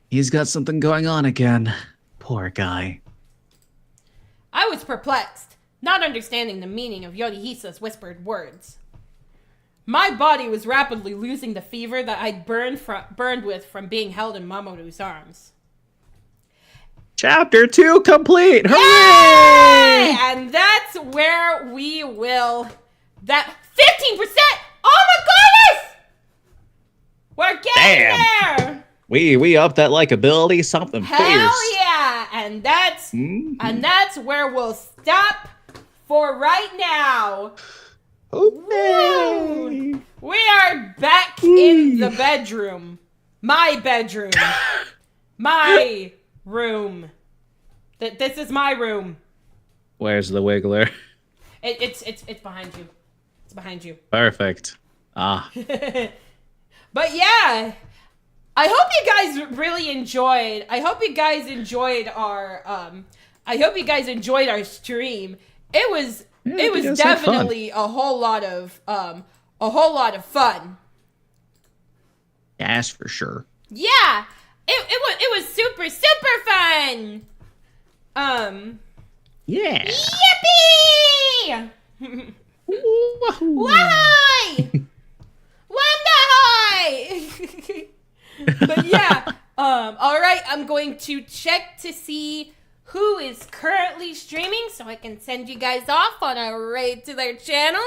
he's got something going on again. Poor guy. I was perplexed, not understanding the meaning of Yorihisa's whispered words. My body was rapidly losing the fever that I'd burned with from being held in Mamoru's arms. Chapter 2 complete! Yay! Hooray! And that's where we will... That 15%! Oh my goodness! We're getting there! We upped that likability something Hell fierce. yeah! And that's where we'll stop for right now. Okay. We are back in the bedroom. My bedroom. My room. This is my room. Where's the wiggler? It's behind you. It's behind you. Perfect. Ah. But yeah, I hope you guys really enjoyed. I hope you guys enjoyed our stream. It was definitely a whole lot of fun. That's for sure. Yeah, it was super fun. Yeah. Yippee! Why? Wanda! But yeah, all right. I'm going to check to see who is currently streaming, so I can send you guys off on a raid to their channel.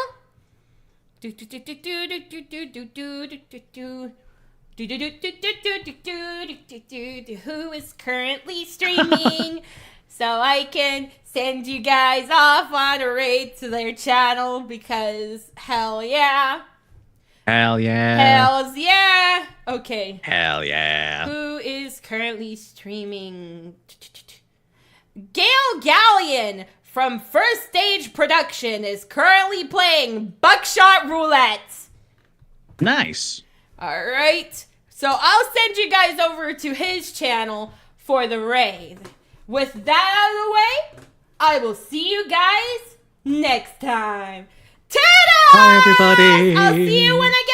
Who is currently streaming so I can send you guys off on a raid to their channel because hell yeah. Hell yeah. Hells yeah. Okay. Hell yeah. Who is currently streaming? Gail Gallion from First Stage Production is currently playing Buckshot Roulette. Nice. All right. So I'll send you guys over to his channel for the raid. With that out of the way, I will see you guys next time. Ta-da! Bye, everybody. I'll see you when I get